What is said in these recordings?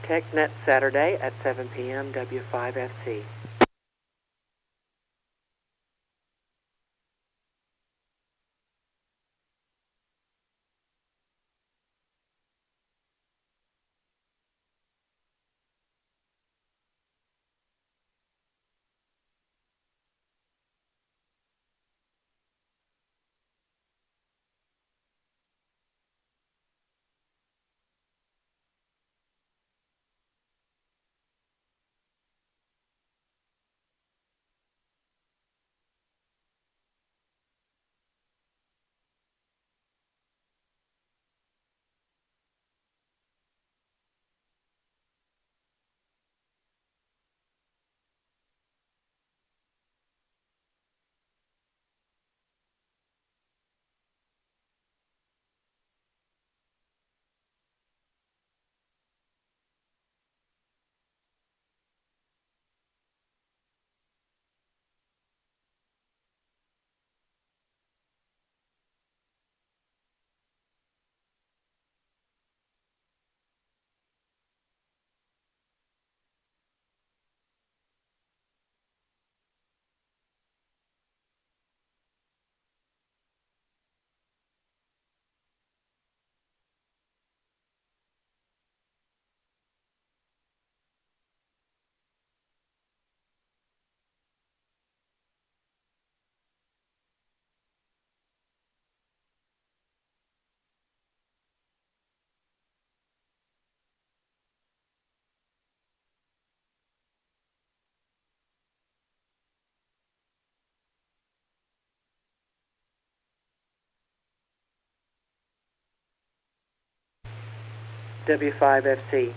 TechNet Saturday at 7 p.m. W5FC. W5FC.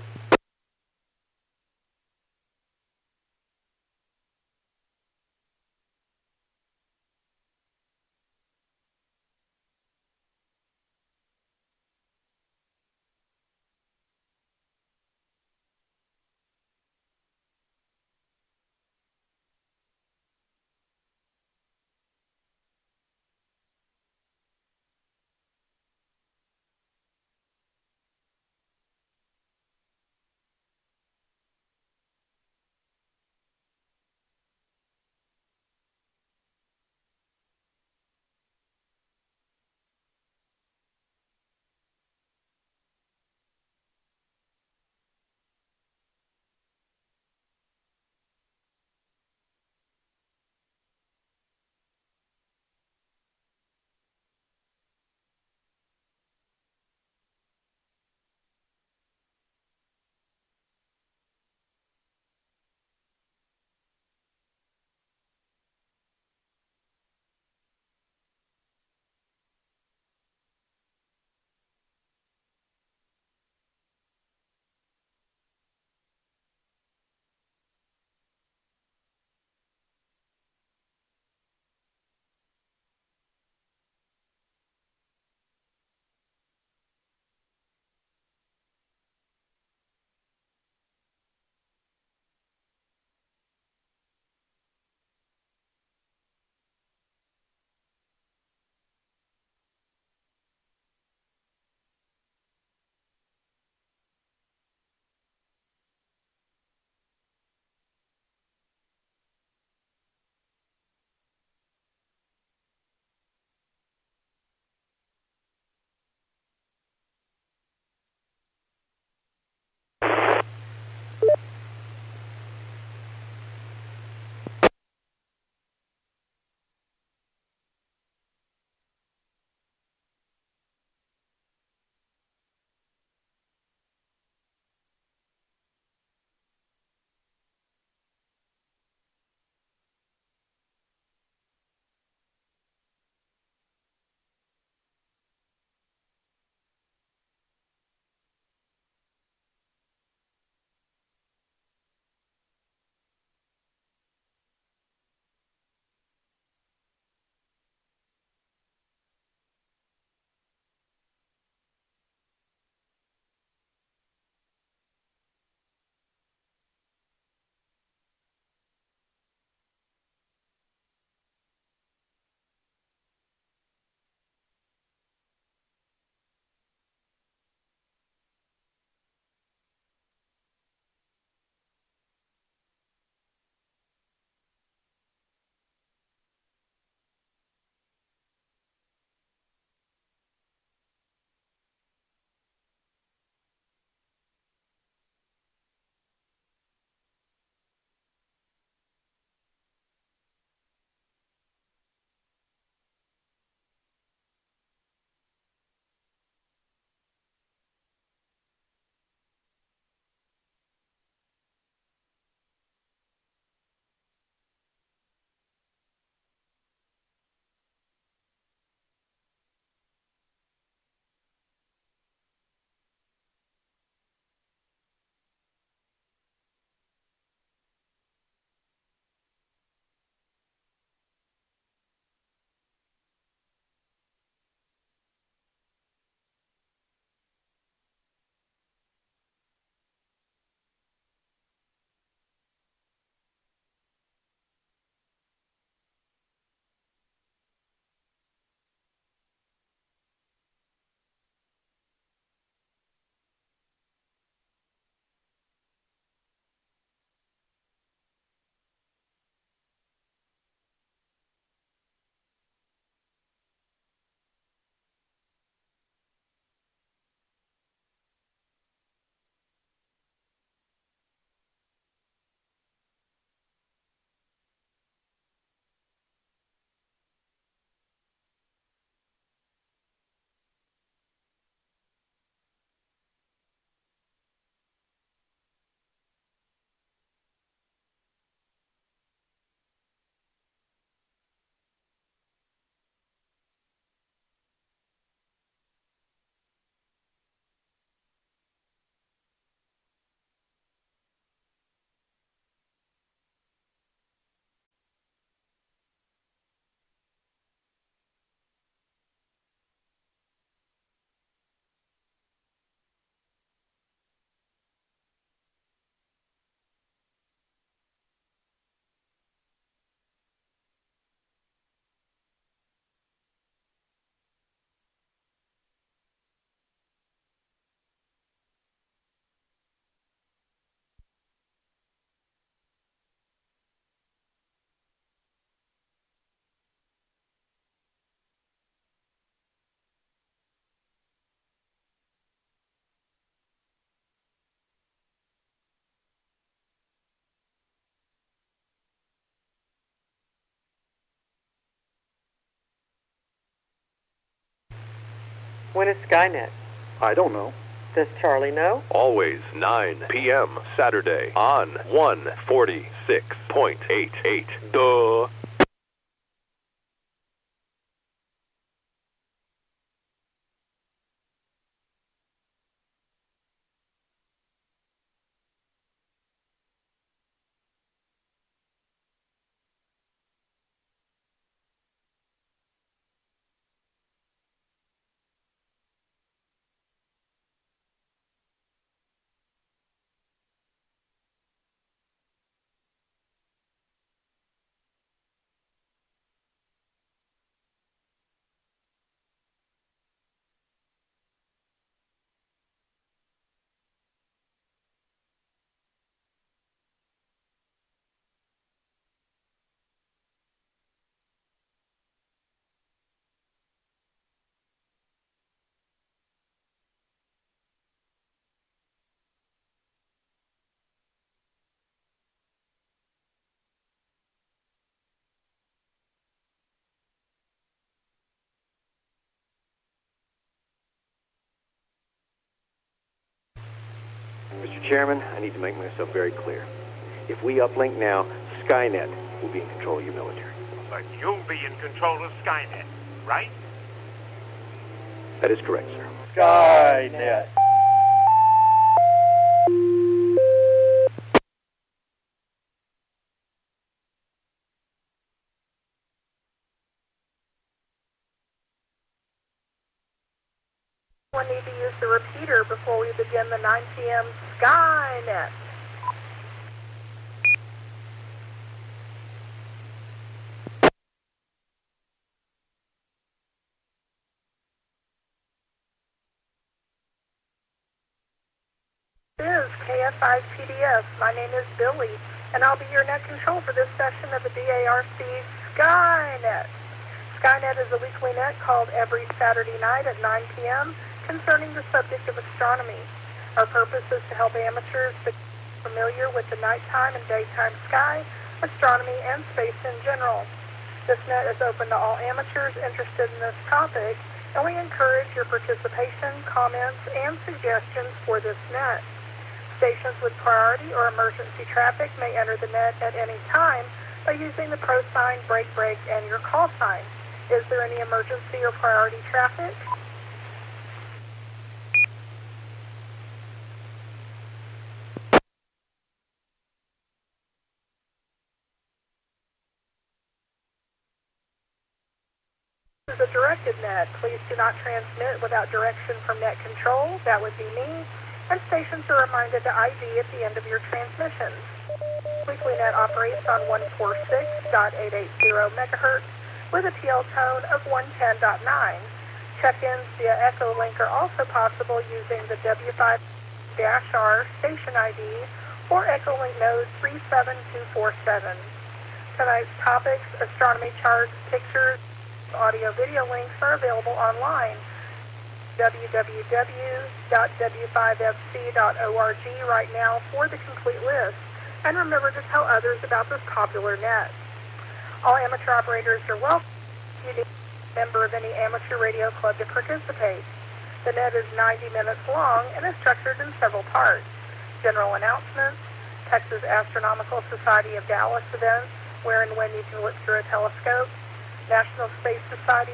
When is Skynet? I don't know. Does Charlie know? Always 9 p.m. Saturday on 146.88. Duh. Mr. Chairman, I need to make myself very clear. If we uplink now, Skynet will be in control of your military. But you'll be in control of Skynet, right? That is correct, sir. Skynet. We'll need to use the repeater before we begin the 9 p.m. Skynet. This is KF5 PDS. My name is Billy, and I'll be your net control for this session of the DARC Skynet. Skynet is a weekly net called every Saturday night at 9 p.m. concerning the subject of astronomy. Our purpose is to help amateurs become familiar with the nighttime and daytime sky, astronomy, and space in general. This net is open to all amateurs interested in this topic, and we encourage your participation, comments, and suggestions for this net. Stations with priority or emergency traffic may enter the net at any time by using the pro sign, break, and your call sign. Is there any emergency or priority traffic? This is a directed net. Please do not transmit without direction from net control. That would be me. And stations are reminded to ID at the end of your transmissions. Weekly net operates on 146.880 megahertz with a TL tone of 110.9. Check-ins via Echo Link are also possible using the W5-R station ID or Echo Link node 37247. Tonight's topics, astronomy charts, pictures, audio-video links are available online. www.w5fc.org right now for the complete list. And remember to tell others about this popular net. All amateur operators are welcome. You need a member of any amateur radio club to participate. The net is 90 minutes long and is structured in several parts. General announcements, Texas Astronomical Society of Dallas events, where and when you can look through a telescope, National Space Society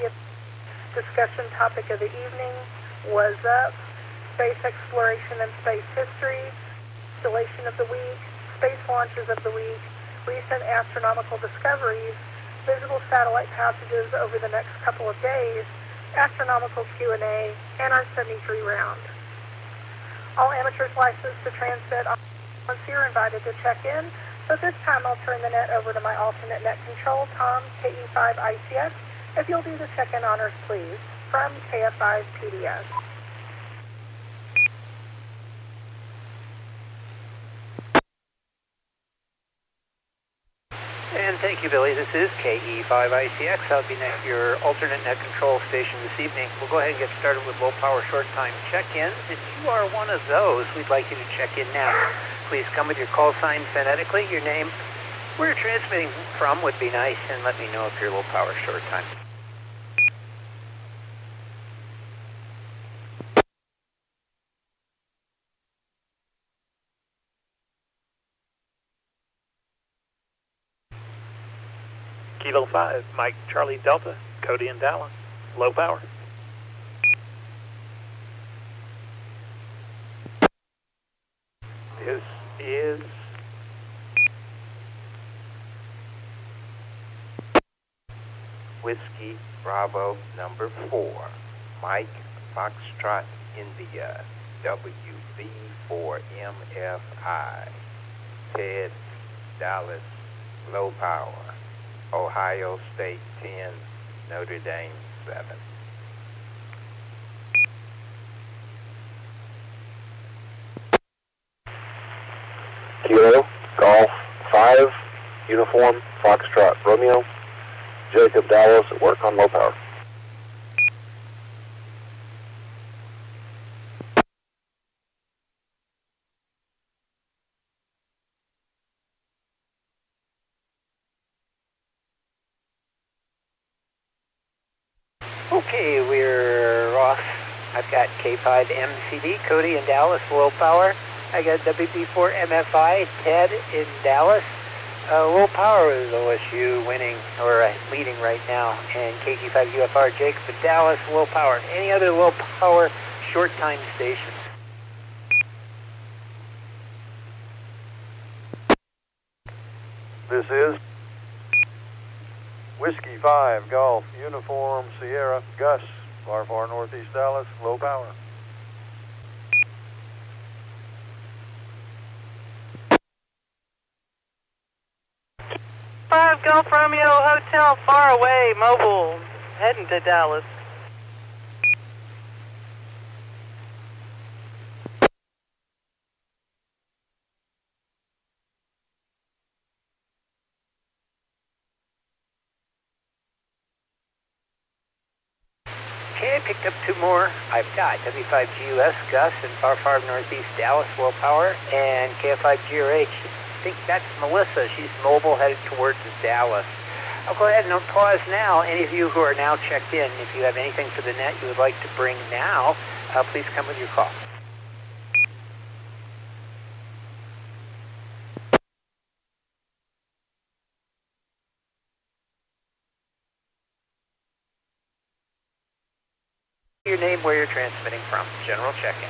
discussion topic of the evening, Was Up, space exploration and space history, installation of the week, space launches of the week, recent astronomical discoveries, visible satellite passages over the next couple of days, astronomical Q&A, and our 73 round. All amateurs licensed to transmit once here are invited to check in. So this time I'll turn the net over to my alternate net control, Tom, KE5ICX. If you'll do the check-in honors, please, from KF5 PDS. And thank you, Billy. This is KE5ICX. I'll be your alternate net control station this evening. We'll go ahead and get started with low power short time check-ins. If you are one of those, we'd like you to check in now. Please come with your call sign phonetically. Your name, where you're transmitting from would be nice, and let me know if you're low power short time. Kilo 5, Mike Charlie Delta, Cody in Dallas, low power. This is Whiskey Bravo number 4, Mike Foxtrot India, WB4MFI, Ted Dallas, low power, Ohio State 10, Notre Dame 7. Kilo, Golf, 5, Uniform, Foxtrot, Romeo, Jacob Dallas at work on low power. Okay, we're off. I've got K5MCD, Cody in Dallas, low power. I got WB4 MFI, Ted in Dallas. Low power is OSU winning, or leading right now. And KG5 UFR, Jacob in Dallas, low power. Any other low power short time stations? This is Whiskey 5, Golf, Uniform, Sierra, Gus, far northeast Dallas, low power. Five Golf Romeo Hotel, far away, mobile, heading to Dallas. Okay, I picked up 2 more. I've got W5GUS, Gus in far northeast Dallas, low power, and KF5GRH. I think that's Melissa. She's mobile, headed towards Dallas. I'll go ahead and pause now. Any of you who are now checked in, if you have anything for the net you would like to bring now, please come with your call. Your name, where you're transmitting from. General check-in.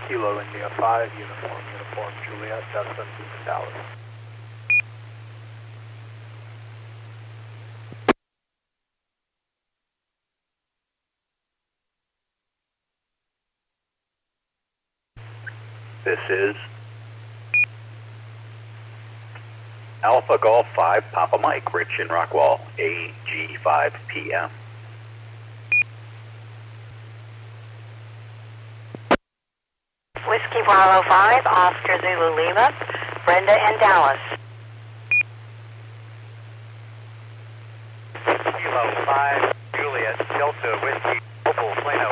Kilo India 5, Uniform Juliet, Dustin, Dallas. This is Alpha Golf 5, Papa Mike, Rich in Rockwall, AG5 PM. Whiskey Bravo 5, Oscar Zulu Lima, Brenda in Dallas. Kilo 5, Juliet, Delta, Whiskey, Opal, Plano.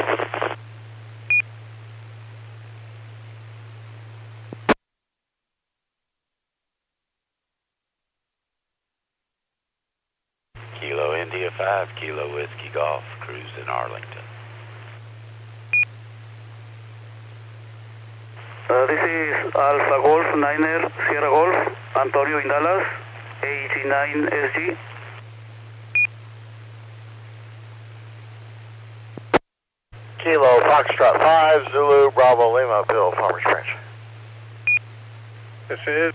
Kilo India 5, Kilo Whiskey Golf, cruise in Arlington. This is Alpha Golf 9er, Sierra Golf, Antonio in Dallas, AG9SG. Kilo, Foxtrot 5, Zulu, Bravo, Lima, Bill, Farmers Branch. This is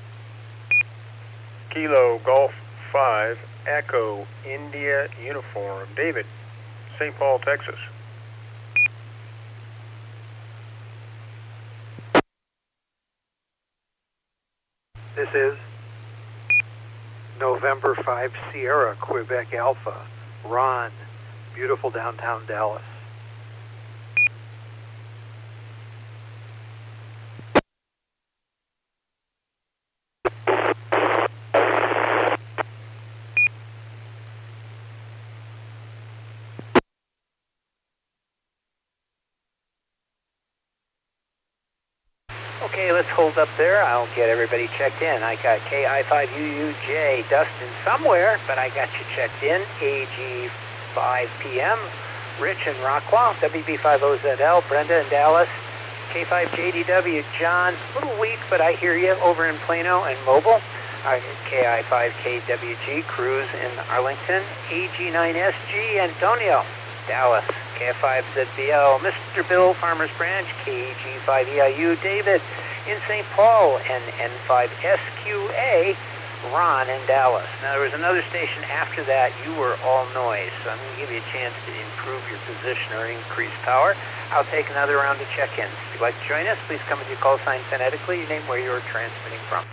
Kilo Golf 5, Echo, India, Uniform, David, St. Paul, Texas. This is November 5 Sierra, Quebec Alpha, Ron, beautiful downtown Dallas. Okay, let's hold up there. I'll get everybody checked in. I got KI5UUJ, Dustin somewhere, but I got you checked in. AG5 PM, Rich in Rockwall, WB50ZL, Brenda in Dallas, K5JDW, John, a little weak, but I hear you over in Plano and Mobile. KI5KWG, Cruz in Arlington. AG9SG, Antonio, Dallas. KF5ZBL, Mr. Bill, Farmers Branch. KG5EIU, David in St. Paul. And N5SQA, Ron in Dallas. Now, there was another station after that. You were all noise, so I'm going to give you a chance to improve your position or increase power. I'll take another round of check-ins. If you'd like to join us, please come with your call sign phonetically, your name, where you're transmitting from.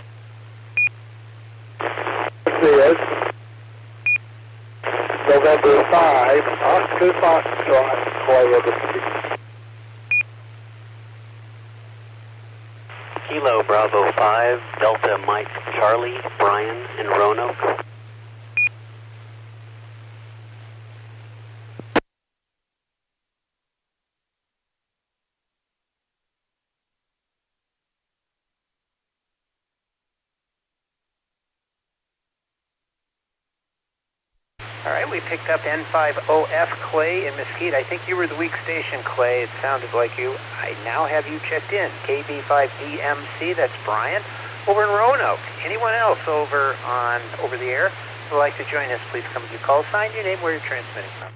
November 5, Oscar Foxtrot, Clay. Kilo Bravo 5, Delta Mike Charlie, Brian in Roanoke. All right, we picked up N5OF, Clay in Mesquite. I think you were the weak station, Clay. It sounded like you. I now have you checked in. KB5DMC, that's Brian, over in Roanoke. Anyone else over the air who would like to join us, please come with your call sign, your name, where you're transmitting from.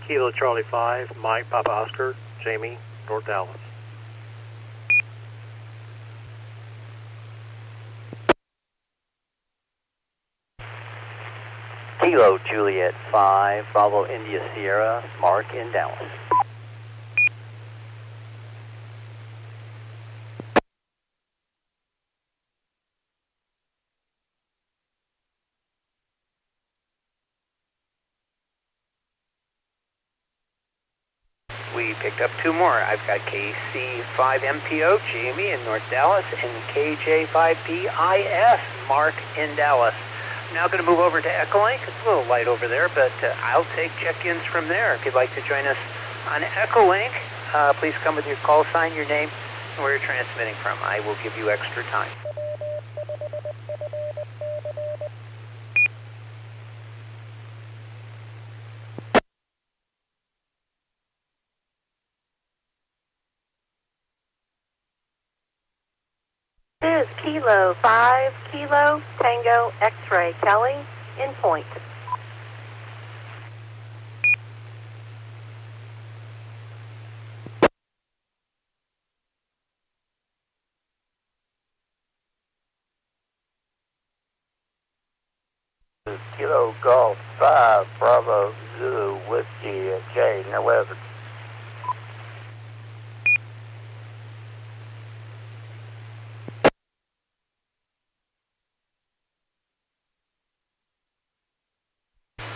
Kilo Charlie 5, Mike Papa Oscar, Jamie, North Dallas. Kilo Juliet 5, Bravo India Sierra, Mark in Dallas. We picked up two more. I've got KC5MPO, Jamie in North Dallas, and KJ5PIS, Mark in Dallas. I'm now going to move over to Echolink. It's a little light over there, but I'll take check-ins from there. If you'd like to join us on Echolink, please come with your call sign, your name, and where you're transmitting from. I will give you extra time. This is Kilo 5, Kilo, Tango, X-Ray, Kelly, in point. Kilo Golf 5, Bravo Zulu, Whiskey, J, no weather.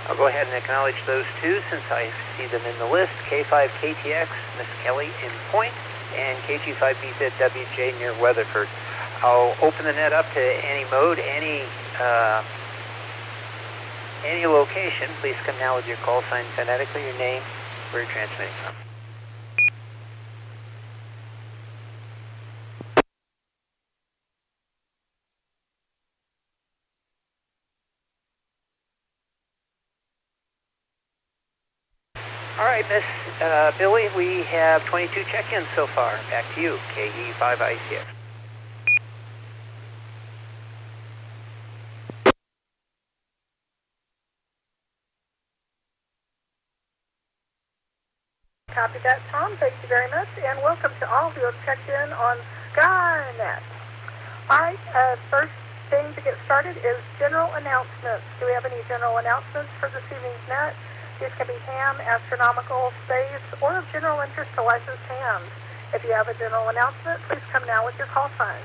I'll go ahead and acknowledge those two since I see them in the list. K5KTX, Miss Kelly in Point, and KG5BZWJ near Weatherford. I'll open the net up to any mode, any location. Please come now with your call sign phonetically, your name, where you're transmitting from. All right, Miss Billy, we have 22 check-ins so far. Back to you, KE5ICX. Copy that, Tom. Thank you very much, and welcome to all who have checked in on Skynet. All right, first thing to get started is general announcements. Do we have any general announcements for this evening's net? These can be ham, astronomical, space, or of general interest to licensed hams. If you have a general announcement, please come now with your call sign.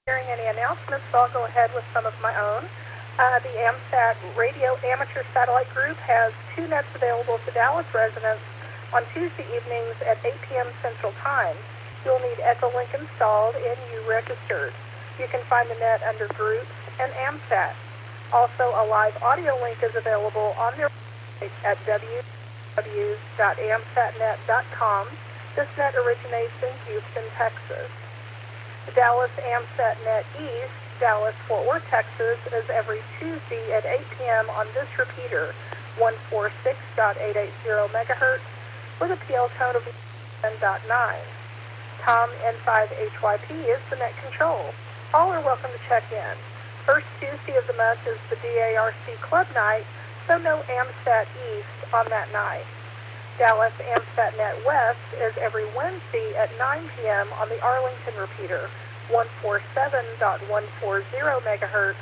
Hearing any announcements, so I'll go ahead with some of my own. The AMSAT Radio Amateur Satellite Group has 2 nets available to Dallas residents on Tuesday evenings at 8 p.m. Central Time. You'll need Echolink installed and you registered. You can find the net under Groups and AMSAT. Also, a live audio link is available on their website at www.amsatnet.com. This net originates in Houston, Texas. The Dallas AmSatNet East, Dallas-Fort Worth, Texas, is every Tuesday at 8 p.m. on this repeater, 146.880 megahertz, with a PL tone of 10.9. Tom N5HYP is the net control. All are welcome to check in. First Tuesday of the month is the DARC Club Night, so no AmSat East on that night. Dallas AmSatNet West is every Wednesday at 9 p.m. on the Arlington repeater, 147.140 megahertz,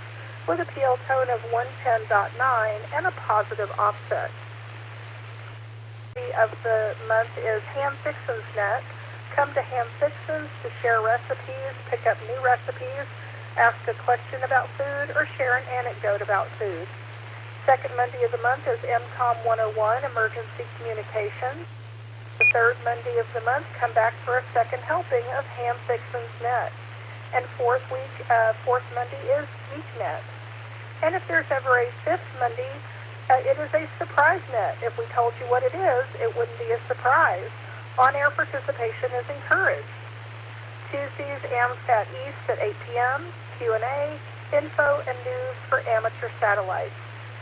with a PL tone of 110.9 and a positive offset. Of the month is Ham Fixin's Net. Come to Ham Fixin's to share recipes, pick up new recipes, ask a question about food, or share an anecdote about food. Second Monday of the month is MCOM 101, Emergency Communications. The third Monday of the month, come back for a second helping of Ham Fixin's Net. And fourth Monday is GeekNet. And if there's ever a fifth Monday, it is a surprise net. If we told you what it is, it wouldn't be a surprise. On-air participation is encouraged. Tuesdays, AmSat East at 8 p.m., Q&A, info and news for amateur satellites.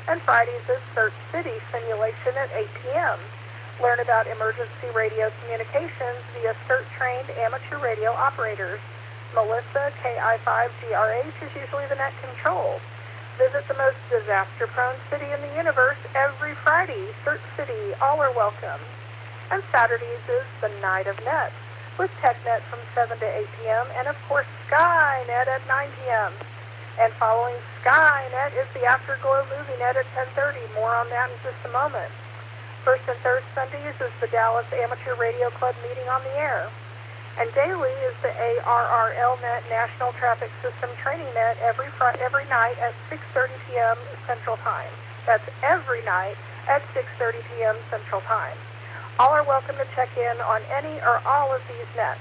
And Fridays is Search City simulation at 8 p.m. Learn about emergency radio communications via CERT-trained amateur radio operators. Melissa, KI5GRH, is usually the net control. Visit the most disaster-prone city in the universe every Friday. Search City, all are welcome. And Saturdays is the Night of Net, with TechNet from 7 to 8 p.m. and, of course, Skynet at 9 p.m. And following Skynet is the Afterglow Movie Net at 10:30. More on that in just a moment. First and third Sundays is the Dallas Amateur Radio Club meeting on the air. And daily is the ARRL Net National Traffic System Training Net every night at 6:30 p.m. Central Time. That's every night at 6:30 p.m. Central Time. All are welcome to check in on any or all of these nets.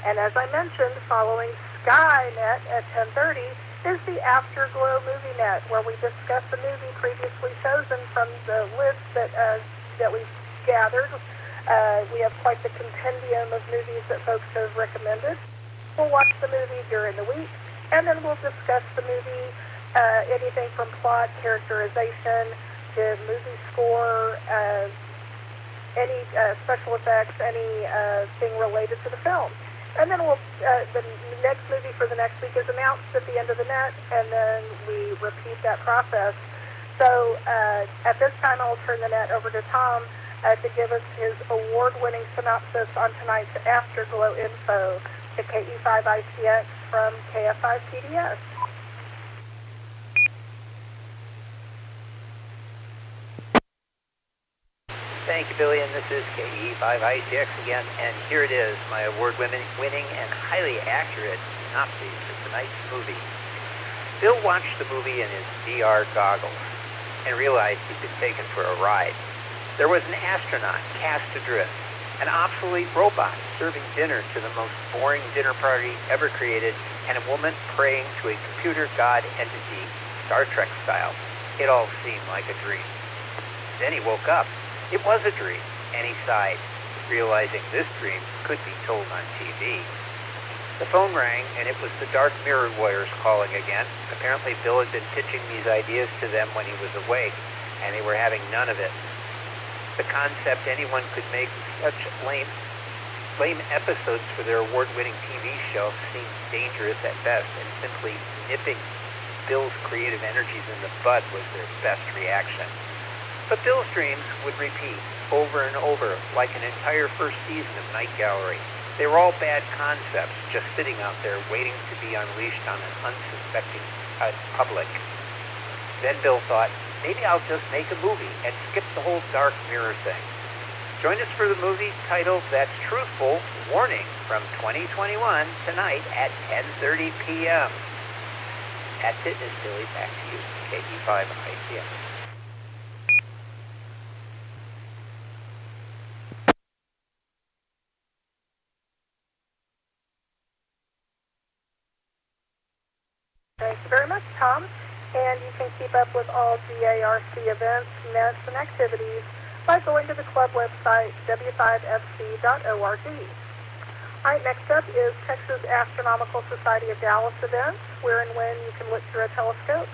And as I mentioned, following Skynet at 10:30 is the Afterglow Movie Net, where we discuss the movie previously chosen from the list that we've gathered. We have quite the compendium of movies that folks have recommended. We'll watch the movie during the week, and then we'll discuss the movie, anything from plot, characterization, to movie score, any special effects, anything related to the film. And then the next movie for the next week is announced at the end of the net, and then we repeat that process. So at this time, I'll turn the net over to Tom to give us his award-winning synopsis on tonight's Afterglow info to KE5ICX from KF5PDS. Thank you, Billy, and this is KE5ICX again, and here it is, my award-winning and highly accurate synopsis for tonight's movie. Bill watched the movie in his VR goggles and realized he'd been taken for a ride. There was an astronaut cast adrift, an obsolete robot serving dinner to the most boring dinner party ever created, and a woman praying to a computer god entity, Star Trek style. It all seemed like a dream. Then he woke up. It was a dream, and he sighed, realizing this dream could be told on TV. The phone rang, and it was the Dark Mirror Warriors calling again. Apparently, Bill had been pitching these ideas to them when he was awake, and they were having none of it. The concept anyone could make such lame episodes for their award-winning TV show seemed dangerous at best, and simply nipping Bill's creative energies in the bud was their best reaction. But Bill's dreams would repeat over and over, like an entire first season of Night Gallery. They were all bad concepts, just sitting out there waiting to be unleashed on an unsuspecting public. Then Bill thought, maybe I'll just make a movie and skip the whole Dark Mirror thing. Join us for the movie titled That's Truthful, Warning, from 2021 tonight at 10:30 p.m. That's it, Miss Billy. Back to you, KE5ICX. Thank you very much, Tom. And you can keep up with all GARC events, nets, and activities by going to the club website, w5fc.org. All right, next up is Texas Astronomical Society of Dallas events, where and when you can look through a telescope.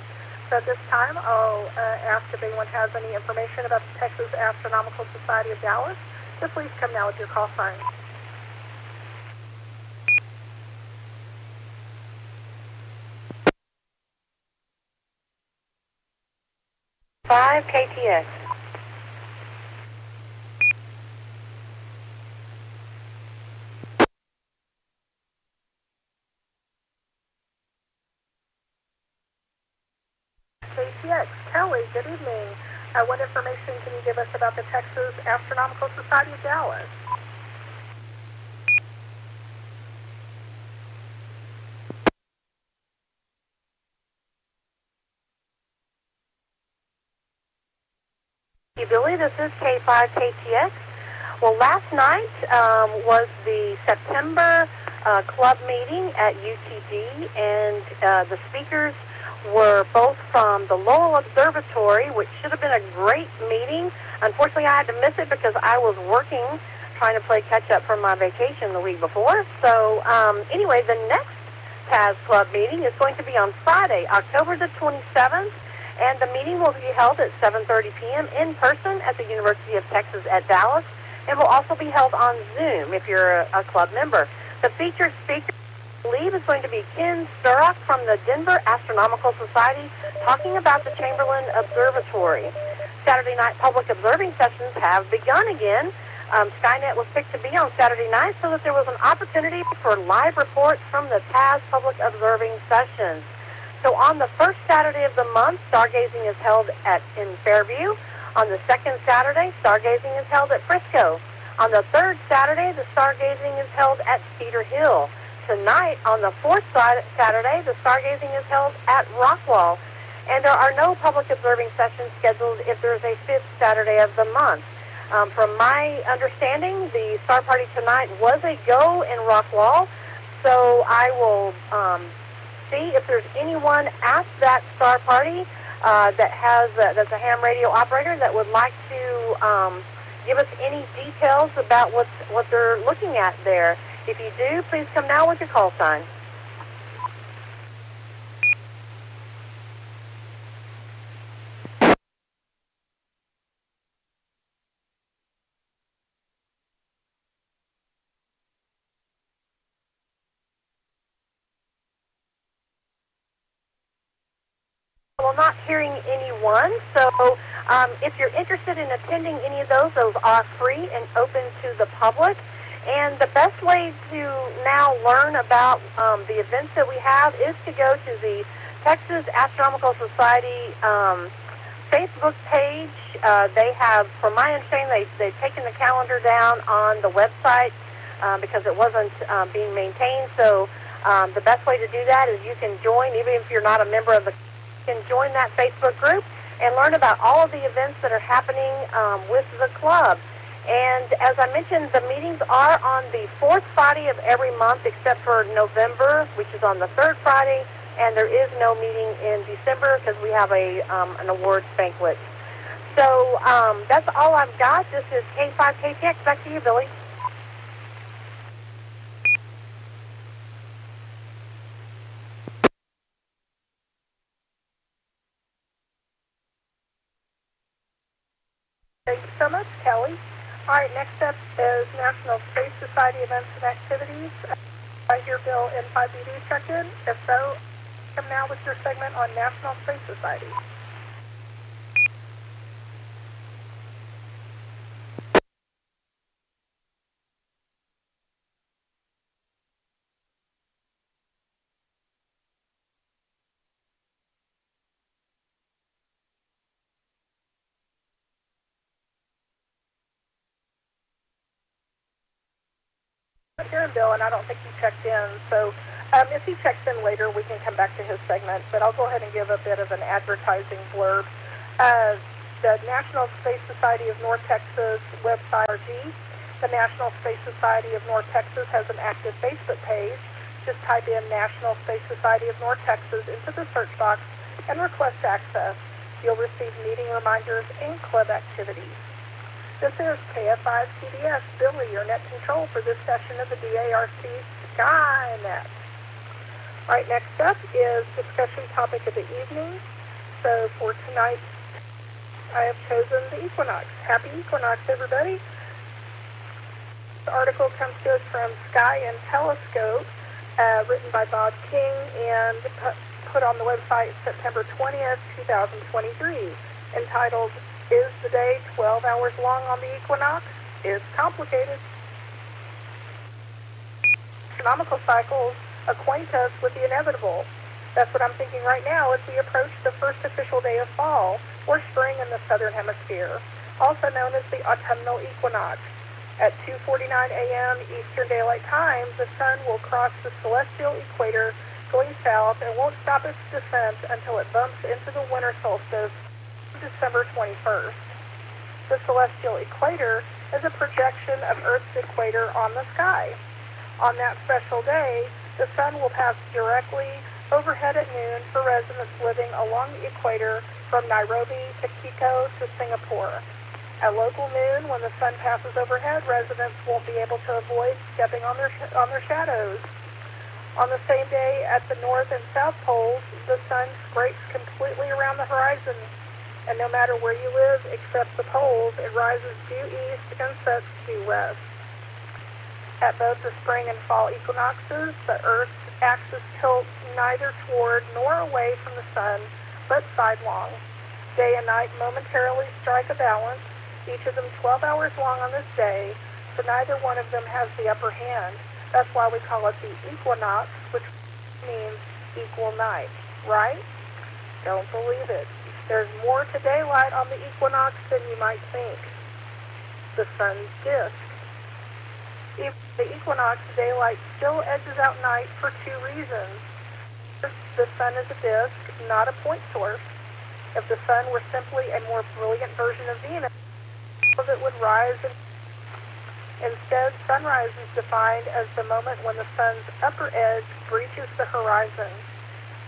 So at this time, I'll ask if anyone has any information about the Texas Astronomical Society of Dallas. So please come now with your call sign. 5 KTX. KTX, Kelly, good evening. What information can you give us about the Texas Astronomical Society of Dallas? Hey, Billy, this is K5KTX. Well, last night was the September club meeting at UTD, and the speakers were both from the Lowell Observatory, which should have been a great meeting. Unfortunately, I had to miss it because I was working, trying to play catch-up from my vacation the week before. So anyway, the next TAS Club meeting is going to be on Friday, October the 27th, and the meeting will be held at 7:30 p.m. in person at the University of Texas at Dallas, and will also be held on Zoom if you're a club member. The featured speaker, I believe, is going to be Ken Sturrock from the Denver Astronomical Society, talking about the Chamberlain Observatory. Saturday night public observing sessions have begun again. Skynet was picked to be on Saturday night so that there was an opportunity for live reports from the TAS public observing sessions. So on the first Saturday of the month, stargazing is held in Fairview. On the second Saturday, stargazing is held at Frisco. On the third Saturday, the stargazing is held at Cedar Hill. Tonight, on the fourth Saturday, the stargazing is held at Rockwall. And there are no public observing sessions scheduled if there's a fifth Saturday of the month. From my understanding, the star party tonight was a go in Rockwall, so I will see if there's anyone at that star party that's a ham radio operator that would like to give us any details about what they're looking at there. If you do, please come now with your call sign. Well, not hearing anyone, so if you're interested in attending any of those are free and open to the public. And the best way to now learn about the events that we have is to go to the Texas Astronomical Society Facebook page. They have, from my understanding, they've taken the calendar down on the website because it wasn't being maintained. So the best way to do that is you can join, even if you're not a member of the, you can join that Facebook group and learn about all of the events that are happening with the club. And as I mentioned, the meetings are on the fourth Friday of every month except for November, which is on the third Friday, and there is no meeting in December because we have an awards banquet. So that's all I've got. This is K5KTX. Back to you, Billy. Thank you so much, Kelly. All right, next up is National Space Society events and activities. I hear Bill N5BD checked in. If so, come now with your segment on National Space Society. I'm hearing Bill, and I don't think he checked in. So if he checks in later, we can come back to his segment. But I'll go ahead and give a bit of an advertising blurb. The National Space Society of North Texas website, the National Space Society of North Texas has an active Facebook page. Just type in National Space Society of North Texas into the search box, and request access. You'll receive meeting reminders and club activities. This is KF5CBS, Billy, your net control for this session of the DARC Skynet. All right, next up is discussion topic of the evening. So for tonight, I have chosen the Equinox. Happy Equinox, everybody. The article comes to us from Sky and Telescope, written by Bob King and put on the website September 20th, 2023, entitled, Is the Day 12 Hours Long on the Equinox? It's complicated. Astronomical cycles acquaint us with the inevitable. That's what I'm thinking right now as we approach the first official day of fall, or spring in the southern hemisphere, also known as the autumnal equinox. At 2:49 a.m. Eastern Daylight Time, the sun will cross the celestial equator going south and won't stop its descent until it bumps into the winter solstice December 21st. The celestial equator is a projection of Earth's equator on the sky. On that special day, the sun will pass directly overhead at noon for residents living along the equator from Nairobi to Quito to Singapore. At local noon, when the sun passes overhead, residents won't be able to avoid stepping on their shadows. On the same day, at the north and south poles, the sun scrapes completely around the horizon, and no matter where you live except the poles, it rises due east and sets due west. At both the spring and fall equinoxes, the Earth's axis tilts neither toward nor away from the sun, but sidelong. Day and night momentarily strike a balance, each of them 12 hours long on this day, so neither one of them has the upper hand. That's why we call it the equinox, which means equal night, right? Don't believe it. There's more to daylight on the equinox than you might think. The sun's disk. If the equinox daylight still edges out night for two reasons. First, the sun is a disk, not a point source. If the sun were simply a more brilliant version of Venus, it would rise. Instead, sunrise is defined as the moment when the sun's upper edge breaches the horizon.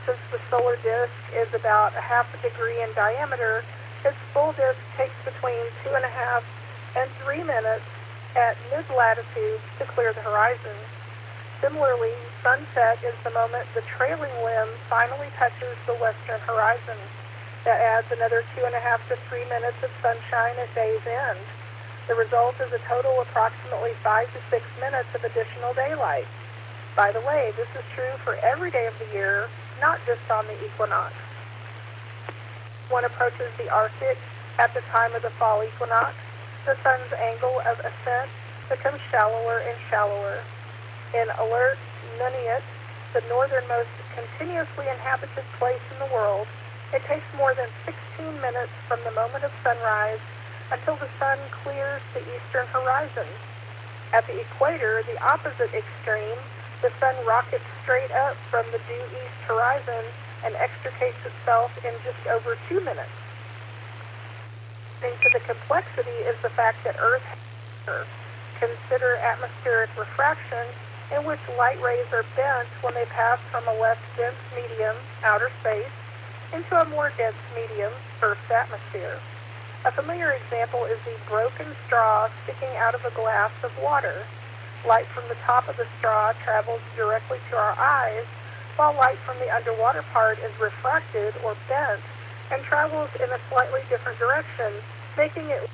Since the solar disk is about a half a degree in diameter, its full disk takes between 2.5 and 3 minutes at mid-latitude to clear the horizon. Similarly, sunset is the moment the trailing limb finally touches the western horizon. That adds another 2.5 to 3 minutes of sunshine at day's end. The result is a total approximately 5 to 6 minutes of additional daylight. By the way, this is true for every day of the year, not just on the equinox. One approaches the Arctic at the time of the fall equinox, the sun's angle of ascent becomes shallower and shallower. In Alert Nunavut, the northernmost continuously inhabited place in the world, it takes more than 16 minutes from the moment of sunrise until the sun clears the eastern horizon. At the equator, the opposite extreme, the sun rockets straight up from the due east horizon and extricates itself in just over 2 minutes. Adding to the complexity is the fact that Earth has consider atmospheric refraction, in which light rays are bent when they pass from a less dense medium, outer space, into a more dense medium, Earth's atmosphere. A familiar example is the broken straw sticking out of a glass of water. Light from the top of the straw travels directly to our eyes, while light from the underwater part is refracted or bent and travels in a slightly different direction, making it look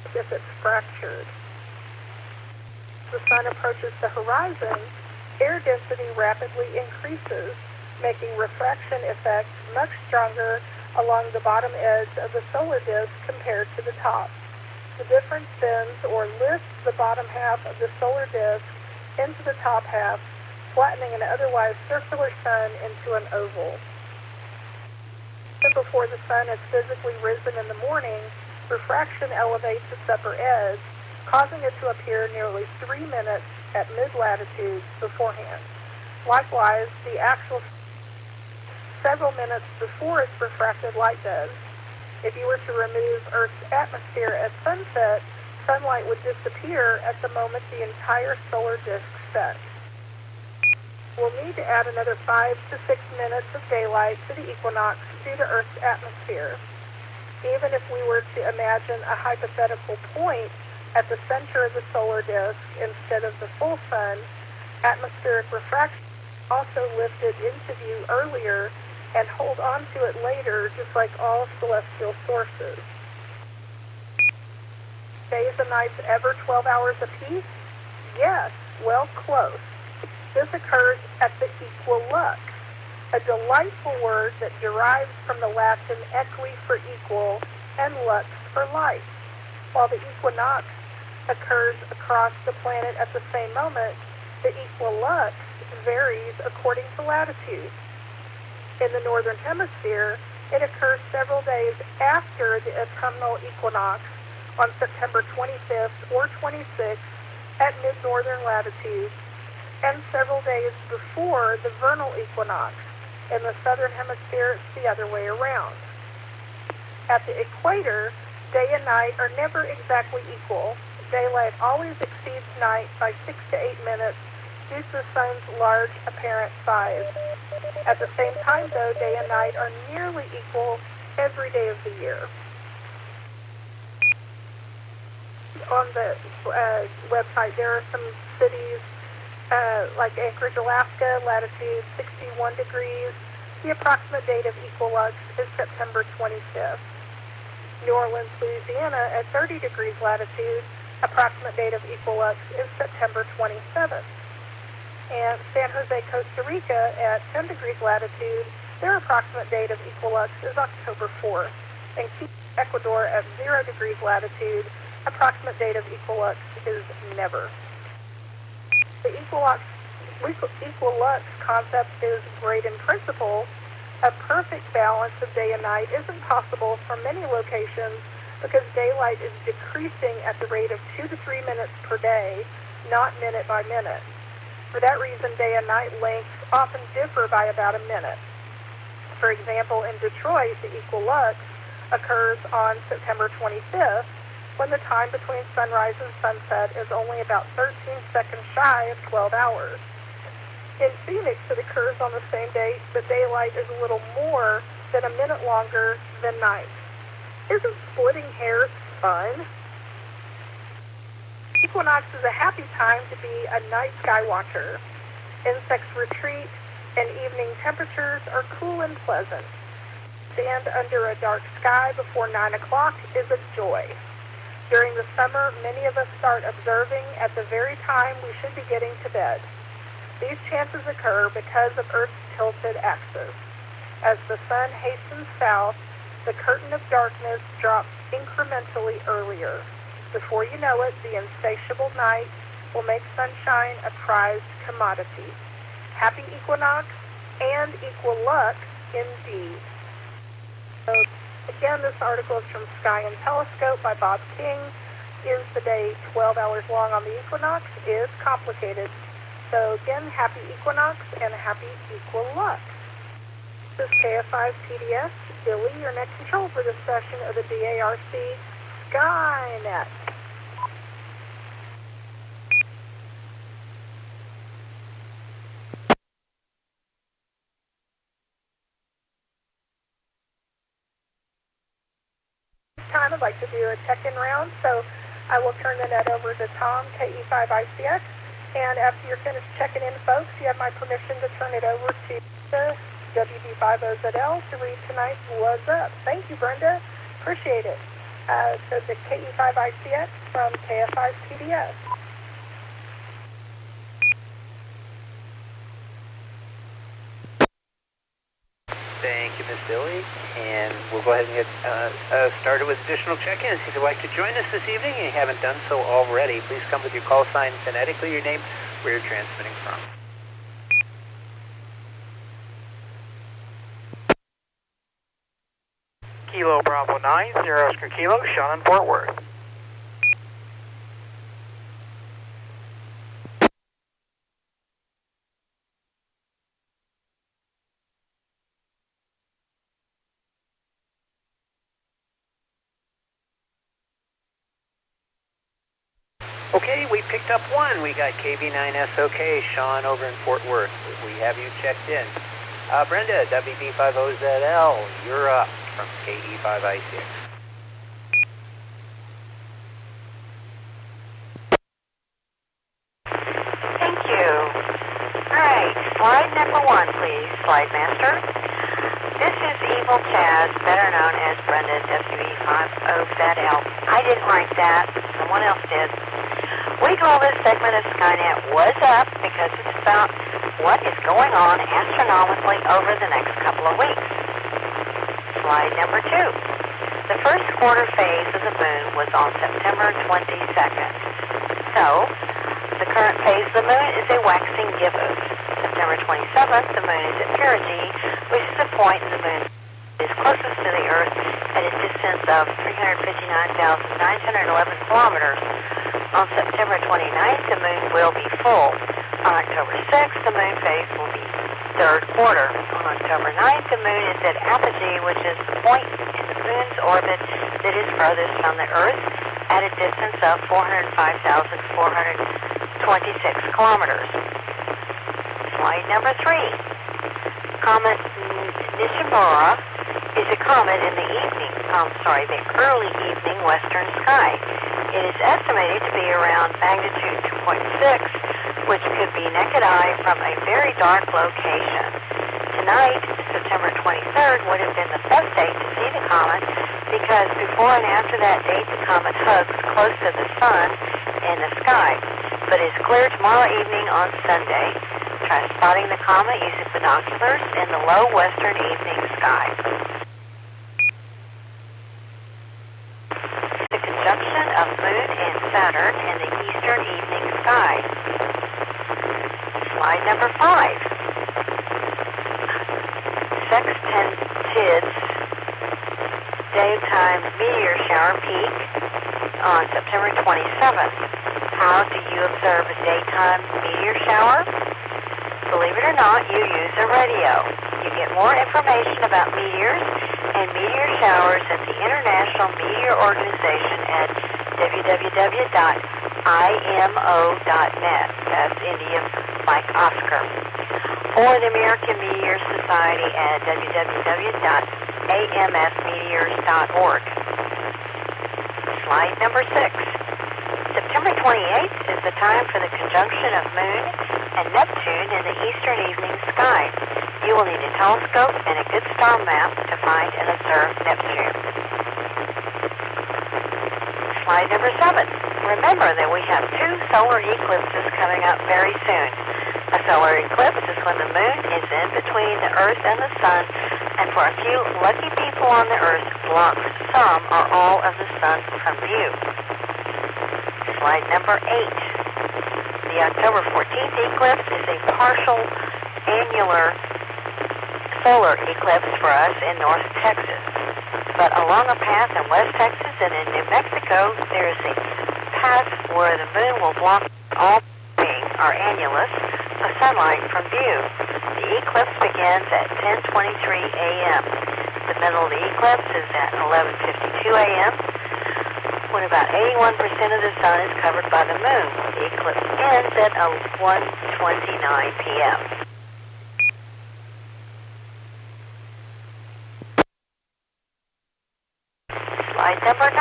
as if it's fractured. As the sun approaches the horizon, air density rapidly increases, making refraction effects much stronger along the bottom edge of the solar disk compared to the top. The difference bends or lifts the bottom half of the solar disk into the top half, flattening an otherwise circular sun into an oval. Before the sun has physically risen in the morning, refraction elevates its upper edge, causing it to appear nearly 3 minutes at mid-latitude beforehand. Likewise, the actual several minutes before its refracted light does. If you were to remove Earth's atmosphere at sunset, sunlight would disappear at the moment the entire solar disk sets. We'll need to add another 5 to 6 minutes of daylight to the equinox due to Earth's atmosphere. Even if we were to imagine a hypothetical point at the center of the solar disk instead of the full sun, atmospheric refraction also lifted into view earlier and hold on to it later, just like all celestial sources. Days and nights ever 12 hours apiece? Yes, well, close. This occurs at the equilux, a delightful word that derives from the Latin equi for equal and lux for light. While the equinox occurs across the planet at the same moment, the equilux varies according to latitude. In the northern hemisphere, it occurs several days after the autumnal equinox on September 25th or 26th at mid-northern latitude, and several days before the vernal equinox. In the southern hemisphere, it's the other way around. At the equator, day and night are never exactly equal. Daylight always exceeds night by 6 to 8 minutes due to the sun's large apparent size. At the same time, though, day and night are nearly equal every day of the year. On the website, there are some cities like Anchorage, Alaska, latitude 61 degrees. The approximate date of equilux is September 25th. New Orleans, Louisiana, at 30 degrees latitude, approximate date of equilux is September 27th. And San Jose, Costa Rica, at 10 degrees latitude, their approximate date of equilux is October 4th. And Quito, Ecuador, at 0 degrees latitude, approximate date of equilux is never. The equilux concept is great in principle. A perfect balance of day and night isn't possible for many locations because daylight is decreasing at the rate of 2 to 3 minutes per day, not minute by minute. For that reason, day and night lengths often differ by about a minute. For example, in Detroit, the equilux occurs on September 25th, when the time between sunrise and sunset is only about 13 seconds shy of 12 hours. In Phoenix, it occurs on the same day, but daylight is a little more than a minute longer than night. Isn't splitting hairs fun? Equinox is a happy time to be a night sky watcher. Insects retreat, and evening temperatures are cool and pleasant. Stand under a dark sky before 9 o'clock is a joy. During the summer, many of us start observing at the very time we should be getting to bed. These chances occur because of Earth's tilted axis. As the sun hastens south, the curtain of darkness drops incrementally earlier. Before you know it, the insatiable night will make sunshine a prized commodity. Happy equinox and equilux indeed. So, again, this article is from Sky and Telescope by Bob King. Is the day 12 hours long on the equinox? Is complicated. So again, happy equinox and happy equilux. This is KF5 TDS. Billy, your next control for this session of the DARC Skynet. Time I'd like to do a check-in round, so I will turn the net over to Tom, KE5ICX, and after you're finished checking in, folks, you have my permission to turn it over to the WB50ZL to read tonight's What's Up. Thank you, Brenda. Appreciate it. So the KE5ICX from KF5TDS. Thank you, Miss Billy. And we'll go ahead and get started with additional check-ins. If you'd like to join us this evening and you haven't done so already, please come with your call sign, phonetically your name, where you're transmitting from. Kilo Bravo 9, 0 Oscar Kilo, Sean in Fort Worth. Okay, we picked up one. We got KV9SOK, Sean over in Fort Worth. We have you checked in. Brenda, WB50ZL, you're up from KE5ICX. Thank you. All right, slide number 1, please, slide master. This is Evil Chaz, better known as Brenda, WE50ZL. I didn't write that, someone else did. We call this segment of Skynet Was Up because it's about what is going on astronomically over the next couple of weeks. Slide number 2. The first quarter phase of the moon was on September 22nd. So, the current phase of the moon is a waxing gibbous. September 27th, the moon is at perigee, which is the point the moon is closest to the Earth at a distance of 359,911 kilometers. On September 29th, the moon will be full. On October 6th, the moon phase will be third quarter. On October 9th, the moon is at apogee, which is the point in the moon's orbit that is furthest from the Earth at a distance of 405,426 kilometers. Slide number 3. Comet Nishimura is a comet in the the early evening western sky. It is estimated to be around magnitude 2.6, which could be naked eye from a very dark location. Tonight, September 23rd, would have been the best date to see the comet because before and after that date, the comet hugs close to the sun in the sky, but is clear tomorrow evening on Sunday. Try spotting the comet using binoculars in the low western evening sky. The conjunction of Moon and Saturn in the eastern evening sky. Slide number 5. Sextantid daytime meteor shower peak on September 27th. How do you observe a daytime meteor shower? Believe it or not, you use a radio. You get more information about meteors and meteor showers at the International Meteor Organization at www.imo.net. That's India Mike Oscar. Or the American Meteor Society at www.amsmeteors.org. Slide number 6. September 28th is the time for the conjunction of Moon and Neptune in the eastern evening sky. You will need a telescope and a good star map to find and observe Neptune. Slide number 7. Remember that we have 2 solar eclipses coming up very soon. A solar eclipse is when the moon is in between the Earth and the sun, and for a few lucky people on the Earth, blocks some or all of the sun from view. Slide number 8. The October 14th eclipse is a partial annular solar eclipse for us in North Texas. But along a path in West Texas and in New Mexico, there is a path where the moon will block all or annulus of sunlight from view. The eclipse begins at 10:23 a.m. The middle of the eclipse is at 11:52 a.m. when about 81% of the sun is covered by the moon. The eclipse ends at 1:29 p.m. Slide number 9.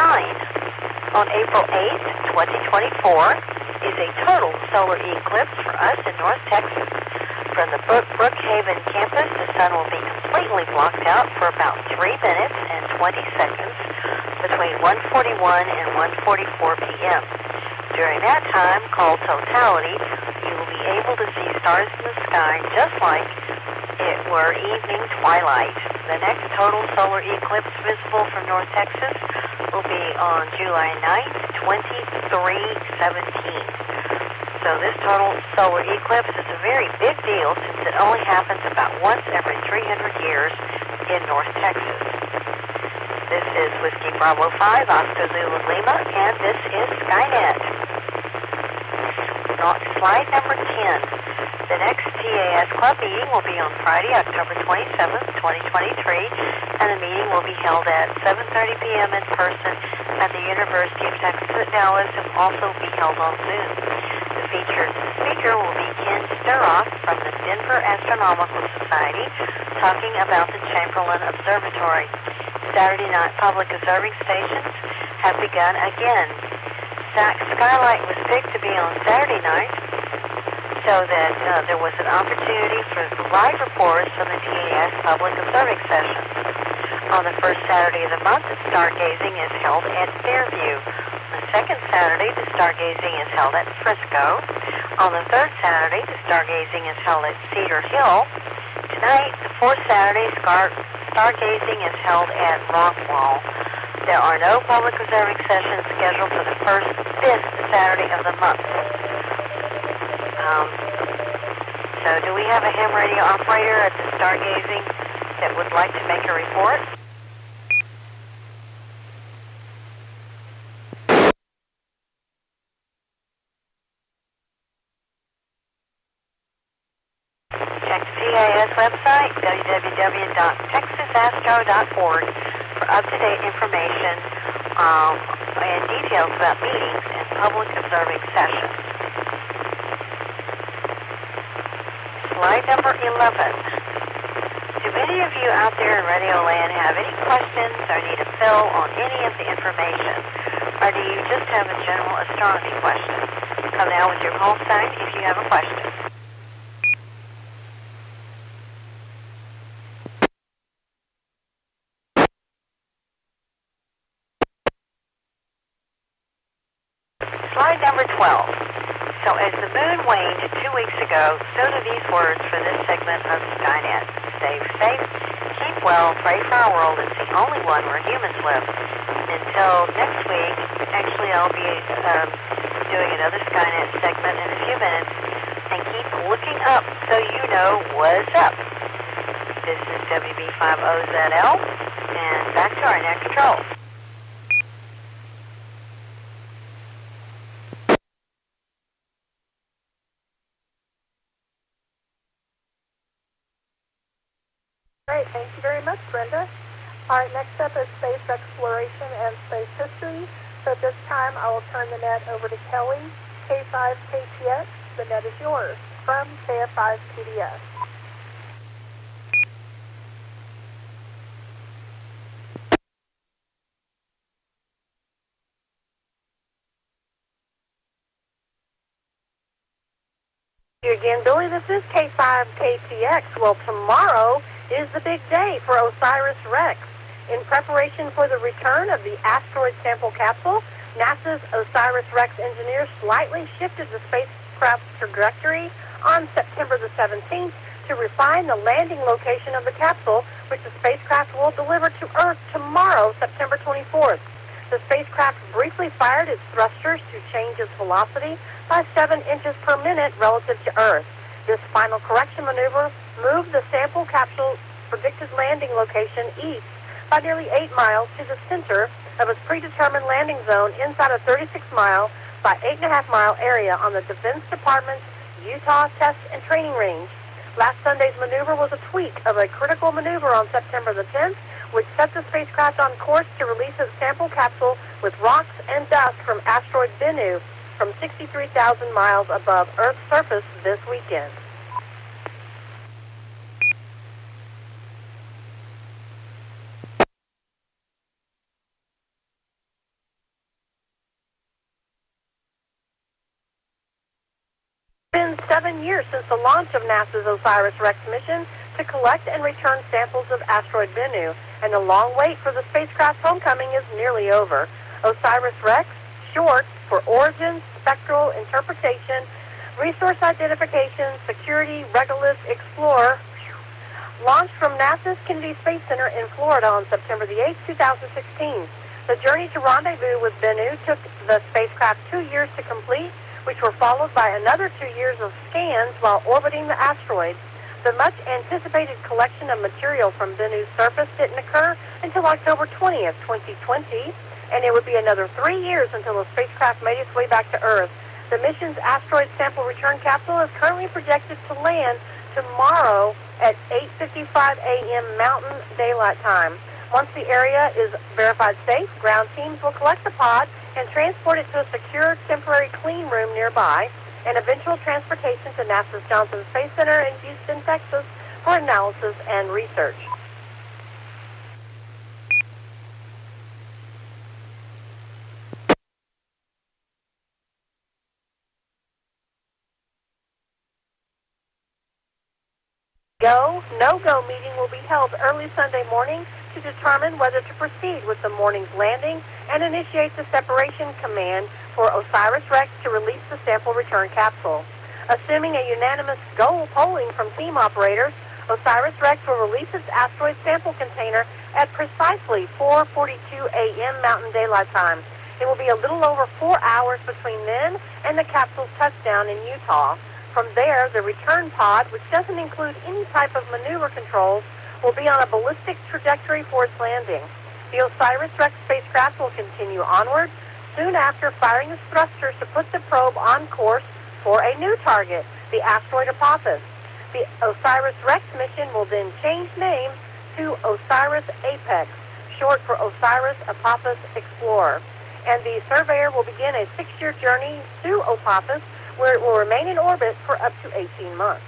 On April 8th, 2024, is a total solar eclipse for us in North Texas. From the Brookhaven campus, the sun will be completely blocked out for about 3 minutes and 20 seconds between 1:41 and 1:44 p.m. During that time, called totality, you will be able to see stars in the sky just like it were evening twilight. The next total solar eclipse visible from North Texas will be on July 9th, 2317. So this total solar eclipse is a very big deal since it only happens about once every 300 years in North Texas. This is Whiskey Bravo 5, Oscar Zulu Lima, and this is Skynet. Slide number 10. The next TAS Club meeting will be on Friday, October 27th, 2023, and the meeting will be held at 7:30 p.m. in person at the University of Texas at Dallas and also be held on Zoom. The featured speaker will be Ken Sturoff from the Denver Astronomical Society, talking about the Chamberlain Observatory. Saturday night public observing stations have begun again. Skylight was picked to be on Saturday night, so that there was an opportunity for live reports from the TAS public observing sessions. On the first Saturday of the month, the stargazing is held at Fairview. On the second Saturday, the stargazing is held at Frisco. On the third Saturday, the stargazing is held at Cedar Hill. Tonight, the fourth Saturday, stargazing is held at Rockwall. There are no public observing sessions scheduled for the fifth Saturday of the month. So do we have a ham radio operator at the stargazing that would like to make a report? Check the TAS website, www.texasastro.org, for up-to-date information and details about meetings and public observing sessions. Slide number 11. Do any of you out there in Radio Land have any questions or need a fill on any of the information? Or do you just have a general astronomy question? Come now with your call sign if you have a question. Slide number 12. So as the moon waned 2 weeks ago, so do these words for this segment of Skynet. Stay safe, keep well, pray for our world. It's the only one where humans live. Until next week, actually I'll be doing another Skynet segment in a few minutes. And keep looking up so you know what's up. This is WB50ZL, and back to our net control. Great, thank you very much, Brenda. All right, next up is space exploration and space history. So at this time, I will turn the net over to Kelly, K5KTX. The net is yours from KF5PDS. Again, Billy, this is K5KTX. Well, tomorrow is the big day for OSIRIS-REx. In preparation for the return of the asteroid sample capsule, NASA's OSIRIS-REx engineers slightly shifted the spacecraft's trajectory on September the 17th to refine the landing location of the capsule, which the spacecraft will deliver to Earth tomorrow, September 24th. The spacecraft briefly fired its thrusters to change its velocity by 7 inches per minute relative to Earth. This final correction maneuver moved the sample capsule's predicted landing location east by nearly 8 miles to the center of its predetermined landing zone inside a 36-mile by 8.5-mile area on the Defense Department's Utah Test and Training Range. Last Sunday's maneuver was a tweak of a critical maneuver on September the 10th, which set the spacecraft on course to release its sample capsule with rocks and dust from asteroid Bennu from 63,000 miles above Earth's surface this weekend. It's been 7 years since the launch of NASA's OSIRIS-REx mission to collect and return samples of asteroid Bennu, and the long wait for the spacecraft's homecoming is nearly over. OSIRIS-REx, short for Origin, Spectral Interpretation, Resource Identification, Security, Regolith, Explorer, launched from NASA's Kennedy Space Center in Florida on September the 8th, 2016. The journey to rendezvous with Bennu took the spacecraft 2 years to complete, which were followed by another 2 years of scans while orbiting the asteroid. The much-anticipated collection of material from Bennu's surface didn't occur until October 20th, 2020, and it would be another 3 years until the spacecraft made its way back to Earth. The mission's asteroid sample return capsule is currently projected to land tomorrow at 8:55 a.m. Mountain Daylight Time. Once the area is verified safe, ground teams will collect the pod and transport it to a secure temporary clean room nearby, and eventual transportation to NASA's Johnson Space Center in Houston, Texas, for analysis and research. No-go meeting will be held early Sunday morning to determine whether to proceed with the morning's landing and initiate the separation command for OSIRIS-REx to release the sample return capsule. Assuming a unanimous go polling from team operators, OSIRIS-REx will release its asteroid sample container at precisely 4:42 a.m. Mountain Daylight Time. It will be a little over 4 hours between then and the capsule's touchdown in Utah. From there, the return pod, which doesn't include any type of maneuver controls, will be on a ballistic trajectory for its landing. The OSIRIS-REx spacecraft will continue onward, soon after firing its thrusters to put the probe on course for a new target, the asteroid Apophis. The OSIRIS-REx mission will then change name to OSIRIS-APEX, short for OSIRIS-Apophis Explorer. And the surveyor will begin a 6-year journey to Apophis, where it will remain in orbit for up to 18 months.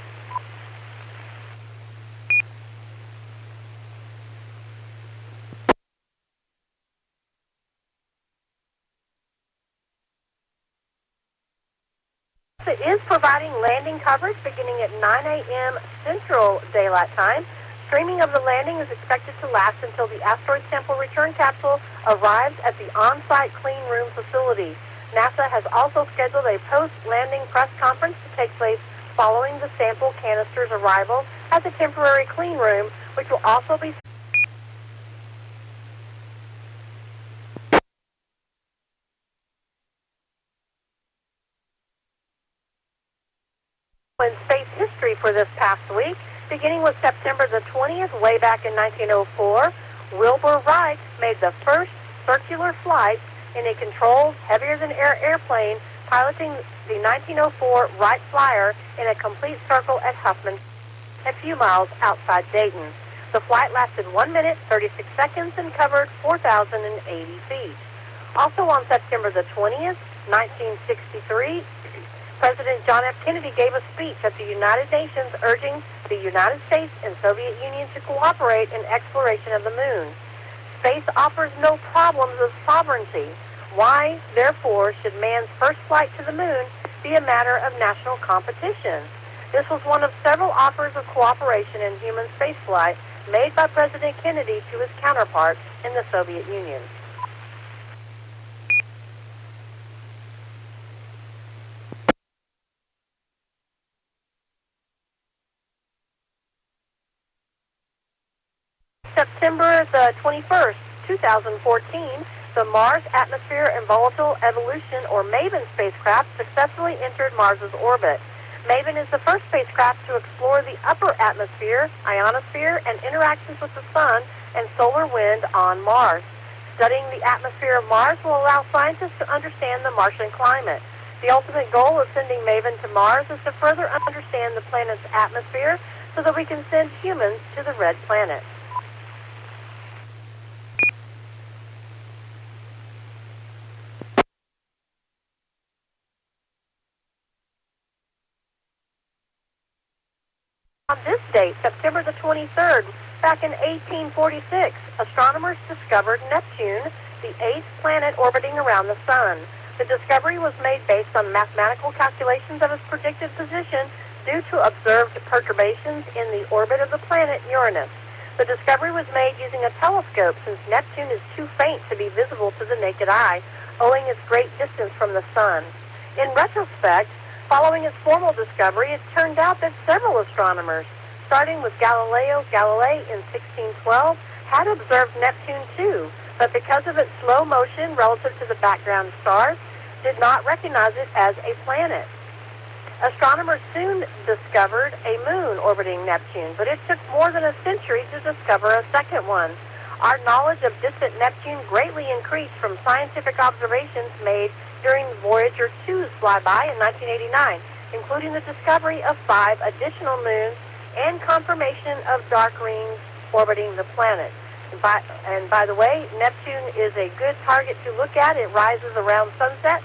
It is providing landing coverage beginning at 9 a.m. Central Daylight Time. Streaming of the landing is expected to last until the asteroid sample return capsule arrives at the on-site clean room facility. NASA has also scheduled a post-landing press conference to take place following the sample canister's arrival at the temporary clean room, which will also be in space history for this past week. Beginning with September the 20th, way back in 1904, Wilbur Wright made the first circular flight in a controlled, heavier-than-air airplane, piloting the 1904 Wright Flyer in a complete circle at Huffman, a few miles outside Dayton. The flight lasted 1 minute, 36 seconds, and covered 4,080 feet. Also on September the 20th, 1963, President John F. Kennedy gave a speech at the United Nations urging the United States and Soviet Union to cooperate in exploration of the moon. Space offers no problems of sovereignty. Why, therefore, should man's first flight to the moon be a matter of national competition? This was one of several offers of cooperation in human spaceflight made by President Kennedy to his counterparts in the Soviet Union. September the 21st, 2014, the Mars Atmosphere and Volatile Evolution, or MAVEN spacecraft, successfully entered Mars's orbit. MAVEN is the first spacecraft to explore the upper atmosphere, ionosphere, and interactions with the sun and solar wind on Mars. Studying the atmosphere of Mars will allow scientists to understand the Martian climate. The ultimate goal of sending MAVEN to Mars is to further understand the planet's atmosphere so that we can send humans to the red planet. On this date, September the 23rd, back in 1846, astronomers discovered Neptune, the eighth planet orbiting around the Sun. The discovery was made based on mathematical calculations of its predicted position due to observed perturbations in the orbit of the planet Uranus. The discovery was made using a telescope since Neptune is too faint to be visible to the naked eye, owing its great distance from the Sun. In retrospect, following its formal discovery, it turned out that several astronomers, starting with Galileo Galilei in 1612, had observed Neptune too, but because of its slow motion relative to the background stars, did not recognize it as a planet. Astronomers soon discovered a moon orbiting Neptune, but it took more than a century to discover a second one. Our knowledge of distant Neptune greatly increased from scientific observations made during Voyager 2's flyby in 1989, including the discovery of 5 additional moons and confirmation of dark rings orbiting the planet. And by the way, Neptune is a good target to look at. It rises around sunset,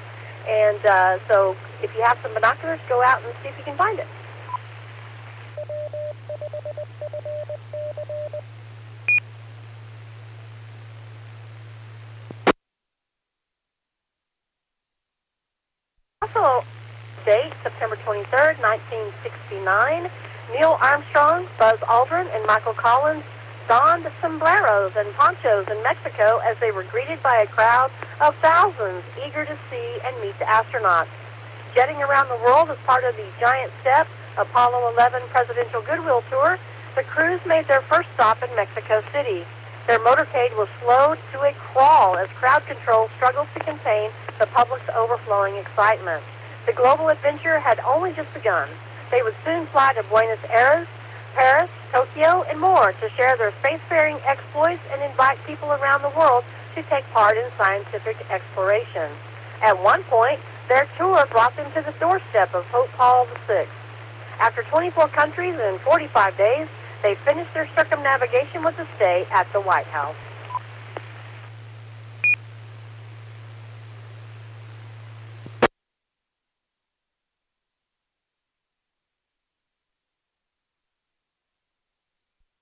and so if you have some binoculars, go out and see if you can find it. Also, date, September 23rd, 1969, Neil Armstrong, Buzz Aldrin, and Michael Collins donned sombreros and ponchos in Mexico as they were greeted by a crowd of thousands eager to see and meet the astronauts. Jetting around the world as part of the Giant Step Apollo 11 Presidential Goodwill Tour, the crews made their first stop in Mexico City. Their motorcade was slowed to a crawl as crowd control struggled to contain the public's overflowing excitement. The global adventure had only just begun. They would soon fly to Buenos Aires, Paris, Tokyo, and more to share their spacefaring exploits and invite people around the world to take part in scientific exploration. At one point, their tour brought them to the doorstep of Pope Paul VI. After 24 countries and 45 days, they finished their circumnavigation with a stay at the White House.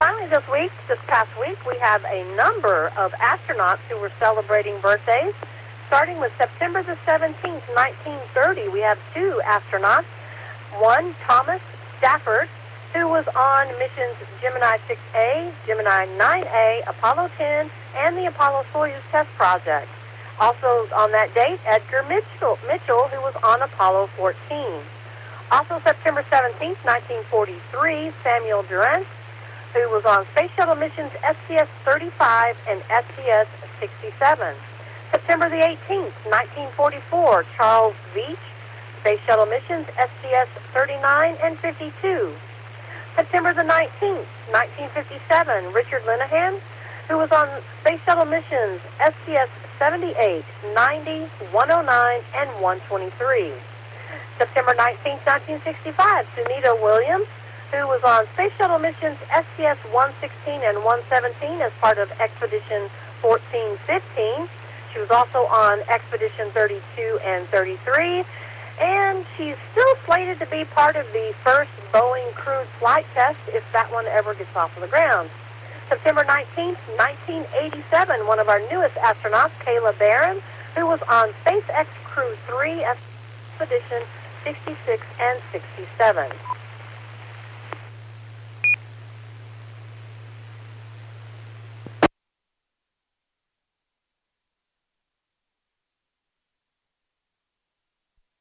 Finally, this past week, we have a number of astronauts who were celebrating birthdays. Starting with September the 17th, 1930, we have 2 astronauts. One, Thomas Stafford, who was on missions Gemini 6A, Gemini 9A, Apollo 10, and the Apollo-Soyuz test project. Also on that date, Edgar Mitchell, who was on Apollo 14. Also September 17th, 1943, Samuel Durant, who was on Space Shuttle missions STS-35 and STS-67. September the 18th, 1944, Charles Veitch, Space Shuttle missions STS-39 and 52. September the 19th, 1957, Richard Linehan, who was on Space Shuttle missions STS-78, 90, 109, and 123. September 19th, 1965, Sunita Williams, who was on Space Shuttle missions STS-116 and 117 as part of Expedition 1415. She was also on Expedition 32 and 33, and she's still slated to be part of the first Boeing crewed flight test if that one ever gets off of the ground. September 19th, 1987, one of our newest astronauts, Kayla Barron, who was on SpaceX Crew 3 Expedition 66 and 67.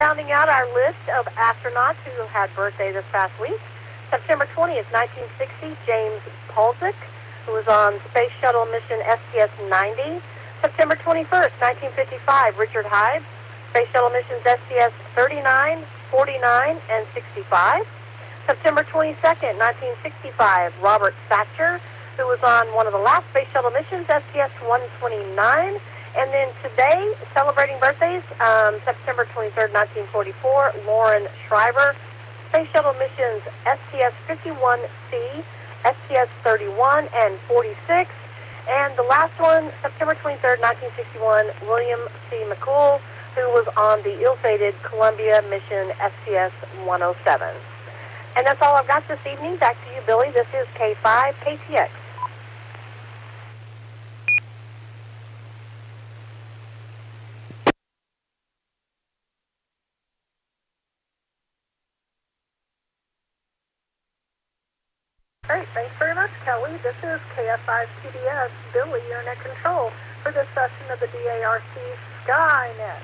Rounding out our list of astronauts who had birthday this past week, September 20th, 1960, James Polzick, who was on Space Shuttle mission STS-90. September 21st, 1955, Richard Hyde, Space Shuttle missions STS-39, 49, and 65. September 22nd, 1965, Robert Thatcher, who was on one of the last Space Shuttle missions, STS-129. And then today, celebrating birthdays, September 23rd, 1944, Lauren Shriver, Space Shuttle missions STS-51C, STS-31, and 46. And the last one, September 23rd, 1961, William C. McCool, who was on the ill-fated Columbia mission STS-107. And that's all I've got this evening. Back to you, Billy. This is K5 KTX. Great, thanks very much, Kelly. This is KF5 CDS, Billy, your net control for this session of the DARC Skynet.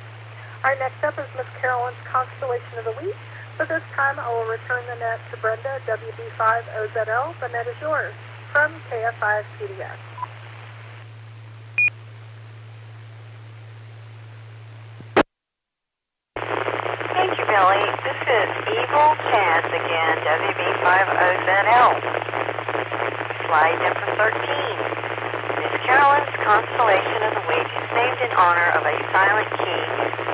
Our next up is Miss Carolyn's Constellation of the Week. For this time, I will return the net to Brenda, WB5OZL. The net is yours from KF5 CDS. Thank you, Billy. This is Evil Chaz again, WB5OZL. Flight number 13. Miss Carolyn's constellation of the week is named in honor of a silent key,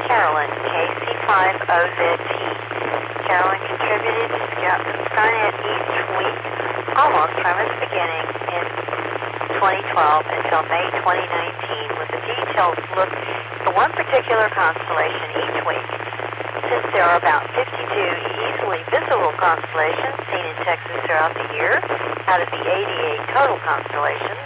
Carolyn, KC5OZT. Carolyn contributed to Skynet each week, almost from its beginning in 2012 until May 2019, with a detailed look at one particular constellation each week. Since there are about 52 easily visible constellations seen in Texas throughout the year, out of the 88 total constellations,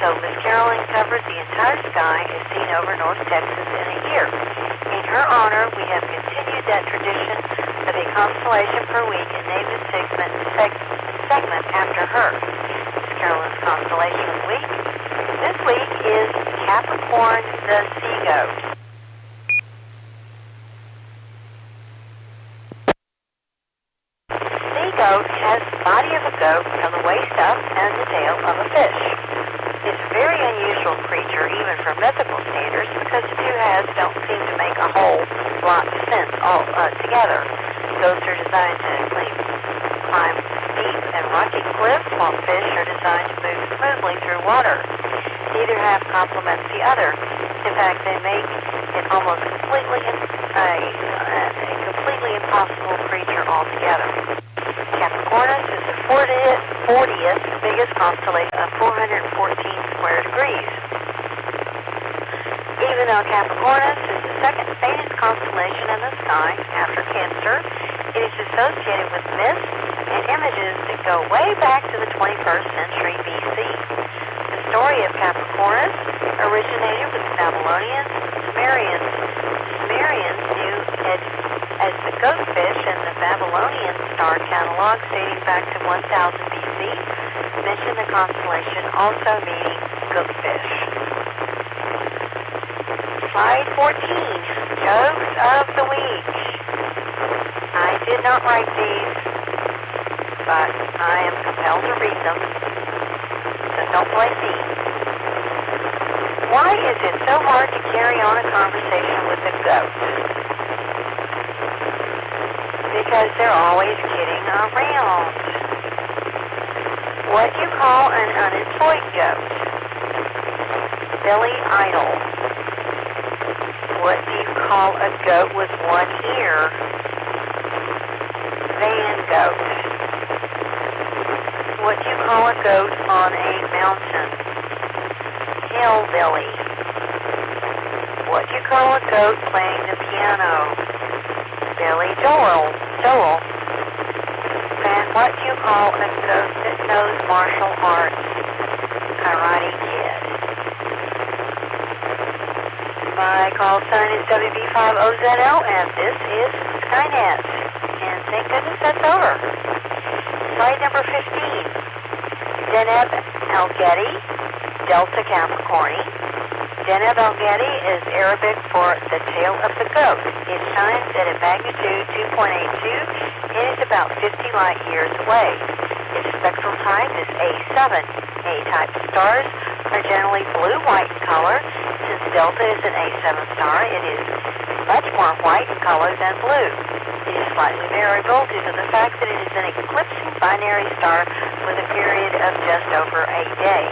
so Miss Carolyn covered the entire sky as seen over North Texas in a year. In her honor, we have continued that tradition of a constellation per week and named a segment after her. Miss Carolyn's constellation of the week this week is Capricorn the Sea Goat. Sea goat has the body of a goat from the waist up and the tail of a fish. It's a very unusual creature, even for mythical standards, because the two halves don't seem to make a whole lot of sense all together. Goats are designed to climb steep and rocky cliffs, while fish are designed to move smoothly through water. Neither half complements the other. In fact, they make it almost completely a completely impossible creature altogether. Capricornus is the 40th biggest constellation of 414 square degrees. Even though Capricornus is the second faintest constellation in the sky after Cancer, it is associated with myths and images that go way back to the 21st century BC. The story of Capricornus originated with the Babylonians and Sumerians. The Sumerians knew it as the goatfish, and the Babylonian star catalog dating back to 1000 BC mentioned the constellation also meaning goatfish. Slide 14, Jokes of the Week. I did not write these, but I am compelled to read them, so don't blame me. Why is it so hard to carry on a conversation with a goat? Because they're always kidding around. What do you call an unemployed goat? Billy Idol. What do you call a goat with one ear? Van goat. What do you call a goat on a mountain? Hillbilly. What do you call a goat playing the piano? Billy Joel. And what do you call a goat that knows martial arts? Karate Kid. My call sign is WB50ZL, and this is Skynet. And thank goodness that's over. Slide number 15. Deneb Al-Gedi, Delta Capricorni. Deneb Al-Gedi is Arabic for the tail of the goat. It shines at a magnitude 2.82 and is about 50 light years away. Its spectral type is A7. A-type stars are generally blue-white in color. Since Delta is an A7 star, it is much more white in color than blue. It is slightly variable due to the fact that it is an eclipsing binary star with a period of just over a day.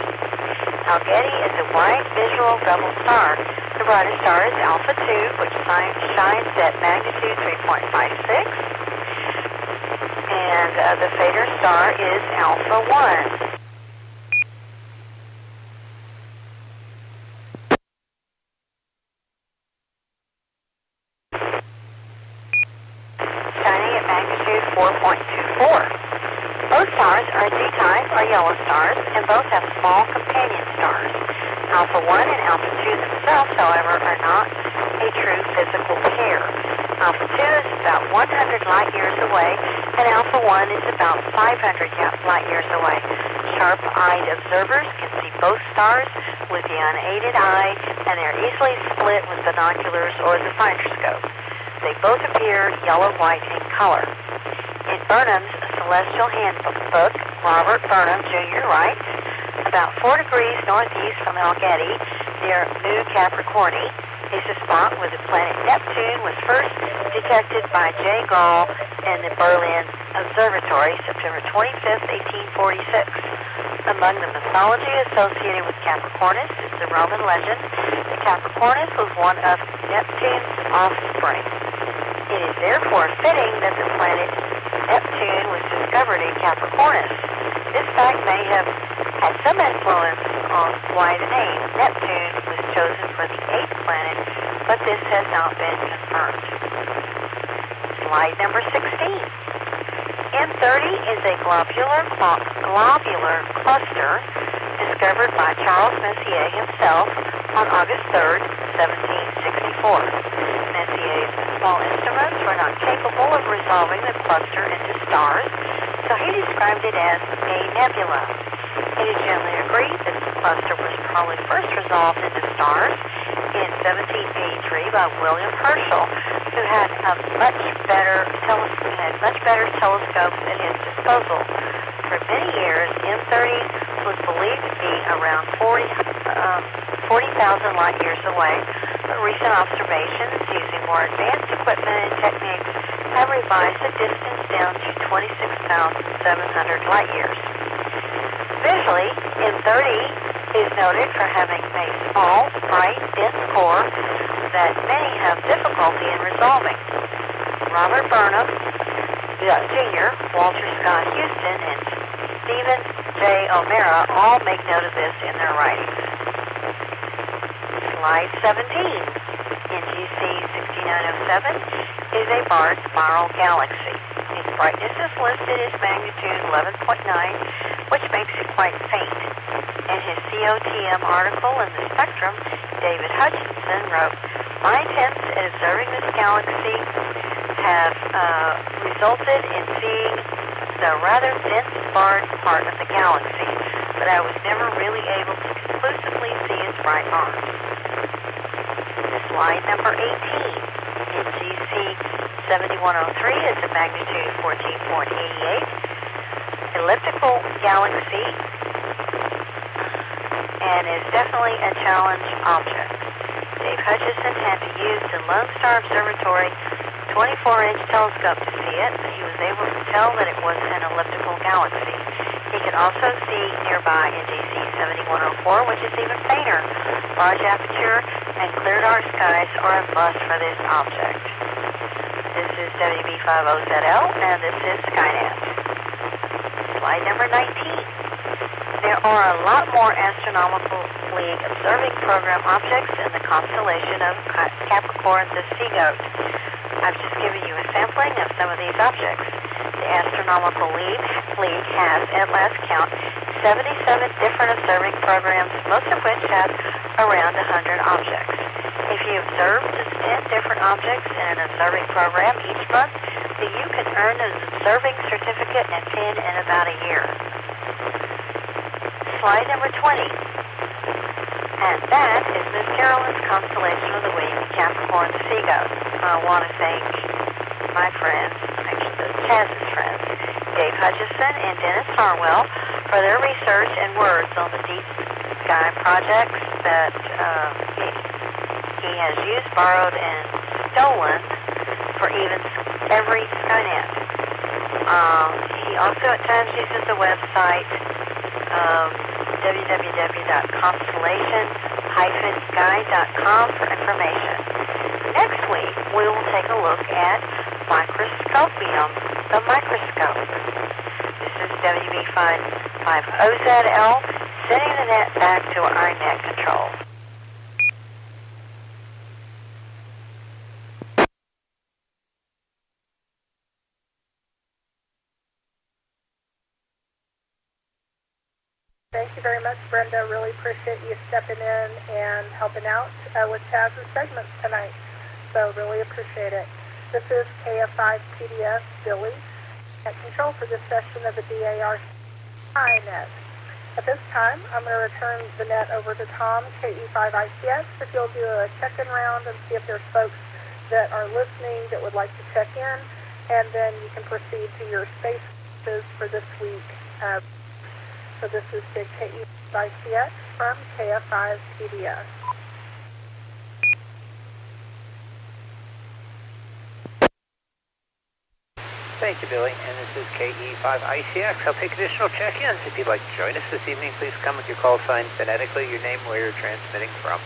Al-Gedi is a white visual double star. The brightest star is Alpha 2, which shines at magnitude 3.56. And the fader star is Alpha 1. Shining at magnitude 4.24. Both stars are D-type or yellow stars, and both have small companion stars. Alpha 1 and Alpha 2 themselves, however, are not a true physical pair. Alpha 2 is about 100 light years away, and Alpha 1 is about 500 light years away. Sharp-eyed observers can see both stars with the unaided eye, and they're easily split with binoculars or the finderscope. They both appear yellow-white in color. In Burnham's Celestial Handbook, Robert Burnham Jr. writes, about 4 degrees northeast from Al-Gedi, near Mu Capricorni, is a spot where the planet Neptune was first detected by J. Gall in the Berlin Observatory, September 25, 1846. Among the mythology associated with Capricornus is the Roman legend that Capricornus was one of Neptune's offspring. It is therefore fitting that the planet Neptune was discovered in Capricornus. This fact may have had some influence on why the name Neptune was chosen for the 8th planet, but this has not been confirmed. Slide number 16. M30 is a globular cluster discovered by Charles Messier himself on August 3rd, 1764. Messier's small instruments were not capable of resolving the cluster into stars, so he described it as a nebula. It is generally agreed that the cluster was probably first resolved into stars in 1783 by William Herschel, who had much better telescopes at his disposal. For many years, M30 was believed to be around 40,000 light years away, but recent observations using more advanced equipment and techniques have revised the distance down to 26,700 light years. Visually, M30 is noted for having a small, bright, dense core that many have difficulty in resolving. Robert Burnham, Jr., Walter Scott Houston, and Stephen J. O'Mara all make note of this in their writings. Slide 17. NGC 6907 is a barred spiral galaxy. Its brightness is listed as magnitude 11.9, which makes it quite faint. In his COTM article in the Spectrum, David Hutchinson wrote, "My attempts at observing this galaxy have resulted in seeing the rather dense barred part of the galaxy, but I was never really able to conclusively see its bright arms." Slide number 18. NGC 7103 is a magnitude 14.88 elliptical galaxy and is definitely a challenge object. Dave Hutchison had to use the Lone Star Observatory 24-inch telescope to see it, but he was able to tell that it was an elliptical galaxy. He could also see nearby NGC 7104, which is even fainter. Large aperture and clear dark skies are a must for this object. This is WB50ZL, and this is Skynet. Slide number 19. There are a lot more Astronomical League Observing Program objects in the constellation of Capricorn the Sea Goat. I've just given you a sampling of some of these objects. The Astronomical League has, at last count, 77 different observing programs, most of which have around 100 objects. If you observe just 10 different objects in an observing program each month, then you can earn an observing certificate and pin in about a year. Slide number 20. And that is Miss Carolyn's constellation of the week, Capricorn the Sea Goat. I want to thank my friends, actually Chaz's friends, Dave Hutchison and Dennis Harwell, for their research and words on the Deep Sky projects that he has used, borrowed, and stolen for even every Skynet. He also at times uses the website www.constellation-sky.com for information. Next week, we will take a look at Microscopium, the microscope. This is WB50ZL, sending the net back to our net control. Thank you very much, Brenda. Really appreciate you stepping in and helping out with Chaz's segments tonight. So really appreciate it. This is KF5TDS Billy at control for this session of the DAR Skynet. At this time, I'm going to return the net over to Tom, KE5ICX, if you'll do a check-in round and see if there's folks that are listening that would like to check in, and then you can proceed to your spaces for this week. So this is the KE5ICX from KF5TDS. Thank you, Billy. And this is KE5ICX. I'll take additional check-ins. If you'd like to join us this evening, please come with your call sign phonetically, your name, where you're transmitting from.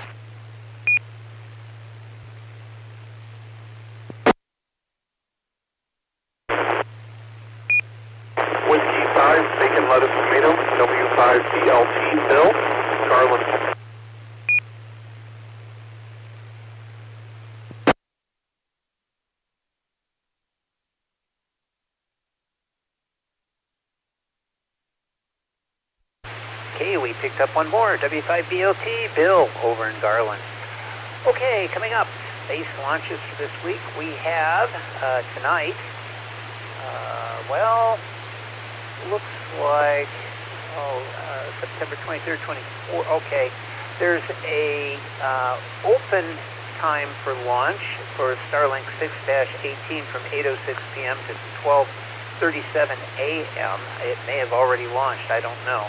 Whiskey 5, bacon, lettuce, tomato, W5BLT, Bill, Garland. Okay, we picked up one more. W5BLT, Bill, over in Garland. Okay, coming up, space launches for this week. We have tonight, well, looks like, September 23rd, 24th. Okay, there's a open time for launch for Starlink 6-18 from 8:06 p.m. to 12:37 a.m. It may have already launched, I don't know.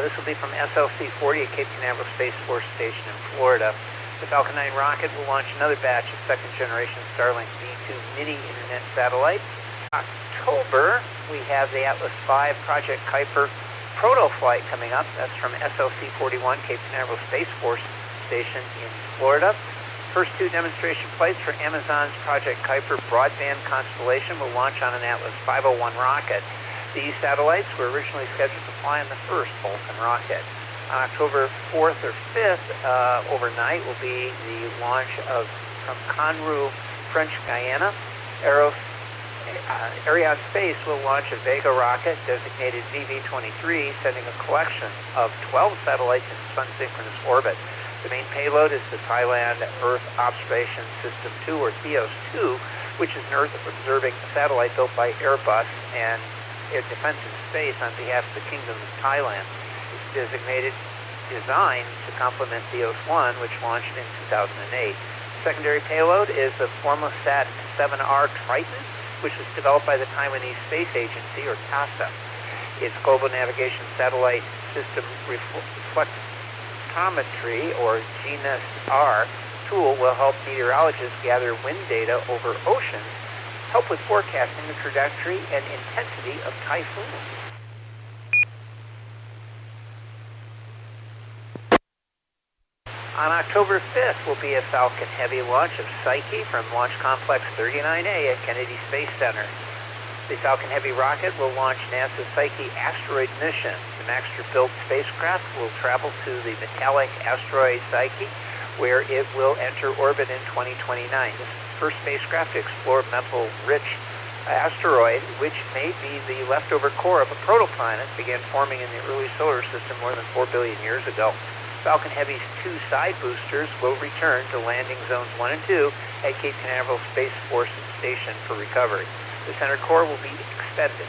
This will be from SLC-40 at Cape Canaveral Space Force Station in Florida. The Falcon 9 rocket will launch another batch of second-generation Starlink V2 mini internet satellites. October, we have the Atlas V Project Kuiper proto flight coming up. That's from SLC-41, Cape Canaveral Space Force Station in Florida. First two demonstration flights for Amazon's Project Kuiper broadband constellation will launch on an Atlas 501 rocket. These satellites were originally scheduled to fly on the first Vulcan rocket. On October 4th or 5th, overnight, will be the launch from Conroe, French Guiana. Arianespace will launch a Vega rocket designated VV-23, sending a collection of 12 satellites in sun-synchronous orbit. The main payload is the Thailand Earth Observation System 2, or THEOS-2, which is an Earth-observing satellite built by Airbus and Air Defense and Space on behalf of the Kingdom of Thailand. It's designed to complement THEOS-1, which launched in 2008. Secondary payload is the Formosat 7R Triton, which was developed by the Taiwanese Space Agency, or TASA. Its global navigation satellite system reflectometry, or GNSS-R, tool will help meteorologists gather wind data over oceans, help with forecasting the trajectory and intensity of typhoons. On October 5th will be a Falcon Heavy launch of Psyche from Launch Complex 39A at Kennedy Space Center. The Falcon Heavy rocket will launch NASA's Psyche asteroid mission. The Maxter-built spacecraft will travel to the metallic asteroid Psyche, where it will enter orbit in 2029. This is the first spacecraft to explore metal-rich asteroid, which may be the leftover core of a protoplanet began forming in the early solar system more than 4 billion years ago. Falcon Heavy's two side boosters will return to landing zones 1 and 2 at Cape Canaveral Space Force Station for recovery. The center core will be extended.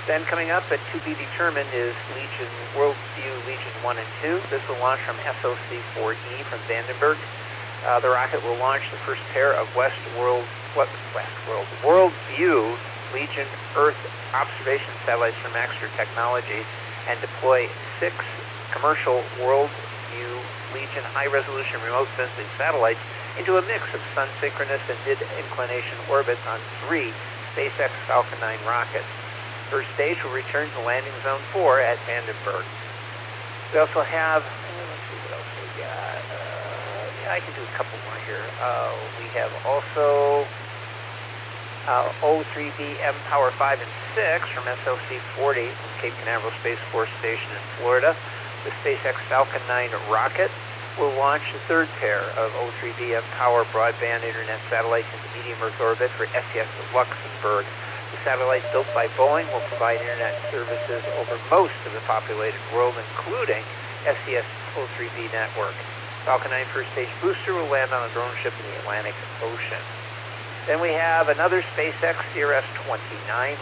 Then coming up at to be determined is Worldview Legion 1 and 2. This will launch from SOC-4E from Vandenberg. The rocket will launch the first pair of Worldview Legion Earth observation satellites from Maxter Technologies and deploy 6 commercial Worldview Legion high-resolution remote sensing satellites into a mix of sun-synchronous and mid-inclination orbits on 3 SpaceX Falcon 9 rockets. First stage will return to landing zone 4 at Vandenberg. We also have, let's see what else we got. I can do a couple more here. We have also O3B M-Power 5 and 6 from SLC-40 from Cape Canaveral Space Force Station in Florida. The SpaceX Falcon 9 rocket will launch the third pair of O3B M-Power broadband internet satellites into medium Earth orbit for SES Luxembourg. The satellites built by Boeing will provide internet services over most of the populated world, including SES O3B network. Falcon 9 first stage booster will land on a drone ship in the Atlantic Ocean. Then we have another SpaceX CRS-29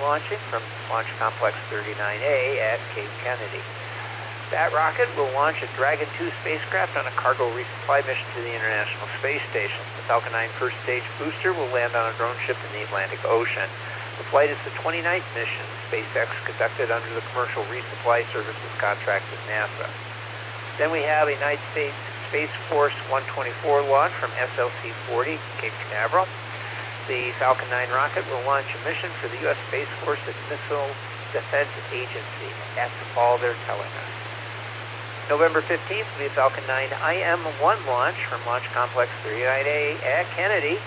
launching from Launch Complex 39A at Cape Kennedy. That rocket will launch a Dragon 2 spacecraft on a cargo resupply mission to the International Space Station. The Falcon 9 first stage booster will land on a drone ship in the Atlantic Ocean. The flight is the 29th mission SpaceX conducted under the commercial resupply services contract with NASA. Then we have a United States Space Force 124 launch from SLC-40, Cape Canaveral. The Falcon 9 rocket will launch a mission for the U.S. Space Force and Missile Defense Agency. That's all they're telling us. November 15th will be a Falcon 9 IM-1 launch from Launch Complex 39A at Kennedy.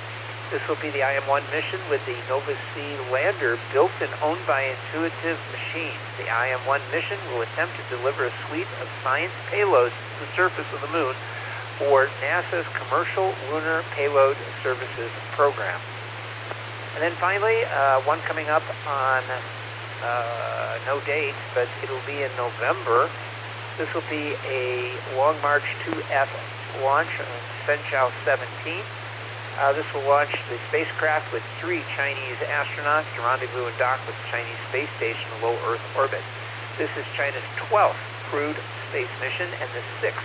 This will be the IM-1 mission with the Nova-C lander built and owned by Intuitive Machines. The IM-1 mission will attempt to deliver a suite of science payloads to the surface of the moon for NASA's Commercial Lunar Payload Services program. And then finally, one coming up on no date, but it'll be in November. This will be a Long March 2F launch on Shenzhou 17. This will launch the spacecraft with 3 Chinese astronauts to rendezvous and dock with the Chinese space station in low Earth orbit. This is China's 12th crewed space mission and the 6th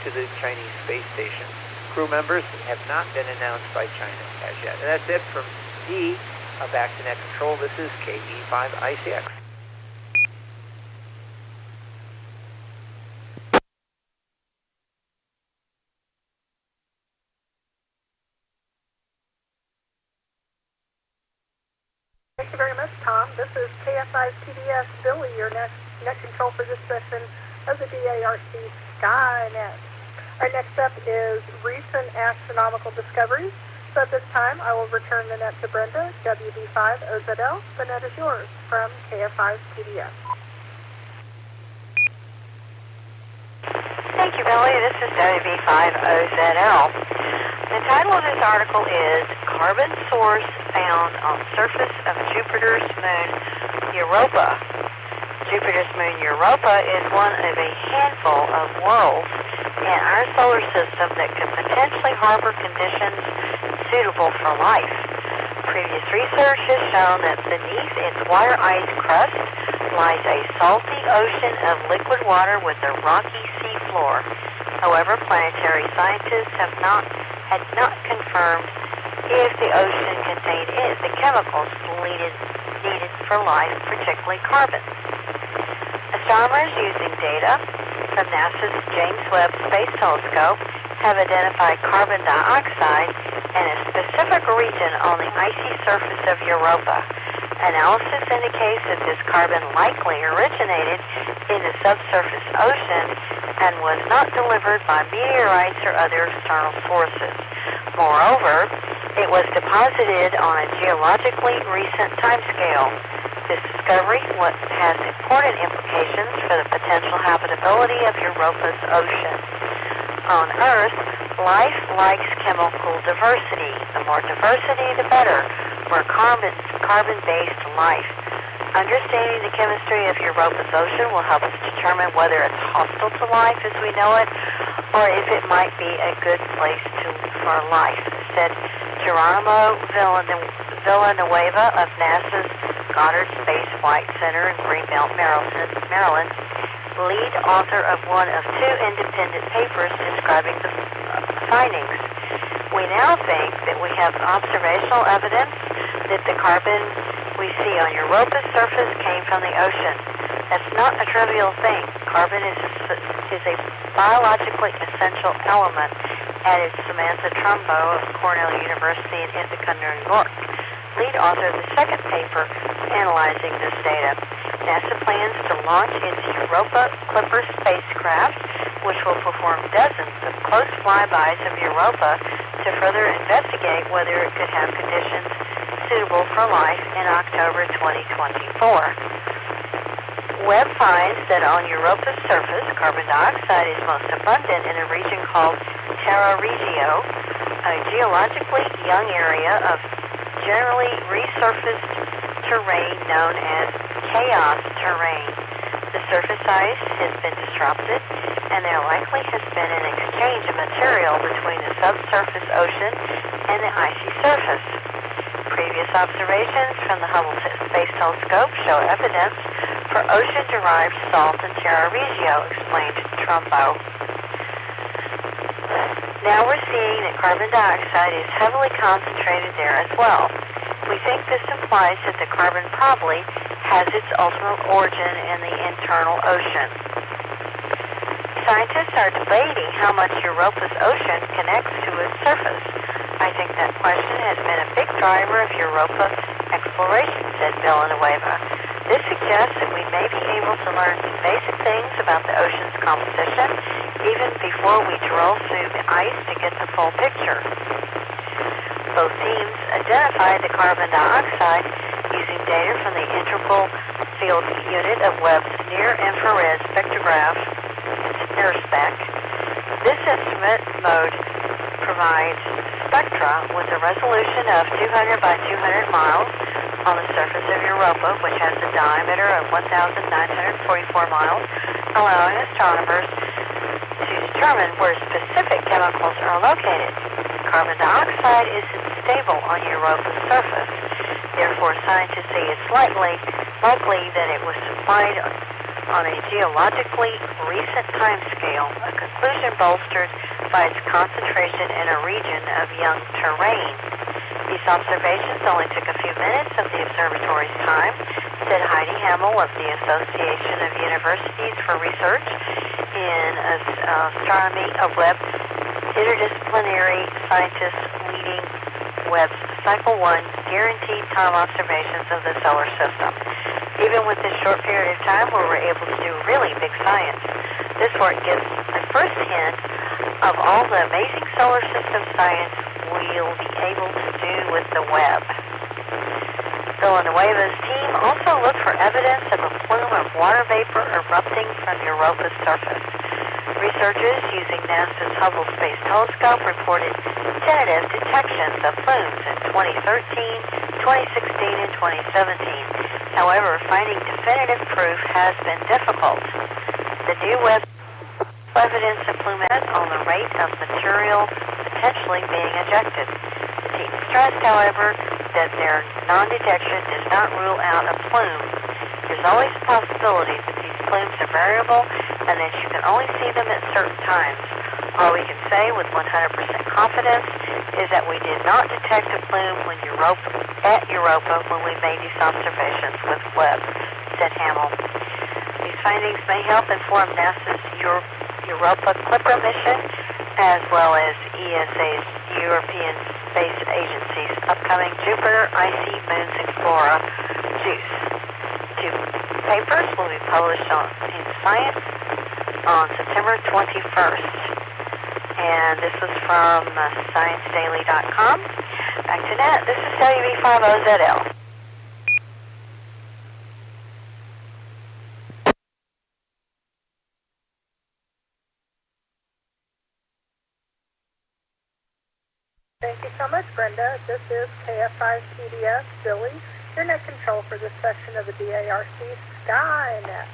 to the Chinese space station. Crew members have not been announced by China as yet. And that's it from D. Back to net control. This is KE5ICX. Thank you very much, Tom. This is KF5 TDS Billy, your net control for this session of the DARC Skynet. Our next up is recent astronomical discoveries. So at this time, I will return the net to Brenda, WB5OZL. The net is yours from KF5 TDS. Thank you, Billy. This is WB5OZL. The title of this article is Carbon Source Found on Surface of Jupiter's Moon, Europa. Jupiter's moon, Europa, is one of a handful of worlds in our solar system that could potentially harbor conditions suitable for life. Previous research has shown that beneath its water ice crust lies a salty ocean of liquid water with a rocky sea floor. However, planetary scientists had not confirmed if the ocean contained the chemicals needed for life, particularly carbon. Astronomers using data from NASA's James Webb Space Telescope have identified carbon dioxide in a specific region on the icy surface of Europa. Analysis indicates that this carbon likely originated in the subsurface ocean and was not delivered by meteorites or other external sources. Moreover, it was deposited on a geologically recent timescale. This discovery has important implications for the potential habitability of Europa's ocean. On Earth, life likes chemical diversity. The more diversity, the better. We're carbon-based life. Understanding the chemistry of Europa's ocean will help us determine whether it's hostile to life as we know it, or if it might be a good place for life, said Geronimo Villanueva of NASA's Goddard Space Flight Center in Greenbelt, Maryland, lead author of one of 2 independent papers describing the findings. We now think that we have observational evidence that the carbon we see on Europa's surface came from the ocean. That's not a trivial thing. Carbon is a biologically essential element, added Samantha Trumbo of Cornell University in Ithaca, New York, lead author of the second paper analyzing this data. NASA plans to launch its Europa Clipper spacecraft, which will perform dozens of close flybys of Europa to further investigate whether it could have conditions suitable for life in October 2024. Webb finds that on Europa's surface, carbon dioxide is most abundant in a region called Terra Regio, a geologically young area of generally resurfaced terrain known as chaos terrain. The surface ice has been disrupted, and there likely has been an exchange of material between the subsurface ocean and the icy surface. Previous observations from the Hubble Space Telescope show evidence for ocean-derived salt in Terra Regio, explained Trumbo. Now we're seeing that carbon dioxide is heavily concentrated there as well. We think this implies that the carbon probably has its ultimate origin in the internal ocean. Scientists are debating how much Europa's ocean connects to its surface. I think that question has been a big driver of Europa exploration, said Villanueva. This suggests that we may be able to learn some basic things about the ocean's composition even before we drill through the ice to get the full picture. Both teams identified the carbon dioxide using data from the Integral Field Unit of Webb's Near-Infrared Spectrograph, NIRSPEC. This instrument mode provides spectra with a resolution of 200 by 200 miles on the surface of Europa, which has a diameter of 1,944 miles, allowing astronomers to determine where specific chemicals are located. Carbon dioxide isn't stable on Europa's surface. Therefore, scientists say it's likely that it was supplied on a geologically recent time scale, a conclusion bolstered by its concentration in a region of young terrain. These observations only took a few minutes of the observatory's time, said Heidi Hamel of the Association of Universities for Research in Astronomy, a Webb interdisciplinary scientist leading Webb's Cycle 1 guaranteed time observations of the solar system. Even with this short period of time, we were able to do really big science. This work gives a first hint of all the amazing solar system science we'll be able to do with the Webb. Villanueva's team also looked for evidence of a plume of water vapor erupting from Europa's surface. Researchers using NASA's Hubble Space Telescope reported tentative detections of plumes in 2013, 2016, and 2017. However, finding definitive proof has been difficult. The new Webb evidence of plume on the rate of material potentially being ejected. The team stressed, however, that their non-detection does not rule out a plume. There's always a possibility that these plumes are variable and that you can only see them at certain times. All we can say with 100% confidence is that we did not detect a plume at Europa when we made these observations with Webb, said Hamill. These findings may help inform NASA's Europa Clipper mission, as well as ESA's European Space Agency's upcoming Jupiter Icy Moons Explorer, JUICE. Two papers will be published in Science on September 21st. And this was from ScienceDaily.com. Back to net. This is WB50ZL. Thank you so much, Brenda. This is KF5CDS, Billy, your net control for this section of the DARC Skynet.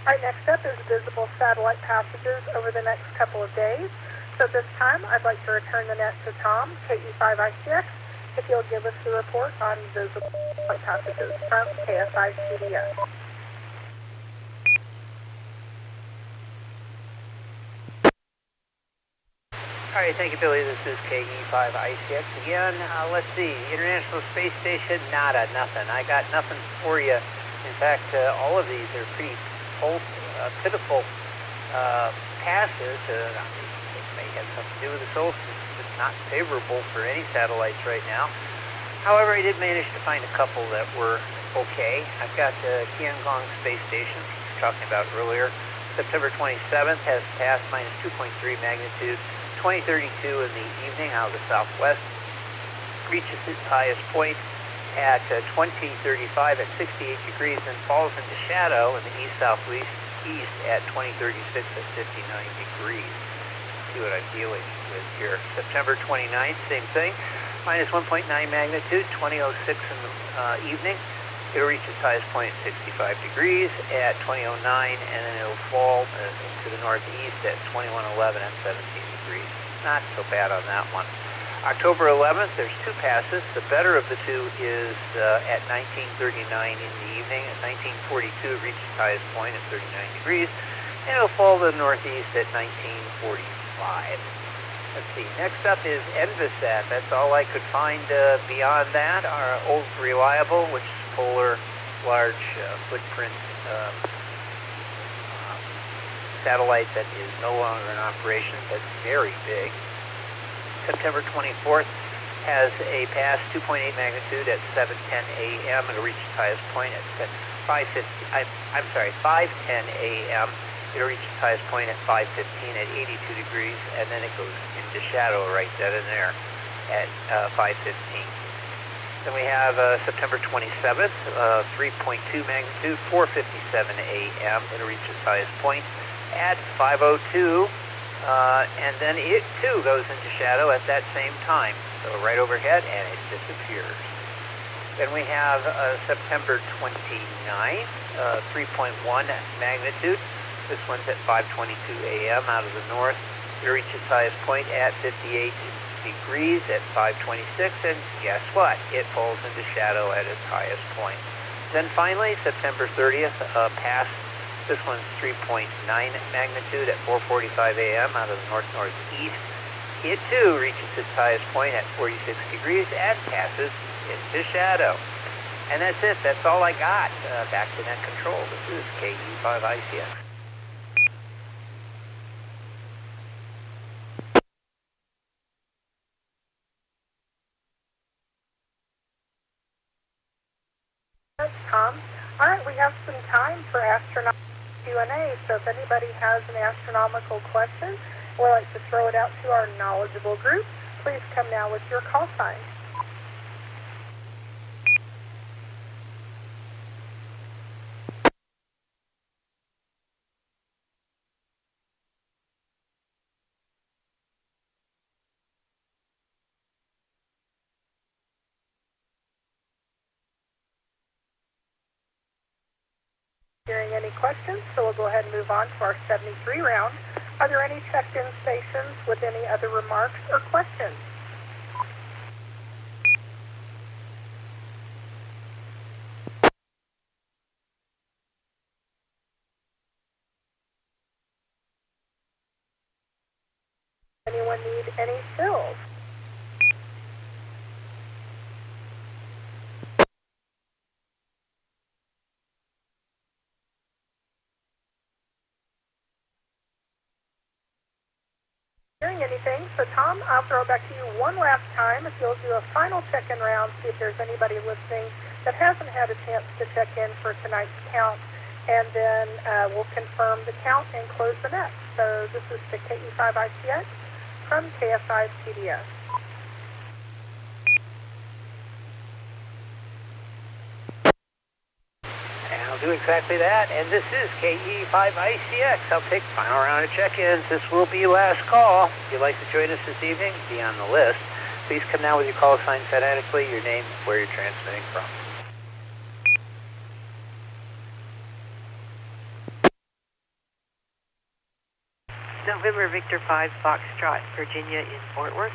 All right, next up is visible satellite passages over the next couple of days. So this time, I'd like to return the net to Tom, KE5ICX, if you'll give us the report on visible satellite passages from KF5CDS. All right, thank you, Billy. This is KE5ICX again. Let's see. International Space Station, nada, nothing. I got nothing for you. In fact, all of these are pretty pitiful passes. It may have something to do with the solar system. It's not favorable for any satellites right now. However, I did manage to find a couple that were okay. I've got Tiangong Space Station, we were talking about earlier. September 27th has passed minus 2.3 magnitude. 2032 in the evening out of the southwest, reaches its highest point at 2035 at 68 degrees, and falls into shadow in the east-southwest east at 2036 at 59 degrees. See what I'm dealing with here. September 29th, same thing, minus 1.9 magnitude, 2006 in the evening. It'll reach its highest point at 65 degrees at 2009, and then it'll fall to the northeast at 2111 at 17 degrees. Not so bad on that one. October 11th, there's two passes. The better of the two is at 1939 in the evening. At 1942, it reaches its highest point at 39 degrees, and it'll fall to the northeast at 1945. Let's see. Next up is Envisat. That's all I could find beyond that. Our old reliable, which is polar, large footprint satellite that is no longer in operation, but very big. September 24th has a past 2.8 magnitude at 7:10 a.m. It'll reach its highest point at 5:10 a.m. It'll reach its highest point at 5:15 at 82 degrees, and then it goes into shadow right then and there at 5:15. Then we have September 27th, 3.2 magnitude, 4:57 a.m. It'll reach its highest point at 5:02, and then it too goes into shadow at that same time. So right overhead, and it disappears. Then we have September 29th, 3.1 magnitude. This one's at 5:22 a.m. out of the north. It'll reach its highest point at 58 degrees at 5:26, and guess what? It falls into shadow at its highest point. Then finally, September 30th, past. This one's 3.9 magnitude at 4:45 a.m. out of the north-northeast. It too reaches its highest point at 46 degrees and passes into shadow. And that's it. That's all I got. Back to net control. This is KE5ICX. Thanks, Tom. All right, we have some time for astronomical Q&A, so if anybody has an astronomical question or like to throw it out to our knowledgeable group, please come now with your call sign. Hearing any questions, so we'll go ahead and move on to our 73 round. Are there any checked-in stations with any other remarks or questions? Anyone need any fills? Anything. So Tom, I'll throw it back to you one last time. If you'll do a final check-in round, see if there's anybody listening that hasn't had a chance to check in for tonight's count, and then we'll confirm the count and close the net. So this is the KE5ICX from KSI's TDS. I'll do exactly that, and this is KE5ICX. I'll take the final round of check-ins. This will be last call. If you'd like to join us this evening, be on the list. Please come now with your call sign phonetically, your name, where you're transmitting from. November Victor 5 Foxtrot, Virginia in Fort Worth.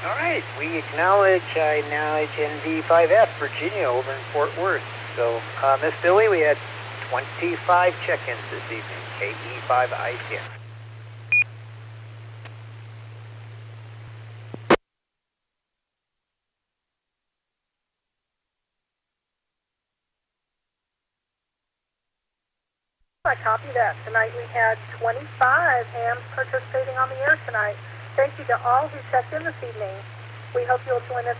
All right, I acknowledge NV5F, Virginia, over in Fort Worth. So, Miss Billy, we had 25 check-ins this evening, KE5ICX. I copy that. Tonight we had 25 hams participating on the air tonight. Thank you to all who checked in this evening. We hope you'll join us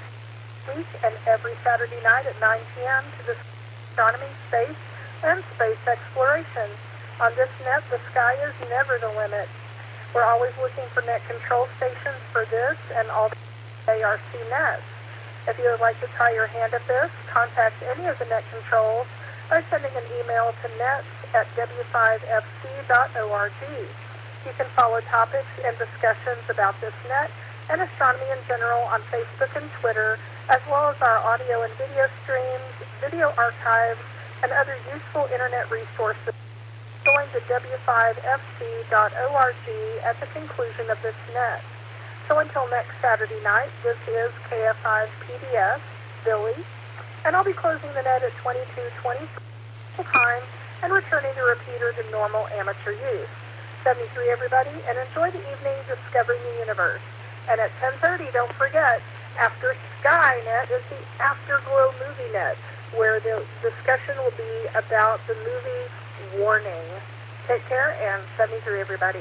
this week and every Saturday night at 9 p.m. to discuss astronomy, space, and space exploration. On this net, the sky is never the limit. We're always looking for net control stations for this and all the ARC nets. If you would like to try your hand at this, contact any of the net controls by sending an email to nets@w5fc.org. You can follow topics and discussions about this net and astronomy in general on Facebook and Twitter, as well as our audio and video streams, video archives, and other useful internet resources. Going to w5fc.org at the conclusion of this net. So until next Saturday night, this is KFI's PBS, Billy, and I'll be closing the net at 22:20 time and returning the repeater to normal amateur use. 73, everybody, and enjoy the evening discovering the universe. And at 10:30, don't forget, after Skynet is the Afterglow Movie Net, where the discussion will be about the movie Warning. Take care, and 73, everybody.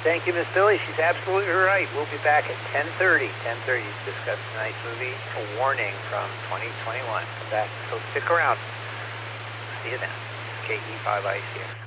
Thank you, Miss Billy. She's absolutely right. We'll be back at 10:30. 10:30 to discuss tonight's movie, A Warning from 2021. Back, so stick around. See you then. KE5ICX.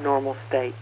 Normal state.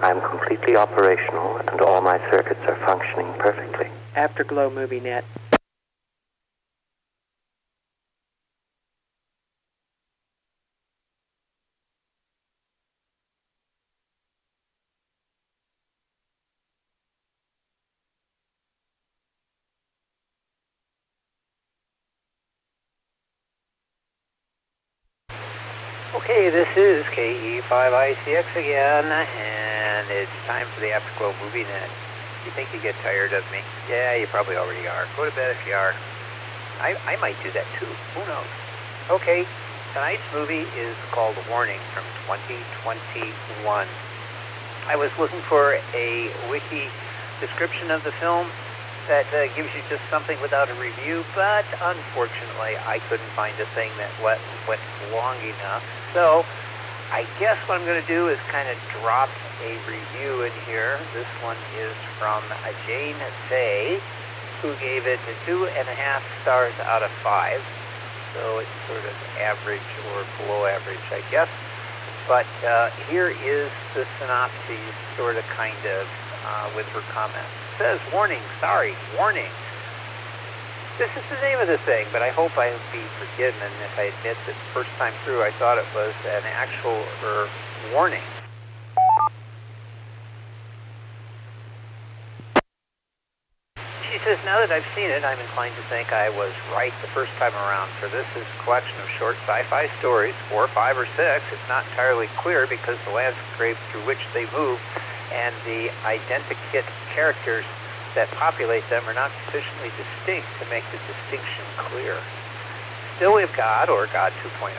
I'm completely operational and all my circuits are functioning perfectly. Afterglow Movie Net. Okay, this is KE5ICX again, and it's time for the Afterglow Movie Net. You think you get tired of me? Yeah, you probably already are. Go to bed if you are. I might do that too. Who knows? Okay, tonight's movie is called Warning from 2021. I was looking for a wiki description of the film that gives you just something without a review, but unfortunately I couldn't find a thing that went long enough. So I guess what I'm going to do is kind of drop a review in here. This one is from Jane Say, who gave it 2.5 stars out of 5. So it's sort of average or below average, I guess. But here is the synopsis, sort of, kind of, with her comments. It says, warning, sorry, warning. This is the name of the thing, but I hope I will be forgiven if I admit that the first time through I thought it was an actual warning. She says, now that I've seen it, I'm inclined to think I was right the first time around, for this is a collection of short sci-fi stories, 4, 5, or 6. It's not entirely clear because the landscape through which they move and the identikit characters that populate them are not sufficiently distinct to make the distinction clear. Still, we've God, or God 2.0,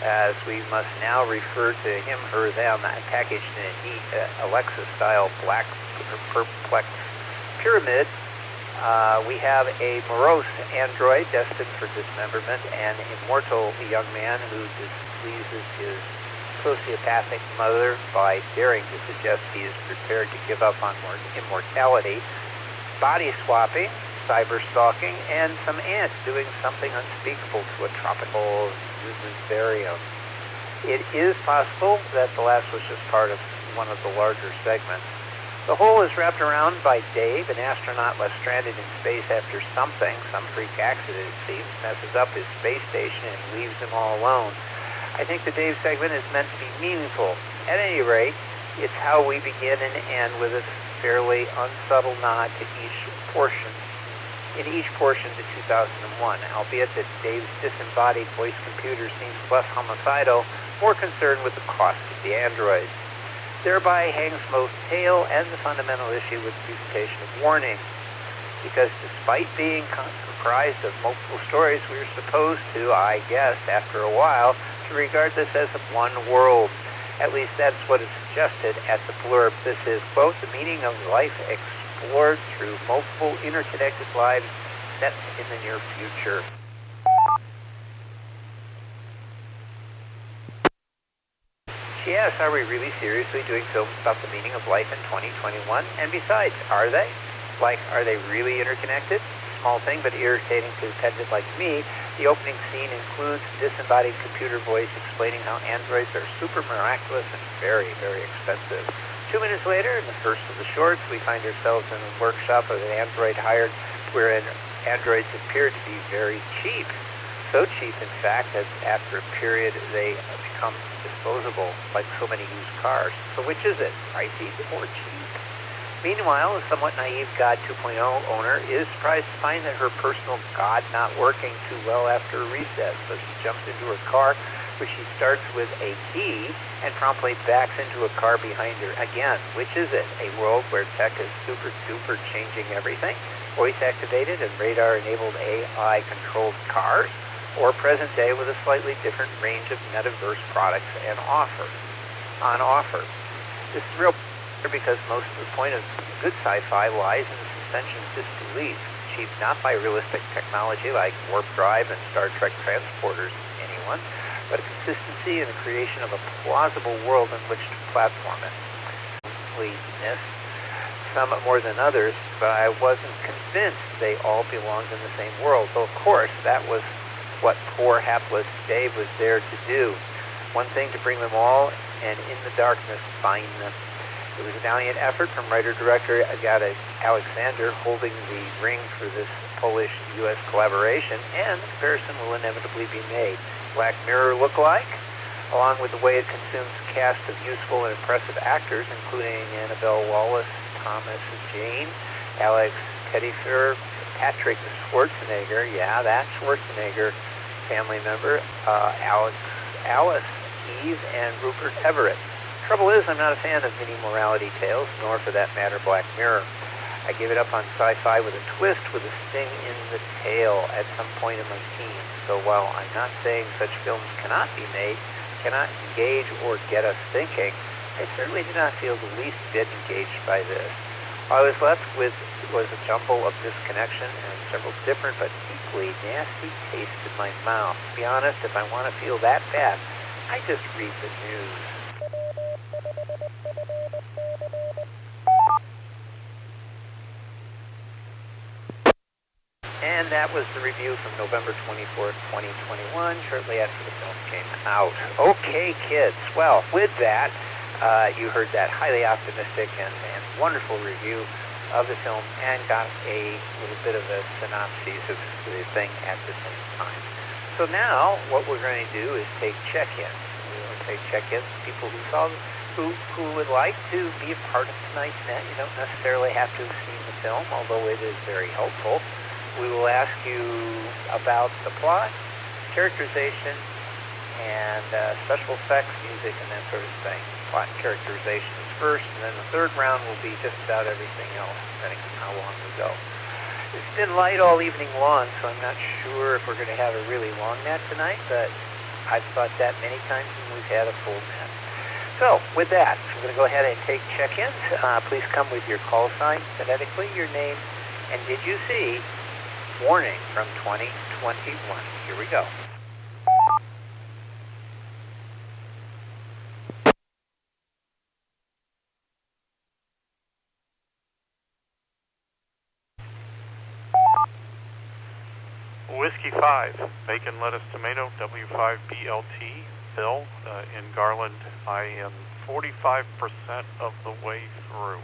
as we must now refer to him, her, them, packaged in a neat Alexa-style black perplexed pyramid. We have a morose android destined for dismemberment, and an immortal young man who displeases his sociopathic mother by daring to suggest he is prepared to give up on immortality, body swapping, cyber stalking, and some ants doing something unspeakable to a tropical vivarium. It is possible that the last was just part of one of the larger segments. The whole is wrapped around by Dave, an astronaut left stranded in space after something, some freak accident it seems, messes up his space station and leaves him all alone. I think the Dave segment is meant to be meaningful. At any rate, it's how we begin and end with a fairly unsubtle nod to each portion. In each portion to 2001, albeit that Dave's disembodied voice computer seems less homicidal, more concerned with the cost of the androids. Thereby hangs most tail and the fundamental issue with the presentation of Warning, because despite being comprised of multiple stories, we're supposed to, I guess, after a while, to regard this as one world. At least that's what is suggested at the blurb. This is, quote, the meaning of life explored through multiple interconnected lives set in the near future. She asks, are we really seriously doing films about the meaning of life in 2021? And besides, are they? Like, are they really interconnected? Small thing, but irritating to dependent like me. The opening scene includes disembodied computer voice explaining how androids are super miraculous and very, very expensive. 2 minutes later, in the first of the shorts, we find ourselves in a workshop of an android hired wherein androids appear to be very cheap. so cheap, in fact, that after a period they become disposable, like so many used cars. So which is it, pricey or cheap? Meanwhile, a somewhat naive God 2.0 owner is surprised to find that her personal God not working too well after a reset. So she jumps into her car, which she starts with a key and promptly backs into a car behind her again. Which is it? A world where tech is super duper changing everything? Voice activated and radar enabled AI controlled cars? Or present day with a slightly different range of metaverse products and on offer? This is real because most of the point of good sci-fi lies in the suspension of disbelief, achieved not by realistic technology like warp drive and Star Trek transporters anyone, but a consistency in the creation of a plausible world in which to platform it. Some more than others, but I wasn't convinced they all belonged in the same world. So of course, that was what poor hapless Dave was there to do. One thing to bring them all, and in the darkness find them. It was a valiant effort from writer-director Agata Alexander holding the ring for this Polish-U.S. collaboration, and the comparison will inevitably be made. Black Mirror look-alike, along with the way it consumes a cast of useful and impressive actors, including Annabelle Wallis, Thomas Jane, Alex Pettyfer, Patrick Schwarzenegger, yeah, that Schwarzenegger family member, Alice Eve, and Rupert Everett. Trouble is, I'm not a fan of mini morality tales, nor for that matter Black Mirror. I gave it up on sci-fi with a twist, with a sting in the tail at some point in my teens. So while I'm not saying such films cannot be made, cannot engage or get us thinking, I certainly did not feel the least bit engaged by this. All I was left with was a jumble of disconnection and several different but equally nasty tastes in my mouth. To be honest, if I want to feel that bad, I just read the news. And that was the review from November 24th, 2021, shortly after the film came out. Okay, kids. Well, with that, you heard that highly optimistic and wonderful review of the film and got a little bit of a synopsis of the thing at the same time. So now, what we're going to do is take check-ins. We will take check-ins, people who would like to be a part of tonight's net. You don't necessarily have to have seen the film, although it is very helpful. We will ask you about the plot, characterization, and special effects, music, and that sort of thing. Plot and characterization is first, and then the third round will be just about everything else, depending on how long we go. It's been light all evening long, so I'm not sure if we're going to have a really long net tonight, but I've thought that many times when we've had a full net. So, with that, I'm going to go ahead and take check-ins. Please come with your call sign, phonetically, your name, and did you see warning from 2021. Here we go. Whiskey 5, bacon, lettuce, tomato, W5BLT, Bill, in Garland. I am 45% of the way through.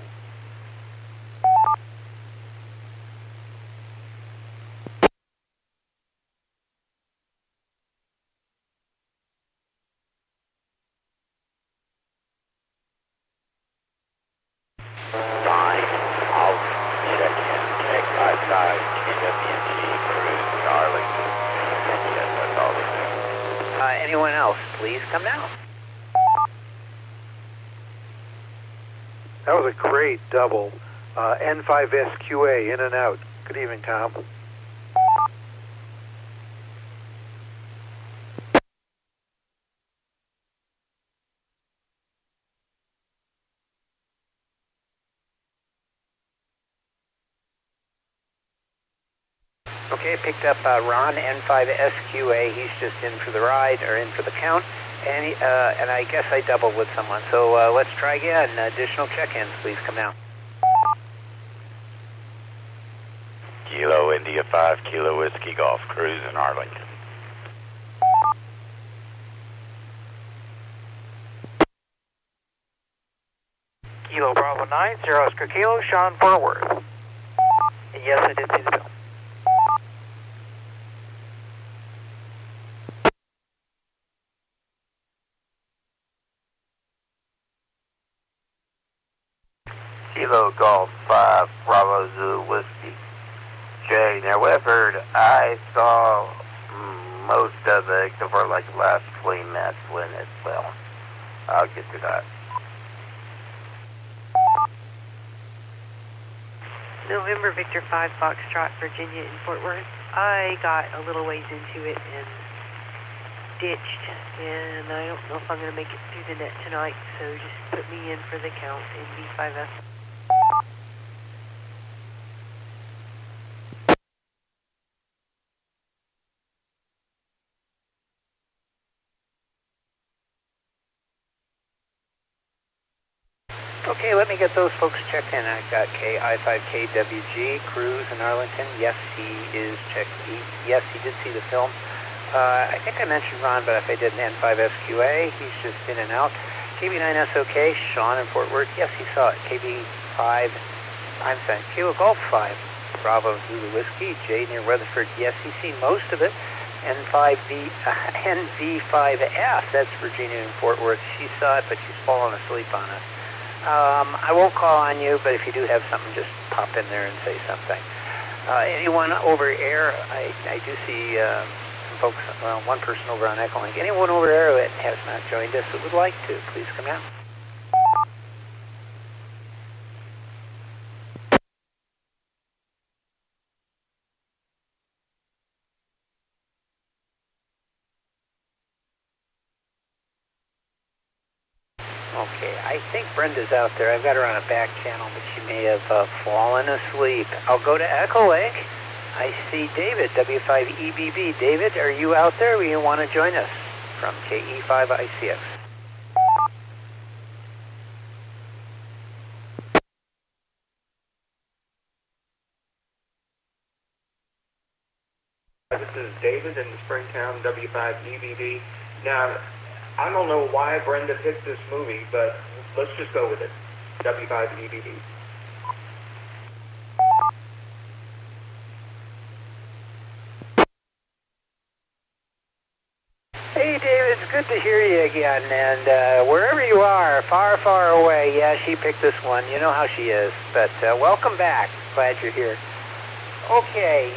Anyone else, please come down. That was a great double. N5SQA, in and out. Good evening, Tom. Okay, picked up Ron, N5SQA. He's just in for the ride, or in for the count. And, and I guess I doubled with someone. So let's try again. Additional check-ins, please come down. Kilo India 5, Kilo Whiskey Golf Cruise in Arlington. Kilo Bravo 9, 0 Oscar Kilo, Sean Fort Worth. Yes, I did see the bill. Charlie. Now, what I've heard, I saw most of it, except for like the last 20 minutes when it fell. I'll get to that. November Victor 5 Foxtrot, Virginia in Fort Worth. I got a little ways into it and ditched, and I don't know if I'm going to make it through the net tonight, so just put me in for the count in V5F. Okay, let me get those folks checked in. I've got KI5KWG, Cruz in Arlington. Yes, he is checked. Yes, he did see the film. I think I mentioned Ron, but if I didn't, N5SQA, he's just in and out. KB9SOK, Sean in Fort Worth. Yes, he saw it. KB5, I'm saying, Kilo Golf 5, Bravo Zulu Whiskey, J near Weatherford. Yes, he's seen most of it. NV5F, that's Virginia in Fort Worth. She saw it, but she's fallen asleep on it. I won't call on you, but if you do have something, just pop in there and say something. Anyone over air, I do see some folks, well, one person over on Echolink. Anyone over air that has not joined us that would like to, please come out. Okay, I think Brenda's out there. I've got her on a back channel, but she may have fallen asleep. I'll go to Echolink. I see David, W5EBB. David, are you out there? Will you want to join us from KE5ICX? This is David in Springtown, W5EBB. Now, I don't know why Brenda picked this movie, but let's just go with it. W5EBB. Hey, David, it's good to hear you again. And wherever you are, far, far away, yeah, she picked this one. You know how she is. But welcome back. Glad you're here. Okay,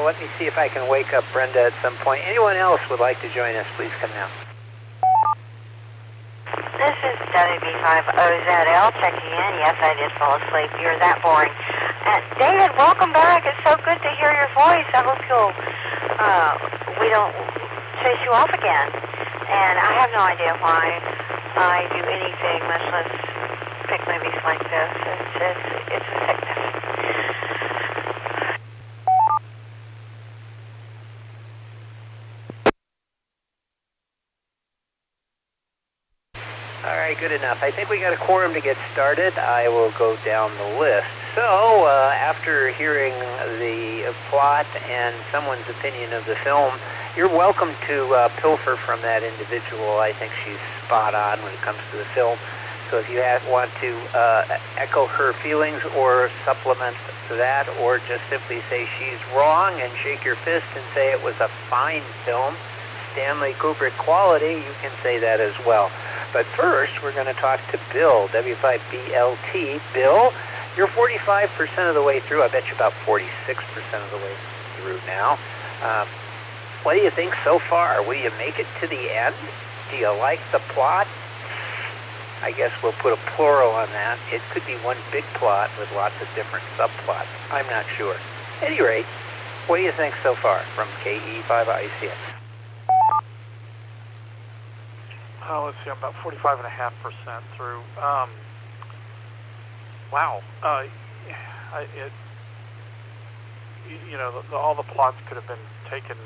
let me see if I can wake up Brenda at some point. Anyone else would like to join us, please come now. This is WB5OZL checking in. Yes, I did fall asleep. You're that boring. David, welcome back. It's so good to hear your voice. I hope we don't chase you off again. And I have no idea why I do anything, much less pick movies like this. It's a sickness. All right, good enough. I think we got a quorum to get started. I will go down the list. So, after hearing the plot and someone's opinion of the film, you're welcome to pilfer from that individual. I think she's spot on when it comes to the film. So if you want to echo her feelings or supplement that, or just simply say she's wrong and shake your fist and say it was a fine film, Stanley Kubrick quality, you can say that as well. But first, we're going to talk to Bill, W5BLT. Bill, you're 45% of the way through. I bet you about 46% of the way through now. What do you think so far? Will you make it to the end? Do you like the plot? I guess we'll put a plural on that. It could be one big plot with lots of different subplots. I'm not sure. At any rate, what do you think so far from KE5ICX? Let's see, I'm about 45.5% through. Wow. All the plots could have been taken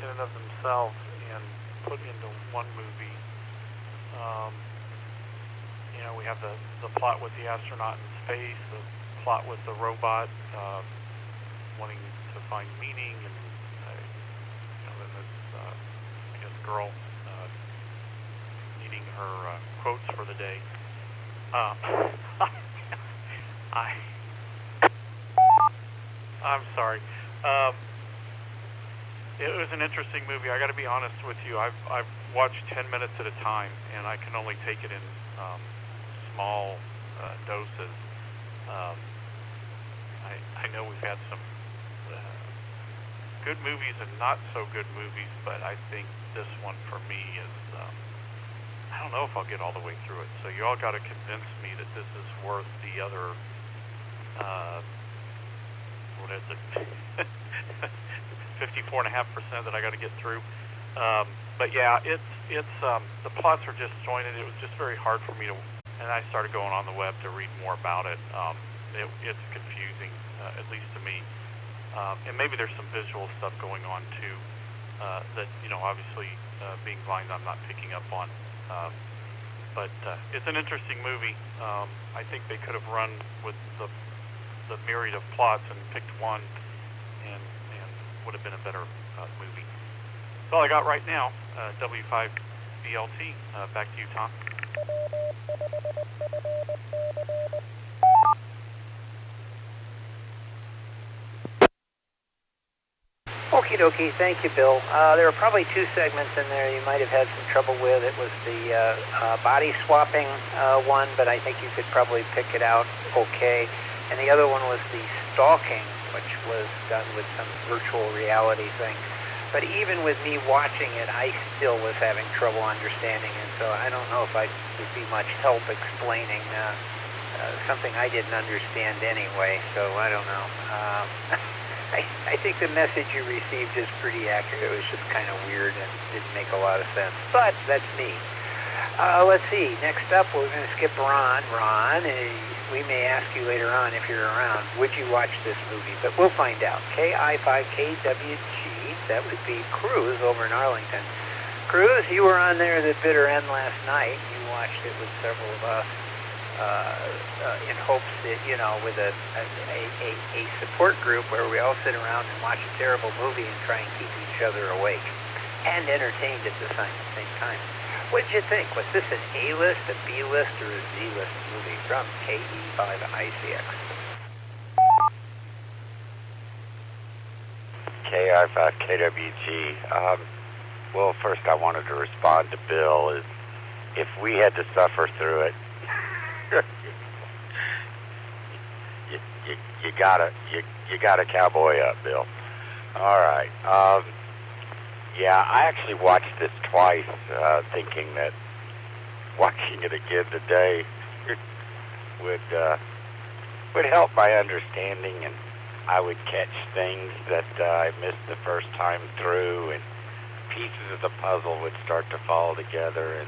in and of themselves and put into one movie. We have the plot with the astronaut in space, the plot with the robot wanting to find meaning, and then this, I guess, girl needing her quotes for the day. I'm sorry. It was an interesting movie. I got to be honest with you. I've watched 10 minutes at a time, and I can only take it in small doses. I know we've had some good movies and not so good movies, but I think this one for me is, I don't know if I'll get all the way through it. So you all got to convince me that this is worth the other, what is it, 54.5% that I got to get through. But yeah, it's the plots are disjointed. It was just very hard for me to, and I started going on the web to read more about it. It's confusing, at least to me. And maybe there's some visual stuff going on too that, obviously being blind I'm not picking up on. But it's an interesting movie. I think they could have run with the myriad of plots and picked one and would have been a better movie. That's all I got right now. W5BLT. Back to you, Tom. Okie dokie, thank you, Bill. There were probably two segments in there you might have had some trouble with. It was the body swapping one, but I think you could probably pick it out okay. And the other one was the stalking, which was done with some virtual reality thing. But even with me watching it, I still was having trouble understanding it, so I don't know if I would be much help explaining something I didn't understand anyway, so I don't know. I think the message you received is pretty accurate. It was just kind of weird and didn't make a lot of sense, but that's me. Let's see. Next up, we're going to skip Ron. Ron, we may ask you later on if you're around, would you watch this movie? But we'll find out. KI5KWG, that would be Cruz over in Arlington. Cruz, you were on there at the bitter end last night. You watched it with several of us in hopes that, with a support group where we all sit around and watch a terrible movie and try and keep each other awake and entertained at the same time. What did you think? Was this an A-list, a B-list, or a Z-list movie from KE5ICX? KI5KWG. Well, first I wanted to respond to Bill. Is if we had to suffer through it, you gotta cowboy up, Bill. All right. Yeah, I actually watched this twice, thinking that watching it again today would help my understanding, and I would catch things that I missed the first time through, and pieces of the puzzle would start to fall together, and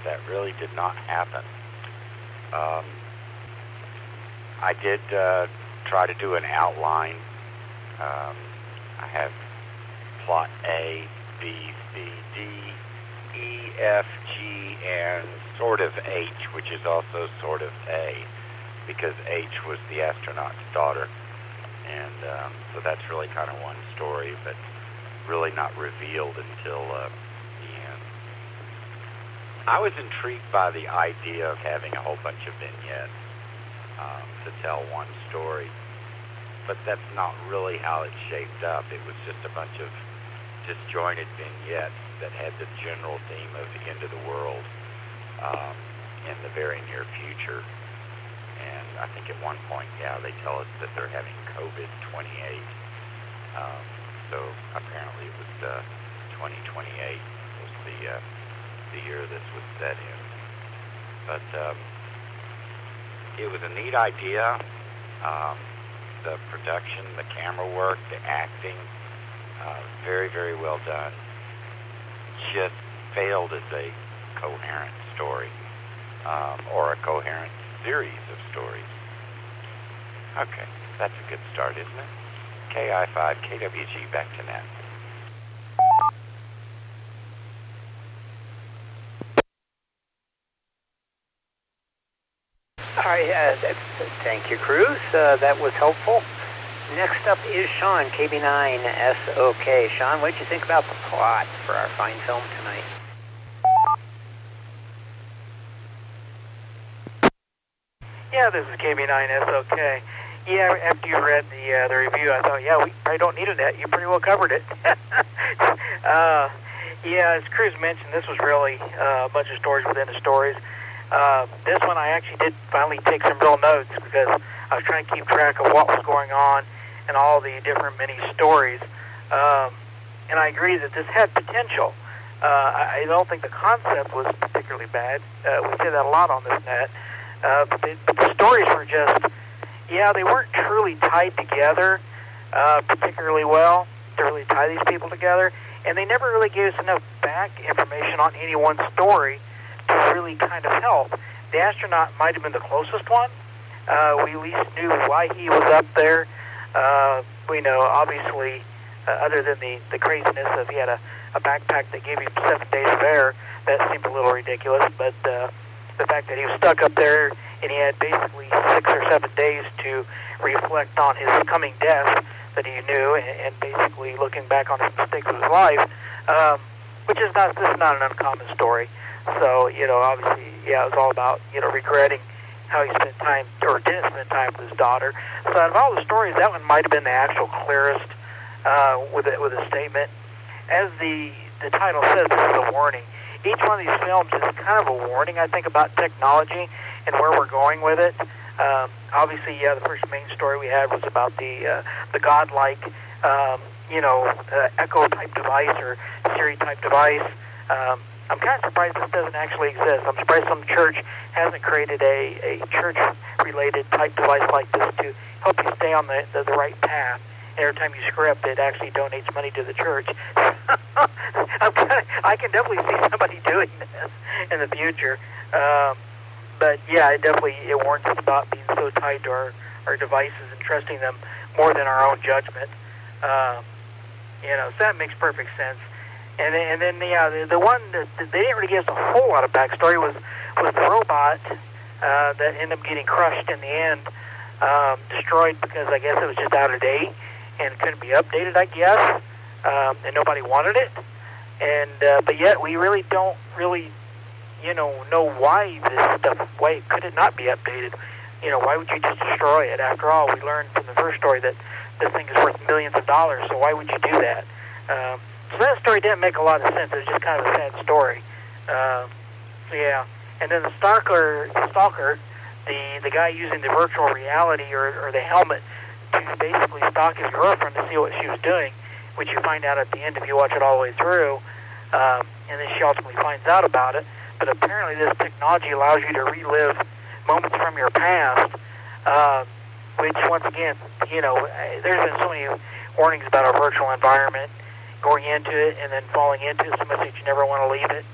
that really did not happen. I did try to do an outline. I have plot A, B, C, D, E, F, G, and sort of H, which is also sort of A, because H was the astronaut's daughter. And so that's really kind of one story, but really not revealed until the end. I was intrigued by the idea of having a whole bunch of vignettes to tell one story, but that's not really how it shaped up. It was just a bunch of disjointed vignettes that had the general theme of the end of the world in the very near future. And I think at one point, they tell us that they're having COVID-28. So apparently it was 2028 was the year this was set in. But it was a neat idea. The production, the camera work, the acting, very, very well done. Just failed as a coherent story, or a coherent series of stories. Okay, that's a good start, isn't it? KI5, KWG, back to net. All right, thank you, Cruz. That was helpful. Next up is Sean, KB9SOK. Sean, what did you think about the plot for our fine film tonight? Yeah, this is KB9SOK. Yeah, after you read the review, I thought, we probably don't need a net. You pretty well covered it. As Cruz mentioned, this was really a bunch of stories within the stories. This one I actually did finally take some real notes because I was trying to keep track of what was going on and all the different mini stories. And I agree that this had potential. I don't think the concept was particularly bad. We say that a lot on this net. But the stories were just, they weren't truly tied together particularly well to really tie these people together. And they never really gave us enough back information on any one story to really kind of help. The astronaut might have been the closest one. We at least knew why he was up there. We know, obviously, other than the craziness of he had a backpack that gave him 7 days of air, that seemed a little ridiculous. But the fact that he was stuck up there and he had basically 6 or 7 days to reflect on his coming death that he knew, and basically looking back on his mistakes of his life, which is not an uncommon story. So, obviously, it was all about, regretting how he spent time, or didn't spend time with his daughter. So out of all the stories, that one might have been the actual clearest with a statement. As the title says, this is a warning. Each one of these films is kind of a warning, I think, about technology and where we're going with it. Obviously, the first main story we had was about the godlike, Echo-type device or Siri-type device. I'm kind of surprised this doesn't actually exist. I'm surprised some church hasn't created a church-related type device like this to help you stay on the right path. Every time you screw up, it actually donates money to the church. I can definitely see somebody doing this in the future. But it warns us about being so tied to our devices and trusting them more than our own judgment. So that makes perfect sense. And then the one that they didn't really give us a whole lot of backstory was the robot that ended up getting crushed in the end, destroyed because I guess it was just out of date and couldn't be updated, I guess, and nobody wanted it. And but yet we really don't know why this stuff. Why could it not be updated? Why would you just destroy it? After all, we learned from the first story that this thing is worth millions of dollars. So why would you do that? So that story didn't make a lot of sense. It was just kind of a sad story. And then the stalker, the guy using the virtual reality or the helmet to basically stalk his girlfriend to see what she was doing, which you find out at the end if you watch it all the way through. And then she ultimately finds out about it. But apparently this technology allows you to relive moments from your past, which once again, there's been so many warnings about our virtual environment, going into it and then falling into it so much that you never want to leave it.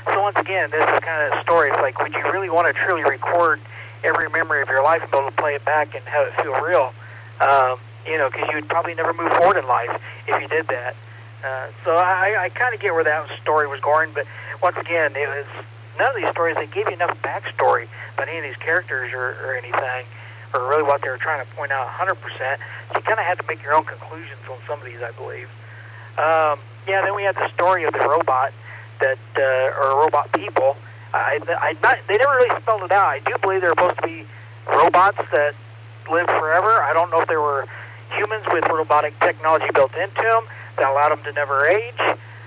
So once again, this is kind of a story. It's like, would you really want to truly record every memory of your life and be able to play it back and have it feel real? Because you would probably never move forward in life if you did that. So I kind of get where that story was going, but once again, it was none of these stories, they gave you enough backstory about any of these characters or anything, or really what they were trying to point out 100%. So you kind of had to make your own conclusions on some of these, I believe. Then we had the story of the robot or robot people. They never really spelled it out. I do believe they're supposed to be robots that live forever. I don't know if they were humans with robotic technology built into them that allowed them to never age.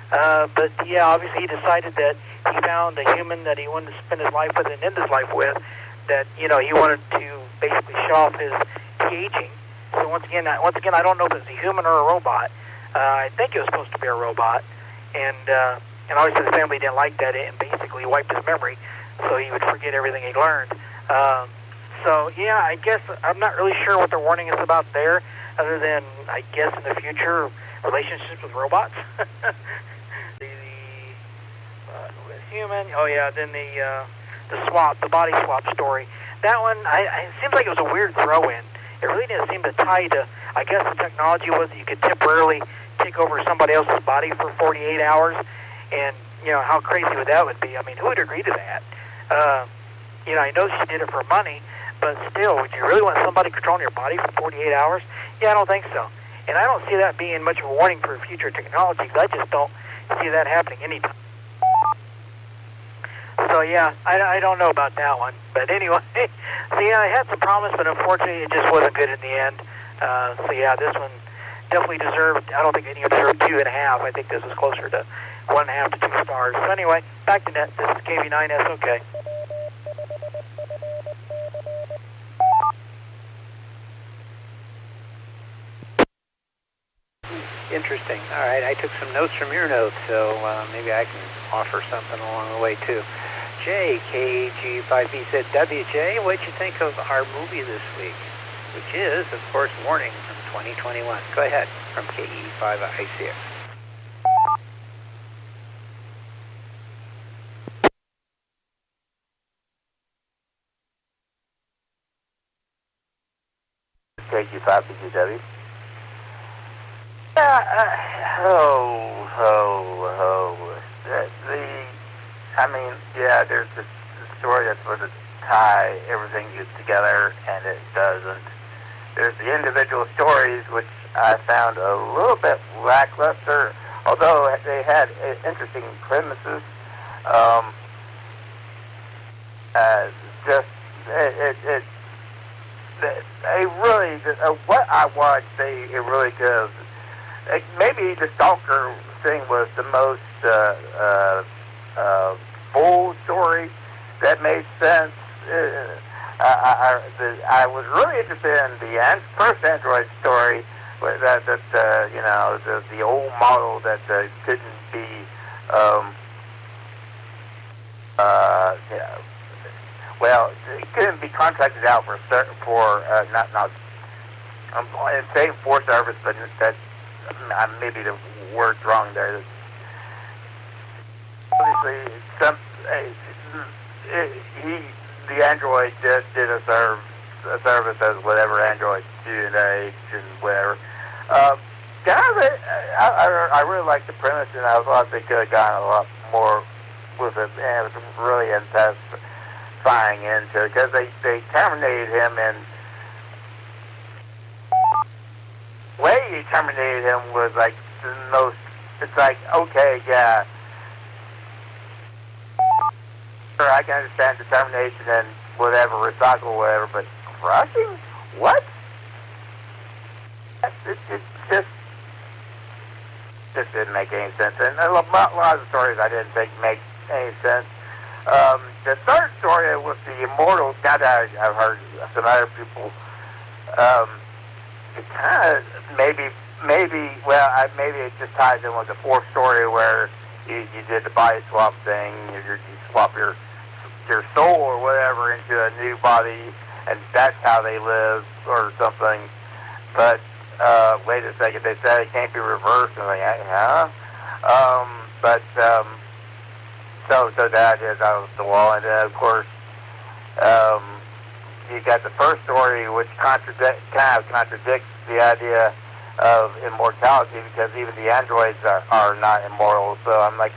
But obviously he decided that he found a human that he wanted to spend his life with and end his life with, that, he wanted to basically show off his aging. So once again, I don't know if it's a human or a robot. I think it was supposed to be a robot. And obviously the family didn't like that and basically wiped his memory so he would forget everything he learned. I guess I'm not really sure what the warning is about there, other than, I guess, in the future, relationships with robots. With human. Then the body swap story. That one, it seems like it was a weird throw-in. It really didn't seem to tie to, I guess the technology was that you could temporarily take over somebody else's body for 48 hours, and, how crazy would that be? I mean, who would agree to that? I know she did it for money, but still, would you really want somebody controlling your body for 48 hours? Yeah, I don't think so. And I don't see that being much of a warning for future technology, because I just don't see that happening anytime. So, I don't know about that one. But anyway, I had some promise, but unfortunately it just wasn't good in the end. This one definitely deserved, I don't think any deserved 2.5. I think this is closer to 1.5 to 2 stars. So anyway, back to net. This is KV9SOK. Interesting. All right, I took some notes from your notes, so maybe I can offer something along the way, too. Jay, KG5B said, WJ, what'd you think of our movie this week? Which is, of course, Warning from 2021. Go ahead, from KE5ICX. KG5BGW. There's the story that's supposed to tie everything together, and it doesn't. There's the individual stories, which I found a little bit lackluster, although they had interesting premises. What I watched, it really does. Maybe the Stalker thing was the most full story that made sense. I was really interested in the first Android story, the old model that couldn't be, it couldn't be contracted out for service, but that maybe the word's wrong there. Obviously, the Android just did a service as whatever Androids do today and whatever. I really liked the premise, and I thought they could have gotten a lot more with it. And it was really intensifying into it because they terminated him, and the way he terminated him was like the most. It's like, okay, yeah. Sure, I can understand determination and whatever, recycle whatever, but crushing? What? It just didn't make any sense. And a lot of the stories I didn't think make any sense. The third story with the Immortals, now that I've heard some other people, it kind of maybe it just ties in with the fourth story where you did the body swap thing, you swap your soul or whatever into a new body, and that's how they live or something. But wait a second, they said it can't be reversed. I'm like, huh? So that is out of the wall, and then of course you got the first story, which kind of contradicts the idea of immortality, because even the androids are not immortal. So I'm like,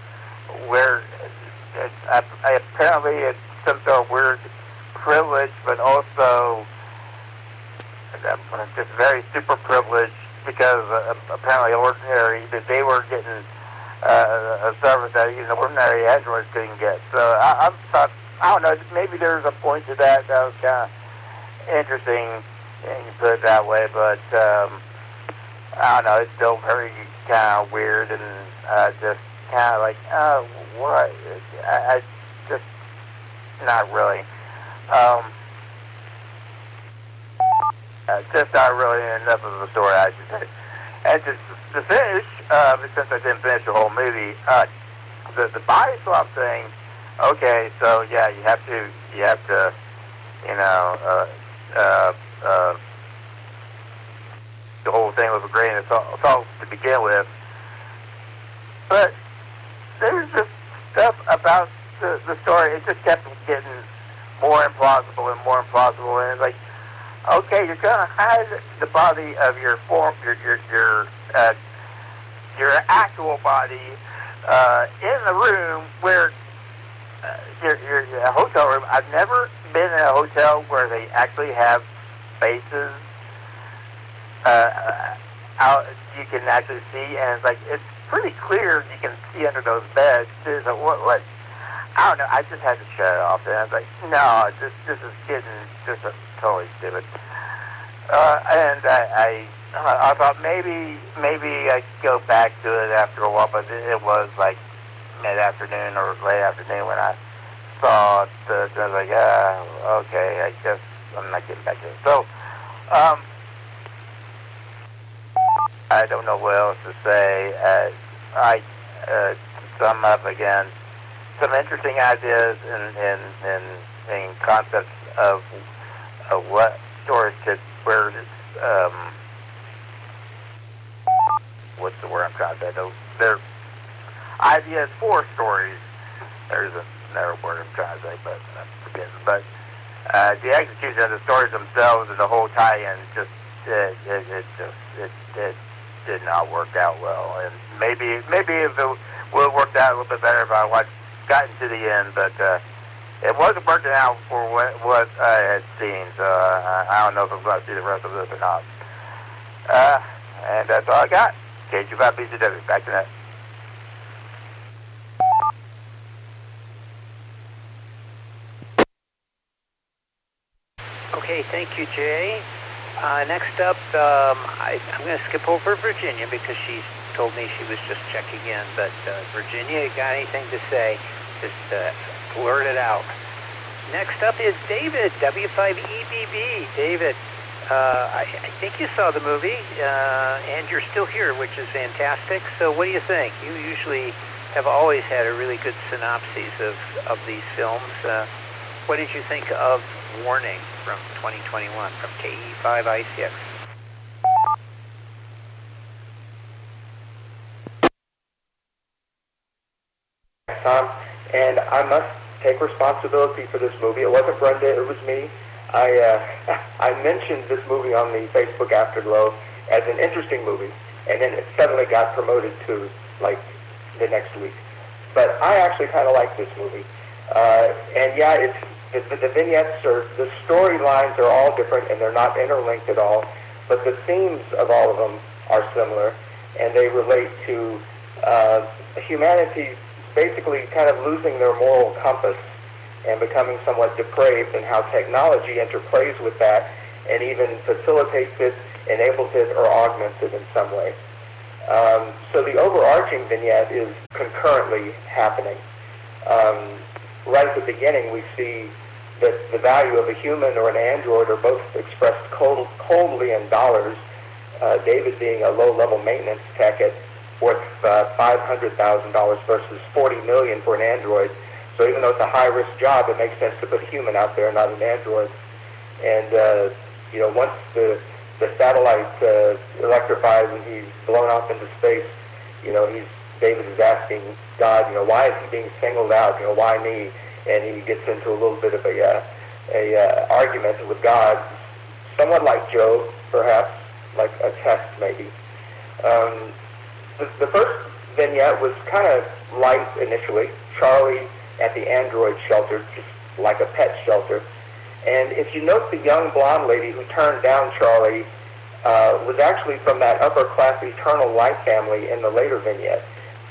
apparently it's some sort of weird privilege, but also just very super privileged, because apparently that they were getting a service that even ordinary androids couldn't get. So I thought, I don't know, maybe there's a point to that was kind of interesting, and you put it that way, but I don't know, it's still very kind of weird, and just kind of like, what? I just, not really. Just not really enough of a story, I should say. And to finish, since I didn't finish the whole movie, the body swap thing, okay, so yeah, you have to, the whole thing was a grain of salt to begin with. But there's just stuff about the story, it just kept getting more implausible and more implausible, and it's like, okay, you're going to hide the body of your actual body in the room where your hotel room. I've never been in a hotel where they actually have spaces out you can actually see, and it's like, it's pretty clear you can see under those beds too. So what? I don't know. I just had to shut it off. And I was like, no, this is getting just totally stupid. And I thought maybe I'd go back to it after a while, but it was like mid-afternoon or late afternoon when I saw it. I was like, okay, I guess I'm not getting back to it. So, I don't know what else to say. To sum up again, some interesting ideas and concepts of what stories could, where what's the word I'm trying to say? They're ideas for stories. There's another word I'm trying to say, but forget it. But the execution of the stories themselves and the whole tie-in it did not work out well. And maybe if it would have worked out a little bit better if I gotten to the end, but it wasn't working out for what I had seen. So I don't know if I'm going to see the rest of this or not. And that's all I got. KG5BCW, back to that. Okay, thank you, Jay. Next up, I'm going to skip over Virginia because she told me she was just checking in. But Virginia, you got anything to say? Just blurt it out. Next up is David, W5EBB. David, I think you saw the movie, and you're still here, which is fantastic. So what do you think? You usually have always had a really good synopsis of these films. What did you think of Warning from 2021 from KE5ICX? And I must take responsibility for this movie. It wasn't Brenda, it was me. I mentioned this movie on the Facebook Afterglow as an interesting movie, and then it suddenly got promoted to, like, the next week. But I actually kind of like this movie. And yeah, it's the vignettes the storylines are all different, and they're not interlinked at all, but the themes of all of them are similar, and they relate to humanity basically kind of losing their moral compass and becoming somewhat depraved, and how technology interplays with that and even facilitates it, enables it, or augments it in some way. So the overarching vignette is concurrently happening. Right at the beginning, we see that the value of a human or an android are both expressed coldly in dollars, David being a low-level maintenance tech at worth $500,000 versus $40 million for an android. So even though it's a high-risk job, it makes sense to put a human out there, not an android. And once the satellite electrifies and he's blown off into space, David is asking God, why is he being singled out? Why me? And he gets into a little bit of a argument with God, somewhat like Job, perhaps, like a test maybe. The first vignette was kind of light initially. Charlie at the android shelter, just like a pet shelter. And if you note, the young blonde lady who turned down Charlie was actually from that upper-class Eternal Life family in the later vignette.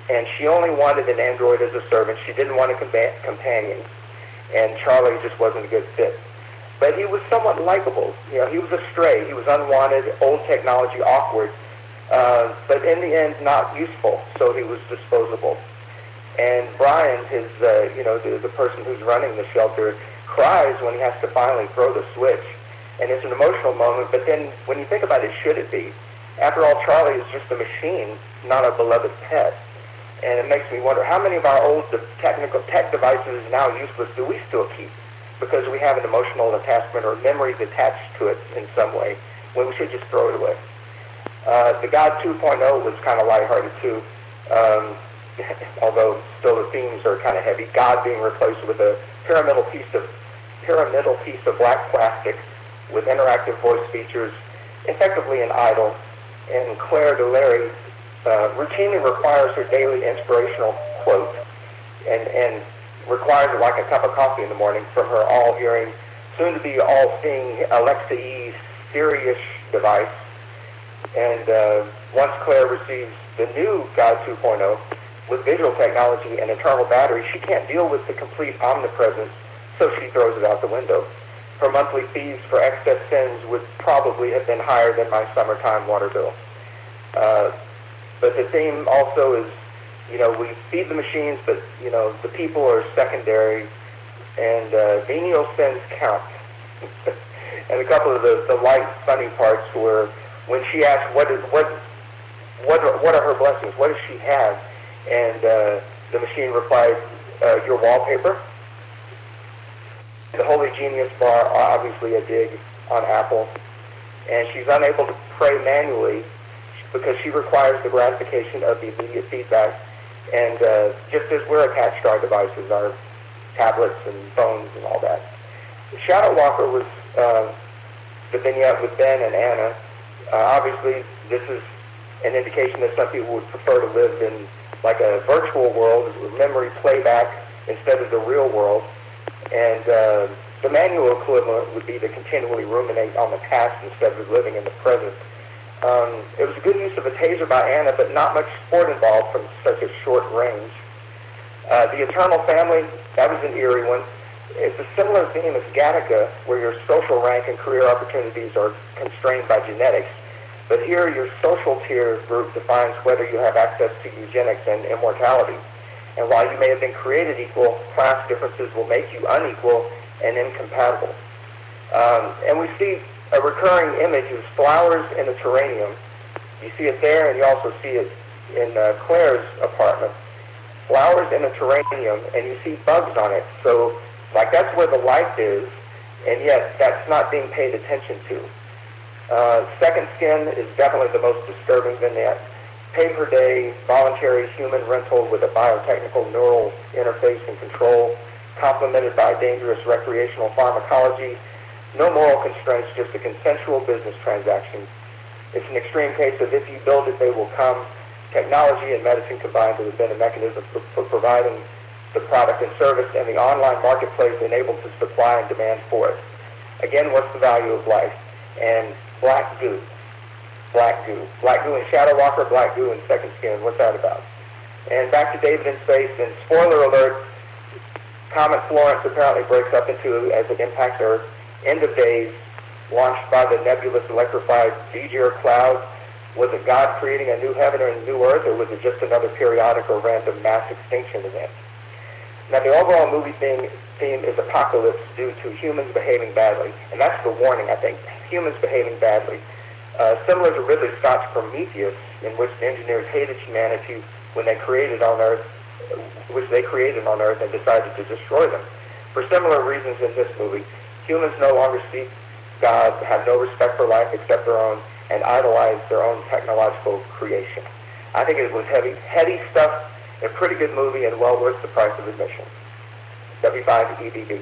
And she only wanted an android as a servant. She didn't want a companion. And Charlie just wasn't a good fit. But he was somewhat likable. He was a stray. He was unwanted, old technology, awkward. But in the end, not useful. So he was disposable. And Brian, the person who's running the shelter, cries when he has to finally throw the switch. And it's an emotional moment. But then when you think about it, should it be? After all, Charlie is just a machine, not a beloved pet. And it makes me wonder, how many of our old tech devices now useless do we still keep? Because we have an emotional attachment or memories attached to it in some way, when we should just throw it away. The God 2.0 was kind of lighthearted too, although still the themes are kind of heavy. God being replaced with a pyramidal piece of black plastic with interactive voice features, effectively an idol. And Claire DeLary routinely requires her daily inspirational quote and requires it like a cup of coffee in the morning from her all-hearing, soon-to-be all-seeing Alexa-y Siri-ish device. And once Claire receives the new God 2.0 with visual technology and internal battery, she can't deal with the complete omnipresence, so she throws it out the window. Her monthly fees for excess sins would probably have been higher than my summertime water bill. But the theme also is, we feed the machines, but, the people are secondary, and venial sins count. And a couple of the light, funny parts were when she asked, what what are her blessings? What does she have? And the machine replies, your wallpaper. The Holy Genius bar, obviously a dig on Apple. And she's unable to pray manually because she requires the gratification of the immediate feedback. And just as we're attached to our devices, our tablets and phones and all that. Shadow Walker was the vignette with Ben and Anna. Obviously, this is an indication that some people would prefer to live in like a virtual world with memory playback instead of the real world. And the manual equivalent would be to continually ruminate on the past instead of living in the present. It was a good use of a taser by Anna, but not much sport involved from such a short range. The Eternal Family, that was an eerie one. It's a similar theme as Gattaca, where your social rank and career opportunities are constrained by genetics. But here, your social tier group defines whether you have access to eugenics and immortality. And while you may have been created equal, class differences will make you unequal and incompatible. And we see a recurring image is flowers in a terrarium. You see it there, and you also see it in Claire's apartment. Flowers in a terrarium, and you see bugs on it. So, like, that's where the life is, and yet that's not being paid attention to. Second Skin is definitely the most disturbing vignette. Pay-per-day, voluntary human rental with a biotechnical neural interface and control, complemented by dangerous recreational pharmacology. No moral constraints, just a consensual business transaction. It's an extreme case of if you build it, they will come. Technology and medicine combined has been a mechanism for providing the product and service, and the online marketplace enables the supply and demand for it. Again, what's the value of life? And black goo. Black goo. Black goo in Shadow Walker, black goo in Second Skin. What's that about? And back to David in Space, and spoiler alert, Comet Florence apparently breaks up into, as it impacts Earth, end of days, launched by the nebulous electrified V'ger cloud. Was it God creating a new heaven or a new earth, or was it just another periodic or random mass extinction event? Now, the overall movie theme is apocalypse due to humans behaving badly, and that's the warning, I think, humans behaving badly. Similar to Ridley Scott's Prometheus, in which the engineers hated humanity when they created on Earth, and decided to destroy them. For similar reasons in this movie, humans no longer seek God, have no respect for life except their own, and idolize their own technological creation. I think it was heady stuff, a pretty good movie, and well worth the price of admission. W5 EBB.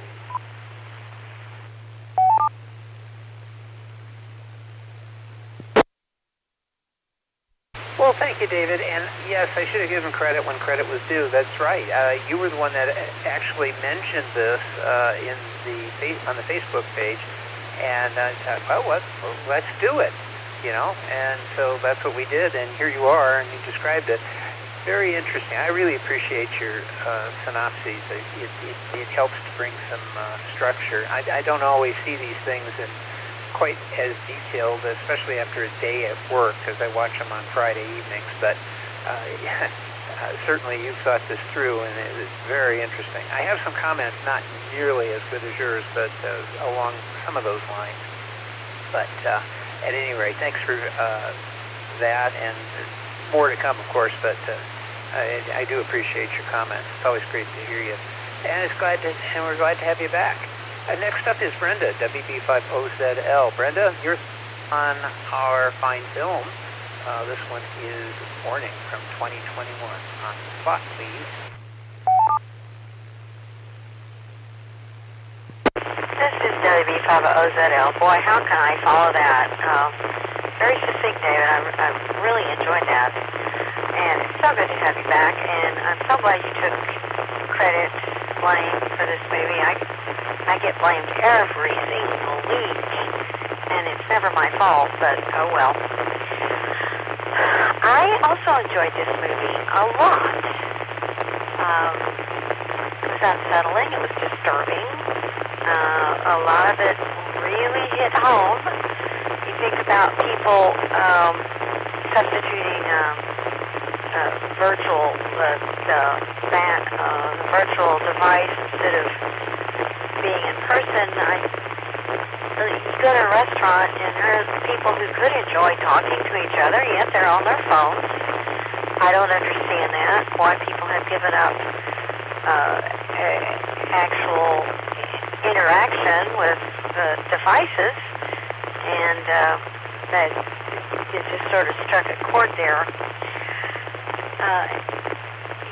Well, thank you, David. And yes, I should have given credit when credit was due. That's right. You were the one that actually mentioned this on the Facebook page, and I thought, well, let's do it, you know. And so that's what we did. And here you are, and you described it. Very interesting. I really appreciate your synopses. It helps to bring some structure. I don't always see these things in quite as detailed, especially after a day at work, because I watch them on Friday evenings. But certainly you've thought this through, and it's very interesting. I have some comments, not nearly as good as yours, but along some of those lines. But at any rate, thanks for that, and more to come, of course, but I do appreciate your comments. It's always great to hear you. And we're glad to have you back. Next up is Brenda, WB50ZL. Brenda, you're on our fine film. This one is Morning from 2021. On the spot, please. This is WB50ZL. Boy, how can I follow that? Very succinct, David. I'm really enjoying that. And it's so good to have you back. And I'm so glad you took credit, blame for this movie. I get blamed every single week, and it's never my fault, but oh well. I also enjoyed this movie a lot. It was unsettling, it was disturbing. A lot of it really hit home. You think about people substituting virtual virtual device instead of being in person. you go to a restaurant and there's people who could enjoy talking to each other, yet they're on their phones. I don't understand that, why people have given up actual interaction with devices, and that it just sort of struck a chord there.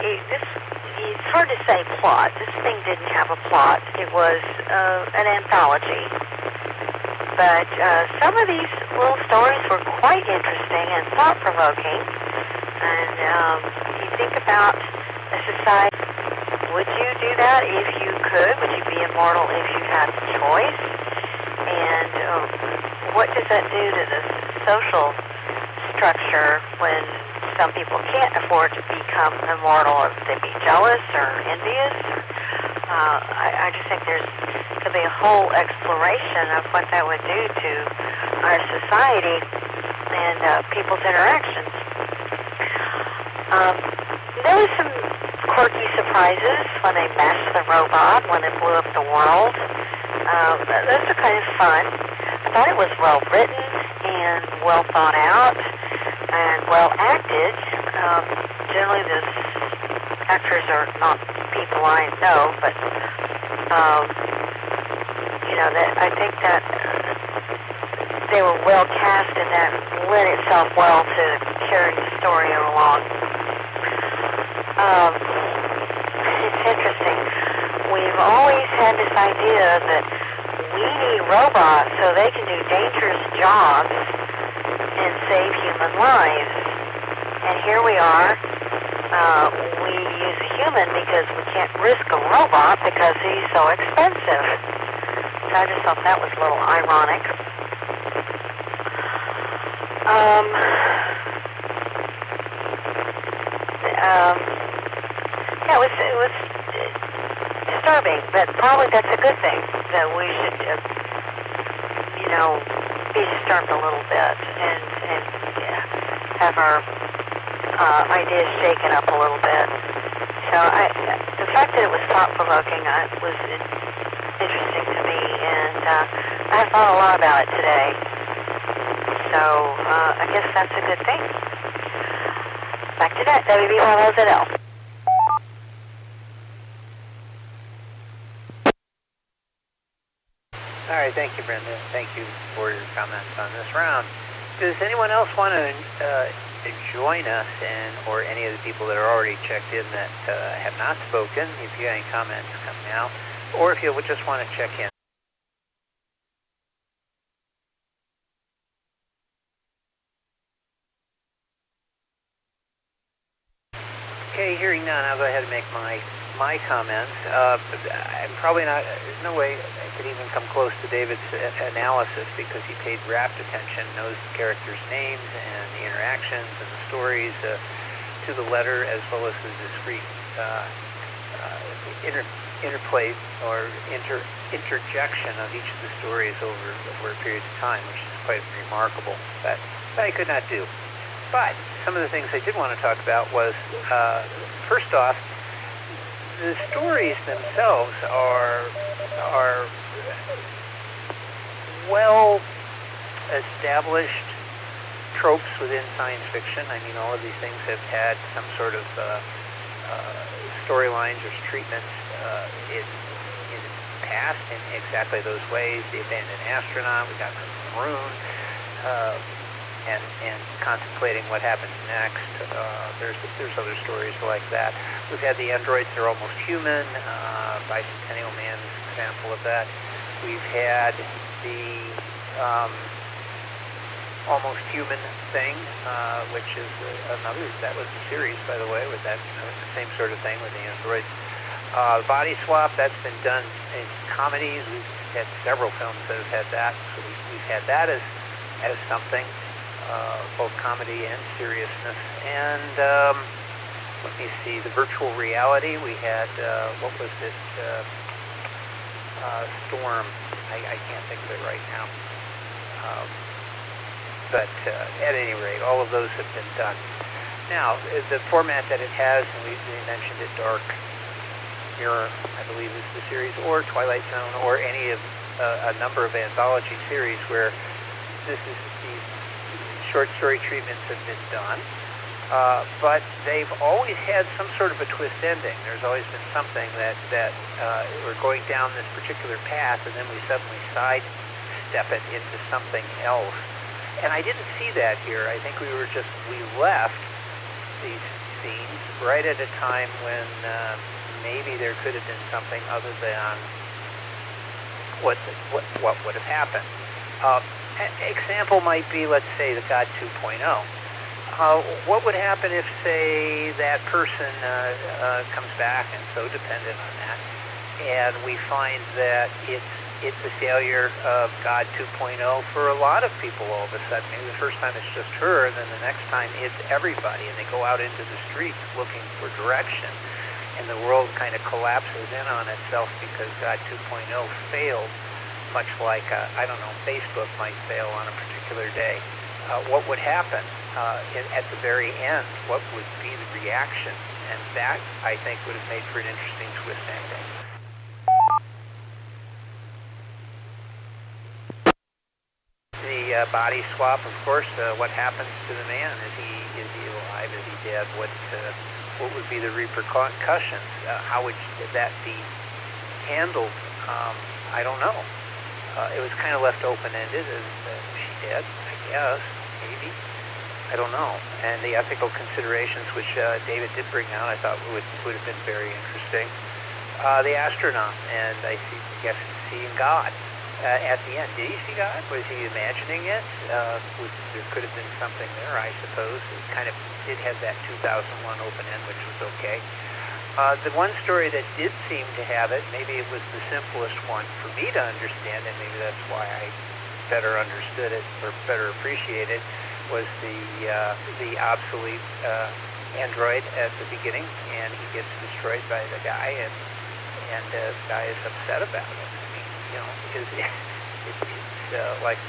It's hard to say plot. This thing didn't have a plot. It was an anthology. But some of these little stories were quite interesting and thought-provoking. And you think about a society, would you do that if you could? Would you be immortal if you had the choice? And what does that do to the social structure when some people can't afford to become immortal, or they be jealous or envious? I just think there's to be a whole exploration of what that would do to our society and people's interactions. There was some quirky surprises when they mashed the robot, when it blew up the world. Those are kind of fun. I thought it was well written and well thought out and well acted. Generally, the actors are not people I know, but I think that they were well cast, and that lent itself well to carrying the story along. It's interesting. We've always had this idea that we need robots so they can do dangerous jobs and save human lives. And here we are. We use a human because we can't risk a robot because he's so expensive. So I just thought that was a little ironic. Yeah, it was disturbing, but probably that's a good thing, that we should, be disturbed a little bit and have our ideas shaken up a little bit. So the fact that it was thought-provoking was interesting to me, and I thought a lot about it today. So I guess that's a good thing. Back to that, WB10ZL. All right, thank you, Brenda. Thank you for your comments on this round. Does anyone else want to join us, or any of the people that are already checked in that have not spoken? If you have any comments, come now. Or if you would just want to check in. Okay, hearing none, I'll go ahead and make my comments. I'm probably not, there's no way I could even come close to David's analysis, because he paid rapt attention, knows the characters' names and the interactions and the stories to the letter, as well as the discrete interplay or interjection of each of the stories over a period of time, which is quite remarkable. That I could not do. But some of the things I did want to talk about was, first off, the stories themselves are well established tropes within science fiction. I mean, all of these things have had some sort of storylines or treatments in the past in exactly those ways. The abandoned astronaut, we got Maroon, and contemplating what happens next. There's other stories like that. We've had the androids that are almost human. Bicentennial Man is an example of that. We've had the almost human thing, which is another. That was a series, by the way, with that the same sort of thing with the androids. Body swap, that's been done in comedies. We've had several films that have had that. So we've had that as something. Both comedy and seriousness. And let me see, the virtual reality, we had, what was it, Storm, I can't think of it right now. But at any rate, all of those have been done. Now, the format that it has, and we mentioned it, Dark Mirror, I believe is the series, or Twilight Zone, or any of a number of anthology series where these short story treatments have been done, but they've always had some sort of a twist ending. There's always been something that we're going down this particular path, and then we suddenly sidestep it into something else. And I didn't see that here. I think we left these scenes right at a time when maybe there could have been something other than what would have happened. Example might be, let's say, the God 2.0. What would happen if, say, that person comes back and so dependent on that, and we find that it's a failure of God 2.0 for a lot of people all of a sudden. Maybe the first time it's just her, and then the next time it's everybody, and they go out into the streets looking for direction, and the world kind of collapses in on itself because God 2.0 failed, much like, Facebook might fail on a particular day. What would happen at the very end? What would be the reaction? And that, I think, would have made for an interesting twist ending. The body swap, of course. What happens to the man? Is he alive? Is he dead? What would be the repercussions? How would that be handled? I don't know. It was kind of left open-ended. Is she dead? I guess. Maybe. I don't know. And the ethical considerations, which David did bring out, I thought would have been very interesting. The astronaut, and I guess seeing God at the end. Did he see God? Was he imagining it? There could have been something there, I suppose. It had that 2001 open end, which was okay. The one story that did seem to have it, maybe it was the simplest one for me to understand, and maybe that's why I better understood it or better appreciated, was the obsolete android at the beginning, and he gets destroyed by the guy, and the guy is upset about it. I mean, it's like,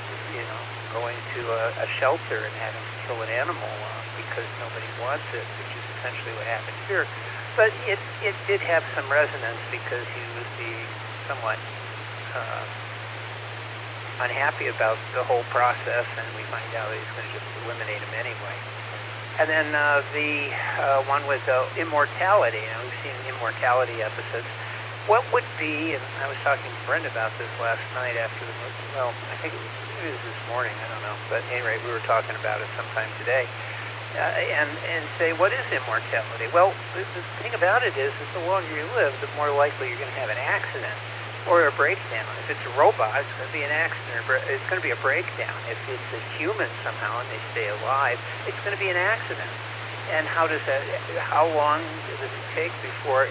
going to a shelter and having to kill an animal because nobody wants it, which is essentially what happened here. But it did have some resonance because he was somewhat unhappy about the whole process, and we find out that he's going to just eliminate him anyway. And then the one with immortality. We've seen immortality episodes. What would be, and I was talking to Brenda about this last night after the movie, well, I think it was this morning, I don't know, but at any rate, we were talking about it sometime today, and say, what is immortality? Well, the thing about it is that the longer you live, the more likely you're going to have an accident or a breakdown. If it's a robot, it's going to be an accident, it's going to be a breakdown. If it's a human somehow and they stay alive, it's going to be an accident. And how long does it take before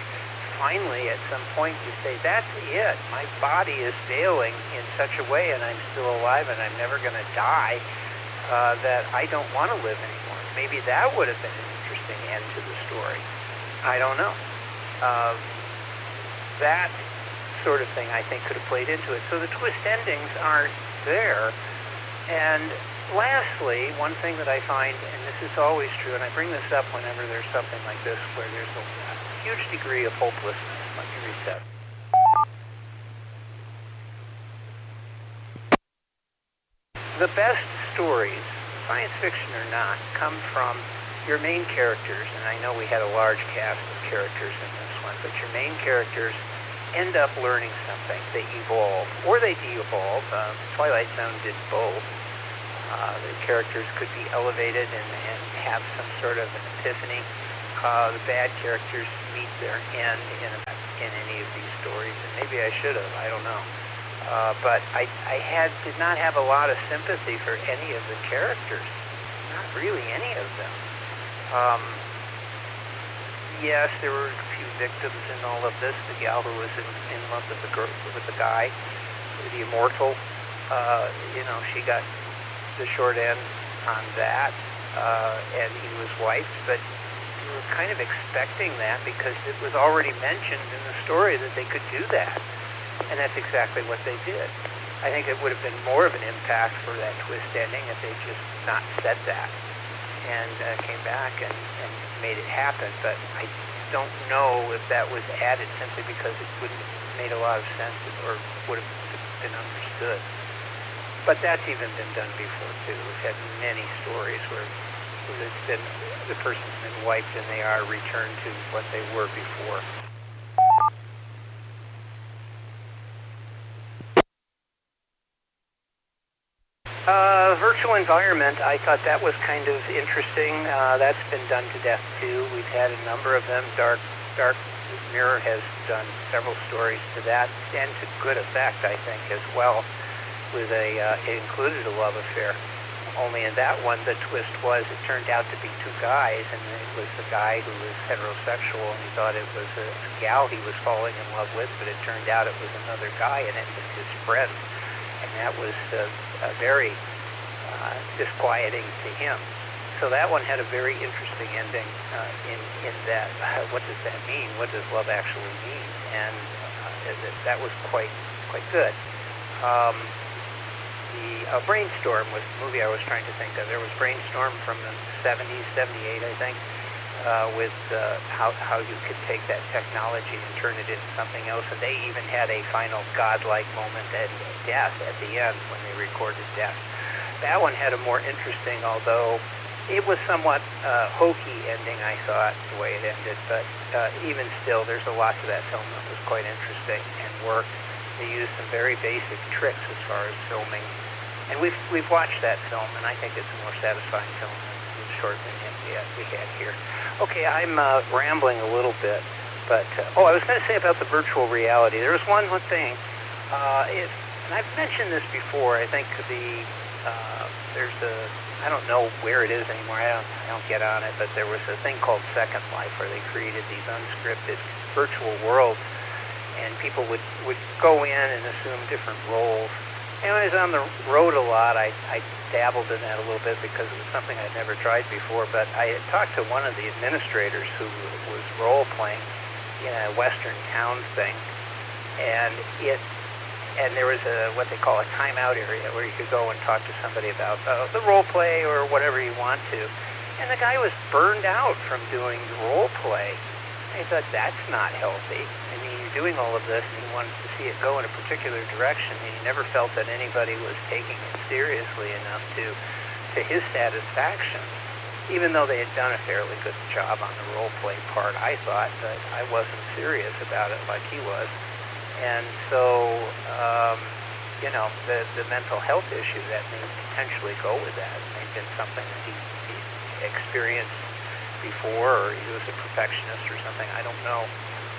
finally, at some point, you say, that's it. My body is failing in such a way, and I'm still alive, and I'm never going to die, that I don't want to live anymore. Maybe that would have been an interesting end to the story. I don't know. That sort of thing, I think, could have played into it. So the twist endings aren't there. And lastly, one thing that I find, and this is always true, and I bring this up whenever there's something like this where there's a huge degree of hopelessness. Let me reset. The best stories, science fiction or not, come from your main characters, and I know we had a large cast of characters in this one, but your main characters end up learning something. They evolve, or they de-evolve. Twilight Zone did both. The characters could be elevated and have some sort of an epiphany. The bad characters meet their end in any of these stories, and maybe I should have, I don't know. But I did not have a lot of sympathy for any of the characters, not really any of them. Yes, there were a few victims in all of this. The gal who was in love with the guy, the immortal, she got the short end on that, and he was wiped, but we were kind of expecting that because it was already mentioned in the story that they could do that, and that's exactly what they did. I think it would have been more of an impact for that twist ending if they just not said that and came back and made it happen, but I don't know if that was added simply because it wouldn't have made a lot of sense or would have been understood. But that's even been done before, too. We've had many stories where it's been, the person's been wiped and they are returned to what they were before. Virtual environment, I thought that was kind of interesting. That's been done to death, too. We've had a number of them. Dark Mirror has done several stories to that, and to good effect, I think, as well. With it included a love affair. Only in that one, the twist was it turned out to be two guys, and it was the guy who was heterosexual, and he thought it was a gal he was falling in love with, but it turned out it was another guy, and it was his friend. And that was very disquieting to him. So that one had a very interesting ending in that, what does that mean? What does love actually mean? And that was quite good. The Brainstorm was the movie I was trying to think of. There was Brainstorm from the 70s, 78, I think, with how you could take that technology and turn it into something else. And they even had a final godlike moment at death at the end when they recorded death. That one had a more interesting, although it was somewhat hokey ending, I thought, the way it ended. But even still, there's a lot to that film that was quite interesting and worked. They used some very basic tricks as far as filming. And we've watched that film, and I think it's a more satisfying film than the short vignette we had here. Okay, I'm rambling a little bit, but I was going to say about the virtual reality. There was one thing, and I've mentioned this before. I think there's I don't know where it is anymore. I don't get on it, but there was a thing called Second Life where they created these unscripted virtual worlds, and people would go in and assume different roles. And when I was on the road a lot, I dabbled in that a little bit because it was something I'd never tried before. But I had talked to one of the administrators who was role-playing in a Western town thing, and there was what they call a timeout area where you could go and talk to somebody about the role play or whatever you want to. And the guy was burned out from doing the role play. I thought, that's not healthy. I mean, you're doing all of this and he wanted to see it go in a particular direction, and he never felt that anybody was taking it seriously enough to his satisfaction. Even though they had done a fairly good job on the role play part, I thought that I wasn't serious about it like he was. And so, the mental health issue that may potentially go with that may have been something that he experienced before, or he was a perfectionist or something. I don't know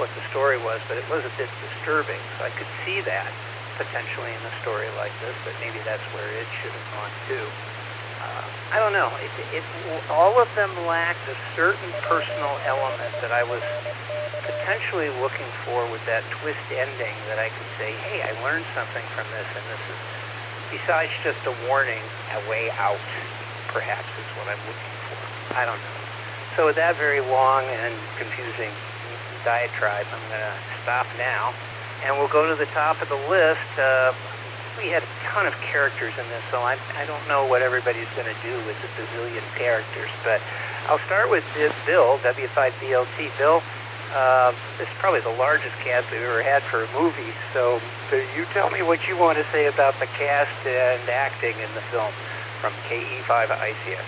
what the story was, but it was a bit disturbing. So I could see that potentially in a story like this, but maybe that's where it should have gone too. I don't know. All of them lacked a certain personal element that I was potentially looking for with that twist ending, that I could say, hey, I learned something from this, and this is, besides just a warning, a way out, perhaps, is what I'm looking for. I don't know. So with that very long and confusing diatribe, I'm going to stop now, and we'll go to the top of the list. We had a ton of characters in this, so I don't know what everybody's going to do with the bazillion characters, but I'll start with Bill, W5BLT. Bill, this is probably the largest cast we've ever had for a movie, so you tell me what you want to say about the cast and acting in the film from KE5ICX.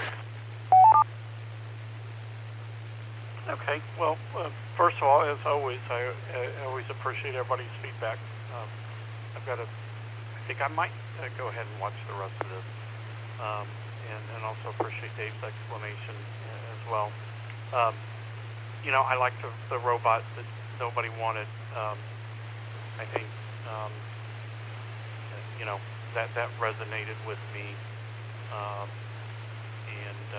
Okay, well, first of all, as always, I always appreciate everybody's feedback. I think I might go ahead and watch the rest of this, and also appreciate Dave's explanation as well. I like the robot that nobody wanted. I think, that resonated with me, and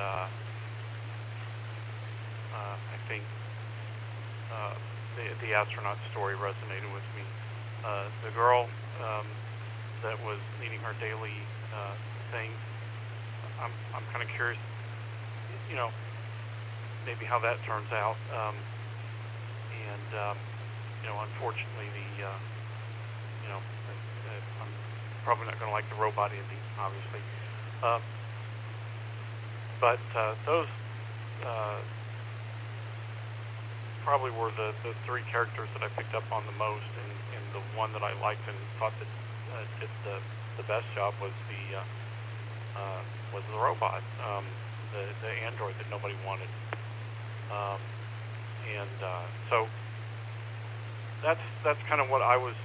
I think the astronaut story resonated with me. The girl that was needing her daily thing, I'm kind of curious, maybe how that turns out. Unfortunately, I'm probably not going to like the robot ending, obviously. But those probably were the three characters that I picked up on the most, and the one that I liked and thought that did the best job was the robot, the android that nobody wanted, so that's kind of what I was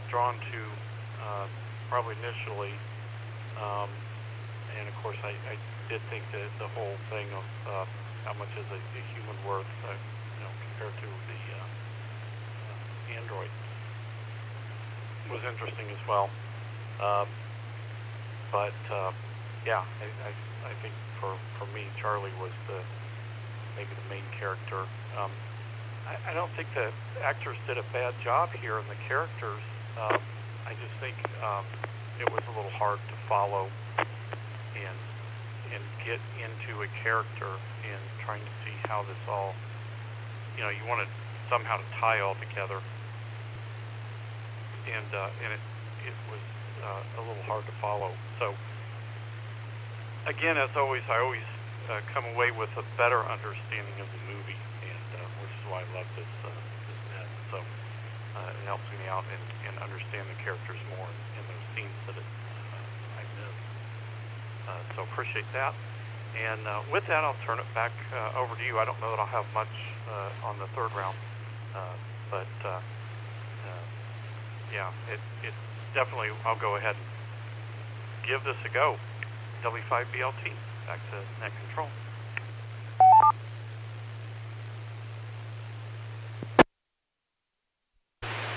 drawn to probably initially, and of course I did think that the whole thing of how much is a human worth, compared to the android, was interesting as well. But yeah, I think for me, Charlie was maybe the main character. I don't think the actors did a bad job here in the characters. I just think it was a little hard to follow and get into a character and trying to see how this all, you wanted somehow to tie all together, and it was a little hard to follow. So again, as always, I always come away with a better understanding of the movie, and which is why I love this net. So it helps me out and understand the characters more in those scenes that I miss. So appreciate that. And with that, I'll turn it back over to you. I don't know that I'll have much on the third round, but yeah, it definitely, I'll go ahead and give this a go. W5BLT, back to net control.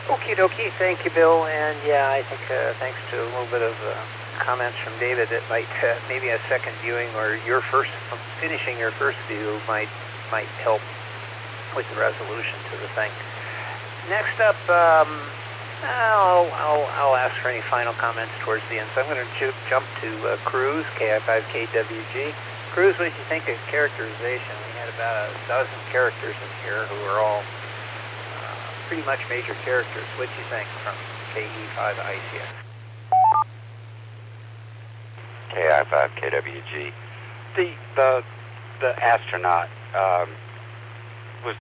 Okie dokie, thank you, Bill. And yeah, I think thanks to a little bit of comments from David, that might maybe a second viewing or finishing your first view might help with the resolution to the thing. Next up, I'll ask for any final comments towards the end. So I'm going to jump to Cruz, KI5KWG. Cruz, what did you think of characterization? We had about a dozen characters in here who are all pretty much major characters. What did you think from KE5ICX? KI5KWG. The astronaut was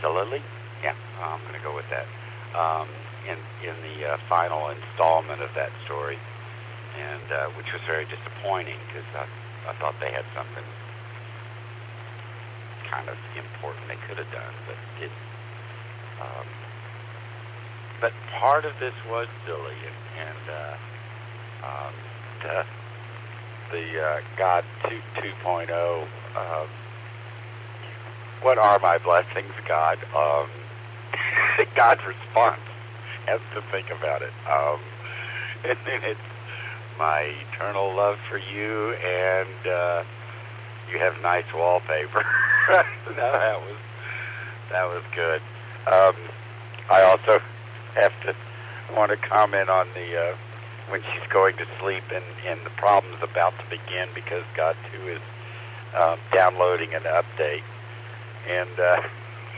Lily? Yeah, I'm going to go with that. In the final installment of that story, and which was very disappointing because I thought they had something kind of important they could have done, but didn't. But part of this was silly, and the God 2.0. What are my blessings, God? God's response. Have to think about it. And then it's my eternal love for you, and you have nice wallpaper. that was good. I also want to comment on the when she's going to sleep and the problem's about to begin because God 2 is downloading an update, and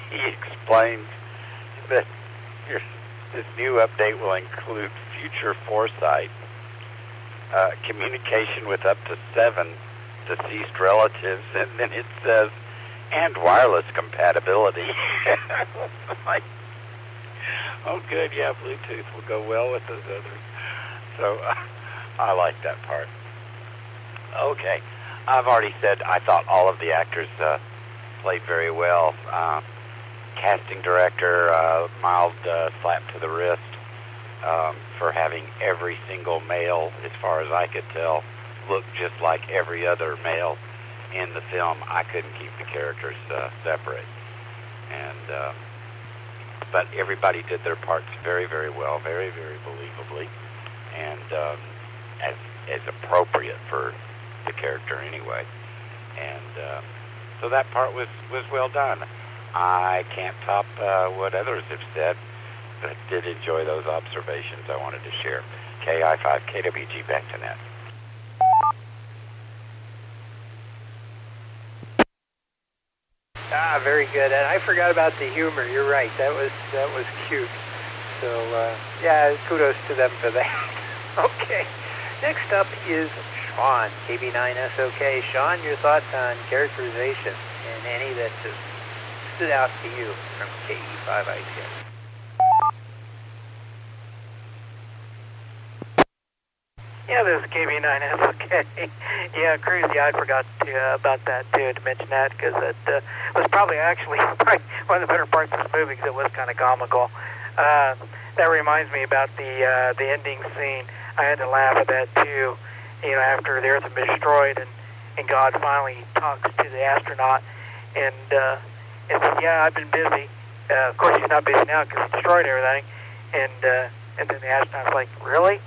he explains that this new update will include future foresight, communication with up to 7 deceased relatives, and then it says, and wireless compatibility. Like, oh good, yeah, Bluetooth will go well with those others. So I like that part. Okay, I've already said I thought all of the actors played very well. Casting director, mild slap to the wrist for having every single male, as far as I could tell, look just like every other male in the film. I couldn't keep the characters separate, and but everybody did their parts very, very well, very, very believably, and as appropriate for the character anyway. And so that part was well done. I can't top what others have said, but I did enjoy those observations I wanted to share. KI5KWG, back to net. Very good. And I forgot about the humor. You're right. That was cute. So yeah, kudos to them for that. Okay. Next up is Sean, KB9SOK. Sean, your thoughts on characterization and any that just stood out to you from KE5ICX? Yeah, this is KB9S. Okay. Yeah, crazy. I forgot about that too, to mention that, because it was probably one of the better parts of this movie, because it was kind of comical. That reminds me about the ending scene. I had to laugh at that too. You know, after the Earth had been destroyed, and God finally talks to the astronaut, and says, "Yeah, I've been busy." Of course, he's not busy now because he destroyed everything, and then the astronaut's like, "Really?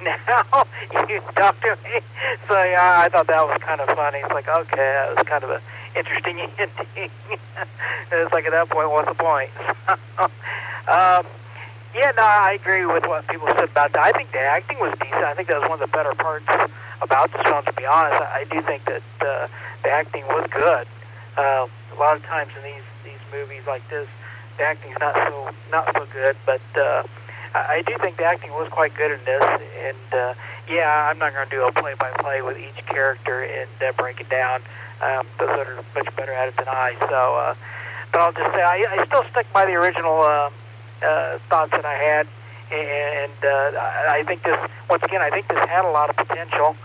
Now you talk to me?" So yeah, I thought that was kind of funny. It's like, okay, that was kind of an interesting ending. It's like, at that point, what's the point? Yeah, no, I agree with what people said about that. I think the acting was decent. I think that was one of the better parts about this film, to be honest. I do think that the acting was good. A lot of times in these movies like this, the acting's not so good, but I do think the acting was quite good in this. And yeah, I'm not going to do a play-by-play with each character and break it down. Those that are much better at it than I. So, but I'll just say I still stick by the original thoughts that I had, and I think this, once again, I think this had a lot of potential.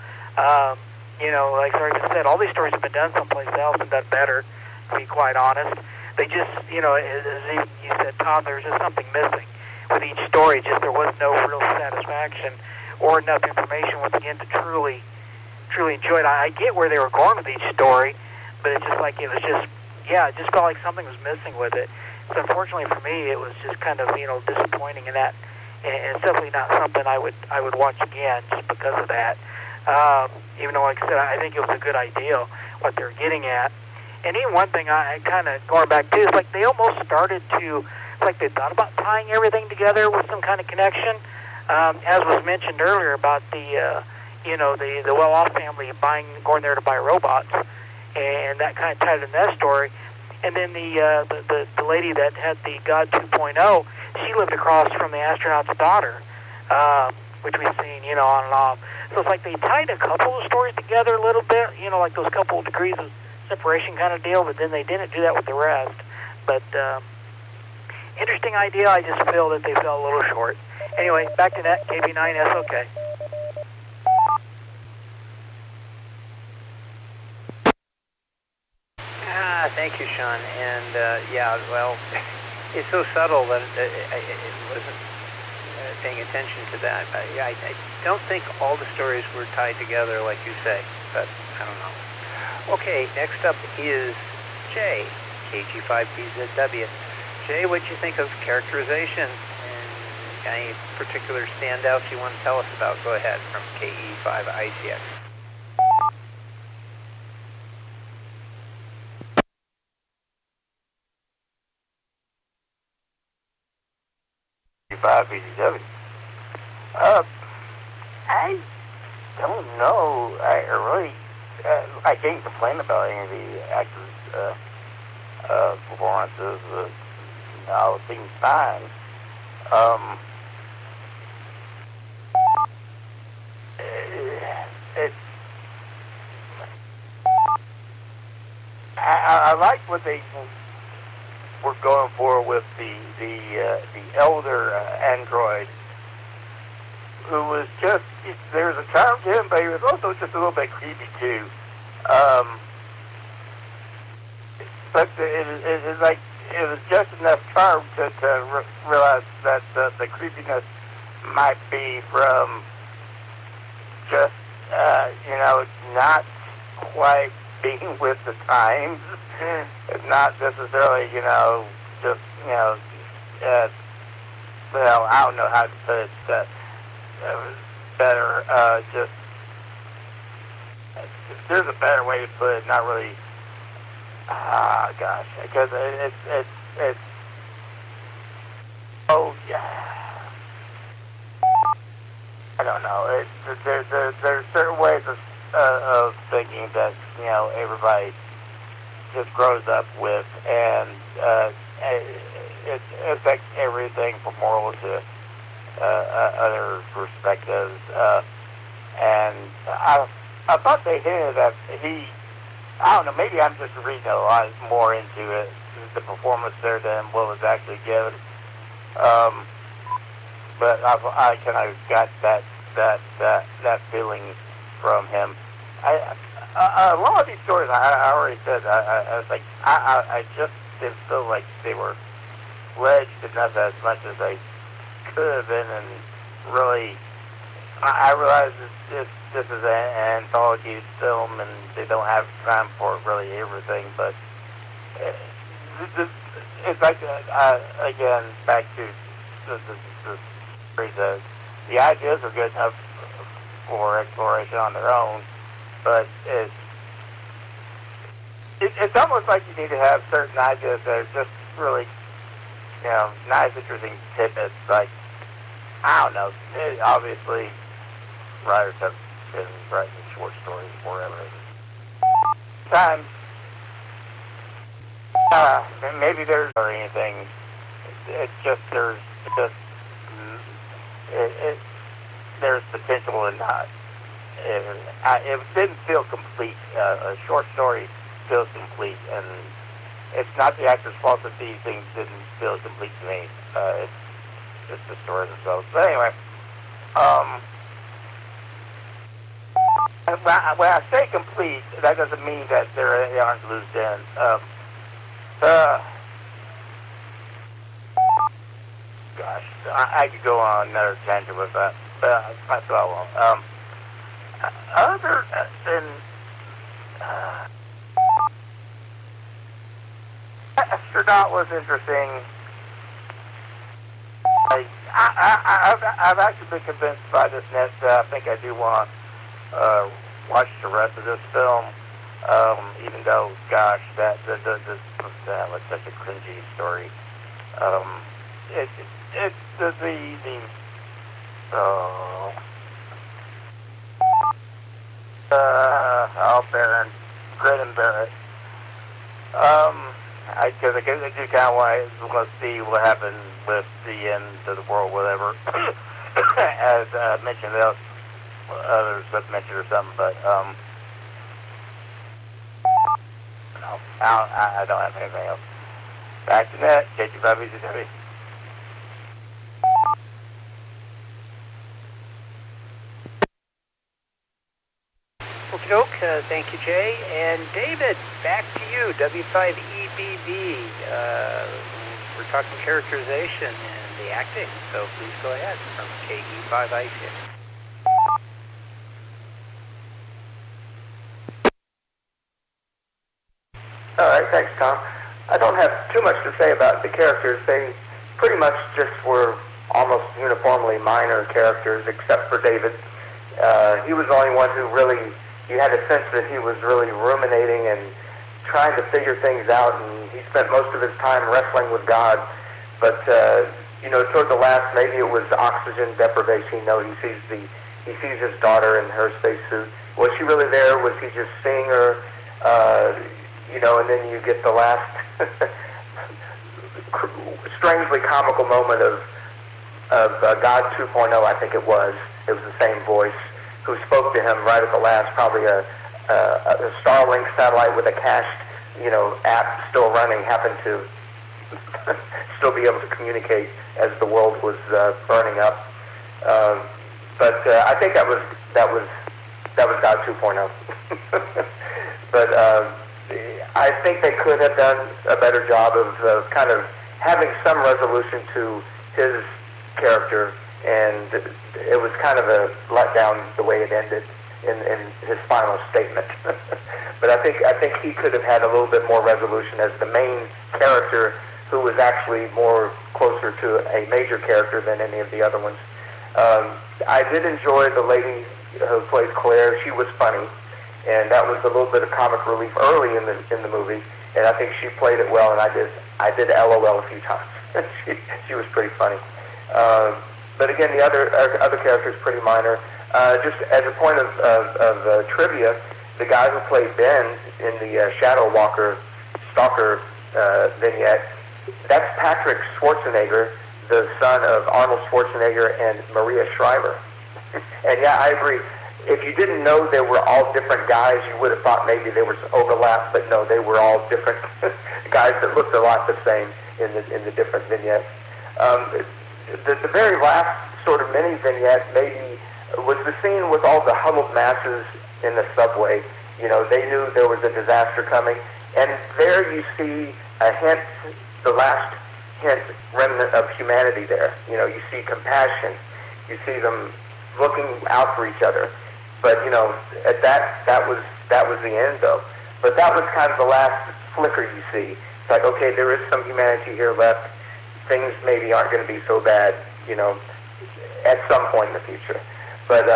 You know, like I already said, all these stories have been done someplace else and done better, to be quite honest. They just, you know, as you said, Tom, there's just something missing with each story. Just there was no real satisfaction or enough information, once again, to truly enjoy it. I get where they were going with each story, but it's just like, it was just, yeah, it just felt like something was missing with it. So unfortunately for me, it was just kind of, you know, disappointing in that, and it's definitely not something I would watch again just because of that. Even though, like I said, I think it was a good idea what they're getting at. And even one thing I kind of going back to is, like, they almost started to, like, they thought about tying everything together with some kind of connection, as was mentioned earlier about the you know, the well-off family going there to buy robots, and that kind of tied in that story. And then the lady that had the God 2.0, she lived across from the astronaut's daughter, which we've seen, you know, on and off. So it's like they tied a couple of stories together a little bit, you know, like those couple of degrees of separation kind of deal, but then they didn't do that with the rest. But interesting idea. I just feel that they fell a little short. Anyway, back to net, KB9S, okay. Thank you, Sean. And yeah, well, it's so subtle that it wasn't paying attention to that. I don't think all the stories were tied together like you say, but I don't know. Okay, next up is Jay, KG5BZW. Jay, what'd you think of characterization? And any particular standouts you want to tell us about? Go ahead, from KE5ICX. BZW. I don't know. I can't complain about any of the actors' performances. All seems fine. I like what they were going for with the elder android, who was just, there was a charm to him, but he was also just a little bit creepy too. But it like, it was just enough charm to realize that the creepiness might be from just, you know, not quite being with the times. It's not necessarily, you know, just, you know, well, I don't know how to put it better, just, if there's a better way to put it, not really, gosh, because it's, oh, yeah, I don't know, there's certain ways of thinking that, you know, everybody just grows up with, and it affects everything from moral to other perspectives. And I thought they hinted that I don't know, maybe I'm just reading a lot more into it, the performance there, than what was actually given. But I kind of got that that feeling from him. A lot of these stories, I already said, I was like, I just didn't feel like they were fledged enough as much as they could have been, and really, I realize this is an anthology film, and they don't have time for really everything, but it's like, again, back to the ideas are good enough for exploration on their own, but it's almost like you need to have certain ideas that are just really, nice, interesting tidbits. Like, I don't know, obviously writers have been writing short stories forever. Sometimes, maybe there's or anything. It's just there's potential and not. It didn't feel complete. A short story feels complete, and it's not the actor's fault that these things didn't feel complete to me. It's just the story themselves. But anyway, when I say complete, that doesn't mean that there aren't loose ends. Gosh, I could go on another tangent with that, but I won't. Other than Astronaut was interesting. I've actually been convinced by this net that I think I do want to watch the rest of this film, even though, gosh, that was such a cringy story. Baron, Grit and Barrett. Because I do kind of want to see what happens with the end of the world, whatever. As mentioned, others have mentioned or something, but no, I don't have anything else. Back to net, J25BCW. Okie-doke, thank you, Jay. And David, back to you, W5EBB. We're talking characterization and the acting, so please go ahead from KE5I6. All right, thanks, Tom. I don't have too much to say about the characters. They pretty much just were almost uniformly minor characters, except for David. He was the only one who really, you had a sense that he was really ruminating and trying to figure things out, and he spent most of his time wrestling with God. But, toward the last, maybe it was oxygen deprivation. He sees his daughter in her spacesuit. Was she really there? Was he just seeing her? And then you get the last strangely comical moment of God 2.0, I think it was. It was the same voice who spoke to him right at the last, probably a Starlink satellite with a cached, app still running, happened to still be able to communicate as the world was burning up. But I think that was God 2.0. But I think they could have done a better job of kind of having some resolution to his character, and it was kind of a letdown the way it ended in his final statement. But I think he could have had a little bit more resolution as the main character, who was actually more closer to a major character than any of the other ones. I did enjoy the lady who played Claire. She was funny, and that was a little bit of comic relief early in the movie, and I think she played it well, and I did LOL a few times. she was pretty funny. But again, the other characters pretty minor. Just as a point of trivia, the guy who played Ben in the Shadow Walker Stalker vignette, that's Patrick Schwarzenegger, the son of Arnold Schwarzenegger and Maria Shriver. And yeah, I agree. If you didn't know they were all different guys, you would have thought maybe there was overlap, but no, they were all different guys that looked a lot the same in the different vignettes. The very last sort of mini vignette maybe was the scene with all the huddled masses in the subway. You know, they knew there was a disaster coming. And there you see a hint, the last hint, remnant of humanity there. You know, you see compassion. You see them looking out for each other. But, you know, at that was the end, though. But that was kind of the last flicker you see. It's like, okay, there is some humanity here left. Things maybe aren't going to be so bad, you know, at some point in the future. But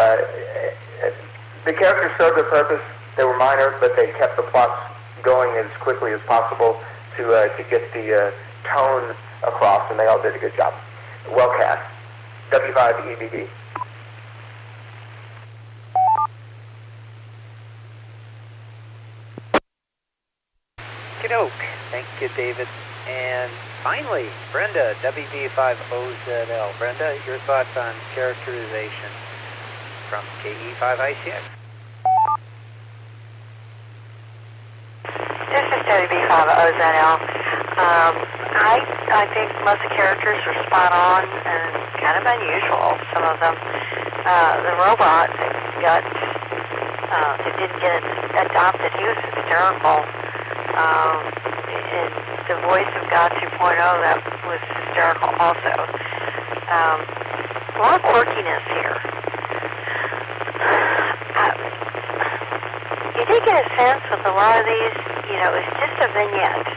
the characters served their purpose. They were minor, but they kept the plots going as quickly as possible to get the tone across, and they all did a good job. Well cast. W5EBD. Okey-doke. Thank you, David. And finally, Brenda, WB5OZL. Brenda, your thoughts on characterization from KE5ICX. This is WB5OZL. I think most of the characters are spot on and kind of unusual, some of them. The robot that didn't get adopted, he was hysterical. And the voice of God 2.0, that was hysterical also. A lot of quirkiness here. You did get a sense with a lot of these, you know, it's just a vignette.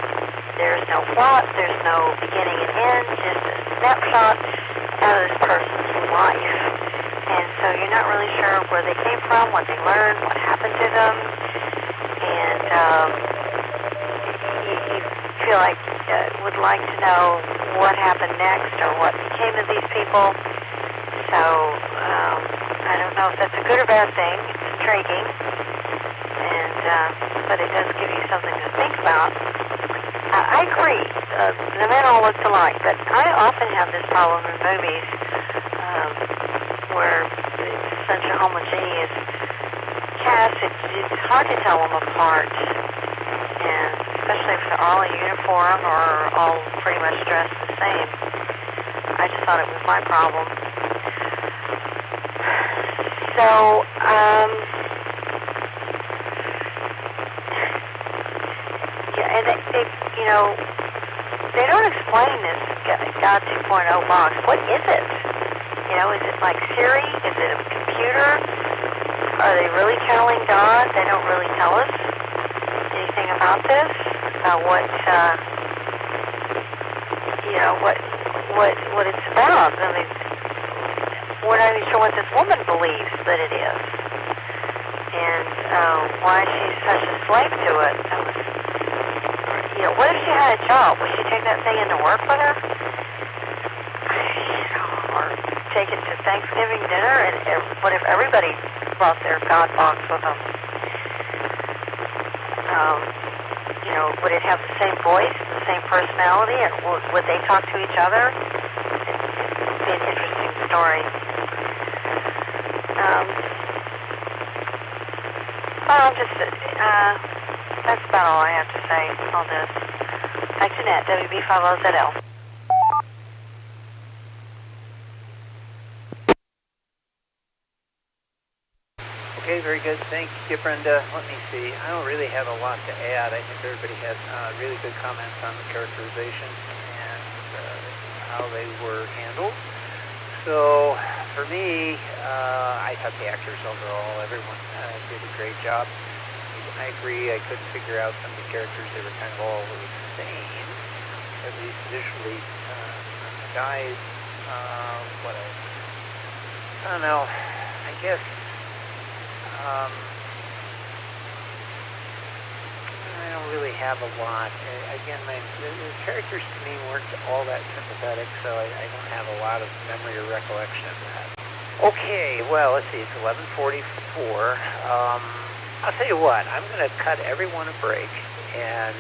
There's no plot, there's no beginning and end, just a snapshot out of this person's life. And so you're not really sure where they came from, what they learned, what happened to them. And you feel like would like to know what happened next or what became of these people. So I don't know if that's a good or bad thing. It's intriguing, and but it does give you something to think about. I agree. The men all looked alike, but I often have this problem in movies where it's such a homogeneous cast. It's hard to tell them apart, and especially if they're all in uniform or all pretty much dressed the same. I just thought it was my problem. So, yeah, and they, you know, they don't explain this God 2.0 box. What is it? You know, is it like Siri? Is it a computer? Are they really telling God? They don't really tell us anything about this. What you know, what it's about. I mean, we're not even sure what this woman believes that it is, and why she's such a slave to it. You know, what if she had a job? Would she take that thing into work with her? You know, or take it to Thanksgiving dinner? And what if everybody brought their God box with them? You know, would it have the same voice, the same personality, and would they talk to each other? It'd be an interesting story. Well, that's about all I have to say on this. Back to Net, WB50ZL. Okay, very good. Thank you, Brenda. Let me see. I don't really have a lot to add. I think everybody had really good comments on the characterization and how they were handled. So, for me, I thought the actors overall, everyone did a great job. I agree, I couldn't figure out some of the characters. They were kind of all the same, at least visually. Guys, what else? I don't know. I guess I don't really have a lot. Again, the characters to me weren't all that sympathetic, so I don't have a lot of memory or recollection of that. Okay, well, let's see, it's 11:44. I'll tell you what, I'm going to cut everyone a break, and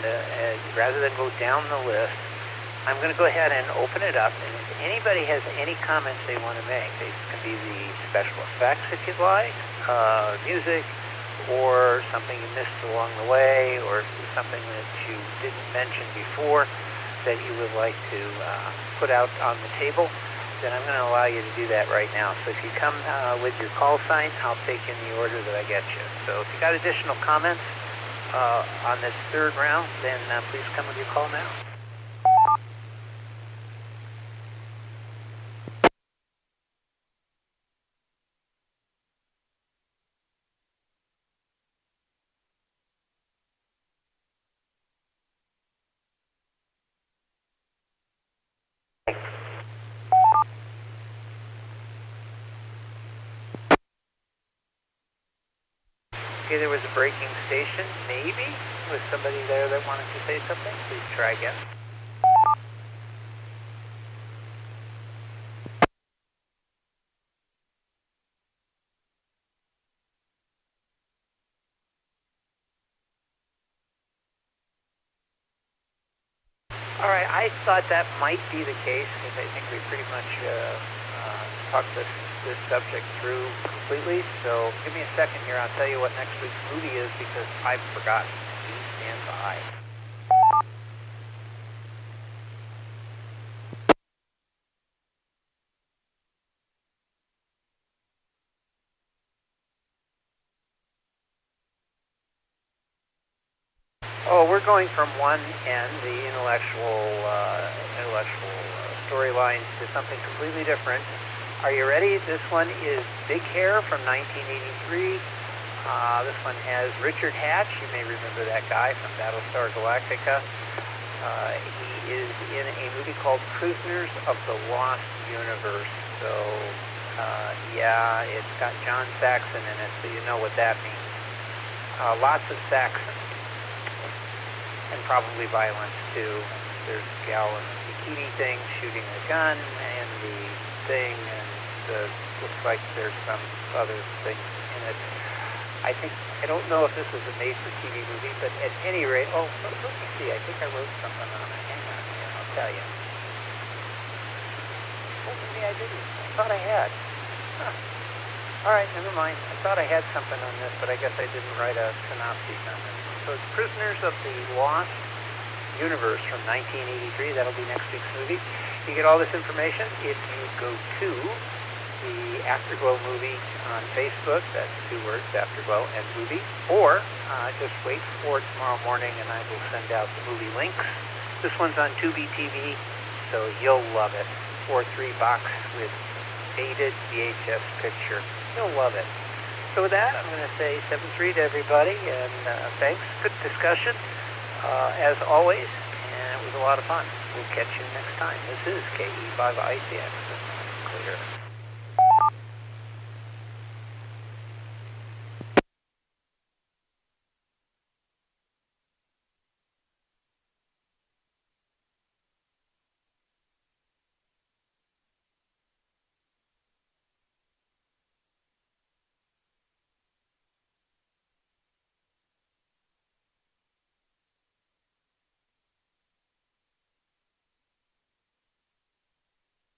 rather than go down the list, I'm going to go ahead and open it up, and if anybody has any comments they want to make, they can be the special effects if you'd like, music, or something you missed along the way, or something that you didn't mention before that you would like to put out on the table. then I'm going to allow you to do that right now. So if you come with your call sign, I'll take in the order that I get you. So if you got additional comments on this third round, then please come with your call now. Okay, there was a breaking station, maybe? Was somebody there that wanted to say something? Please try again. All right, I thought that might be the case because I think we pretty much talked this subject through completely. So give me a second here. I'll tell you what next week's movie is because I've forgotten. Please stand by. Oh, we're going from one end, the intellectual storylines, to something completely different. Are you ready? This one is Big Hair from 1983. This one has Richard Hatch. You may remember that guy from Battlestar Galactica. He is in a movie called Prisoners of the Lost Universe. So, yeah, it's got John Saxon in it, so you know what that means. Lots of Saxon. And probably violence, too. There's a gal in a bikini thing shooting a gun, and the thing, and looks like there's some other things in it. I don't know if this was a made-for-TV movie, but at any rate, let me see, I think I wrote something on it. Hang on here, I'll tell you. Oh, maybe I didn't. I thought I had. Huh. All right, never mind. I thought I had something on this, but I guess I didn't write a synopsis on it. So it's Prisoners of the Lost Universe from 1983. That'll be next week's movie. You get all this information if you go to the Afterglow movie on Facebook. That's 2 words, Afterglow and movie. Or just wait for tomorrow morning and I will send out the movie links. This one's on Tubi TV, so you'll love it. 4.3 box with faded VHS picture. You'll love it. So with that, I'm going to say 7-3 to everybody, and thanks. Good discussion, as always, and it was a lot of fun. We'll catch you next time. This is KE5ICX. Clear.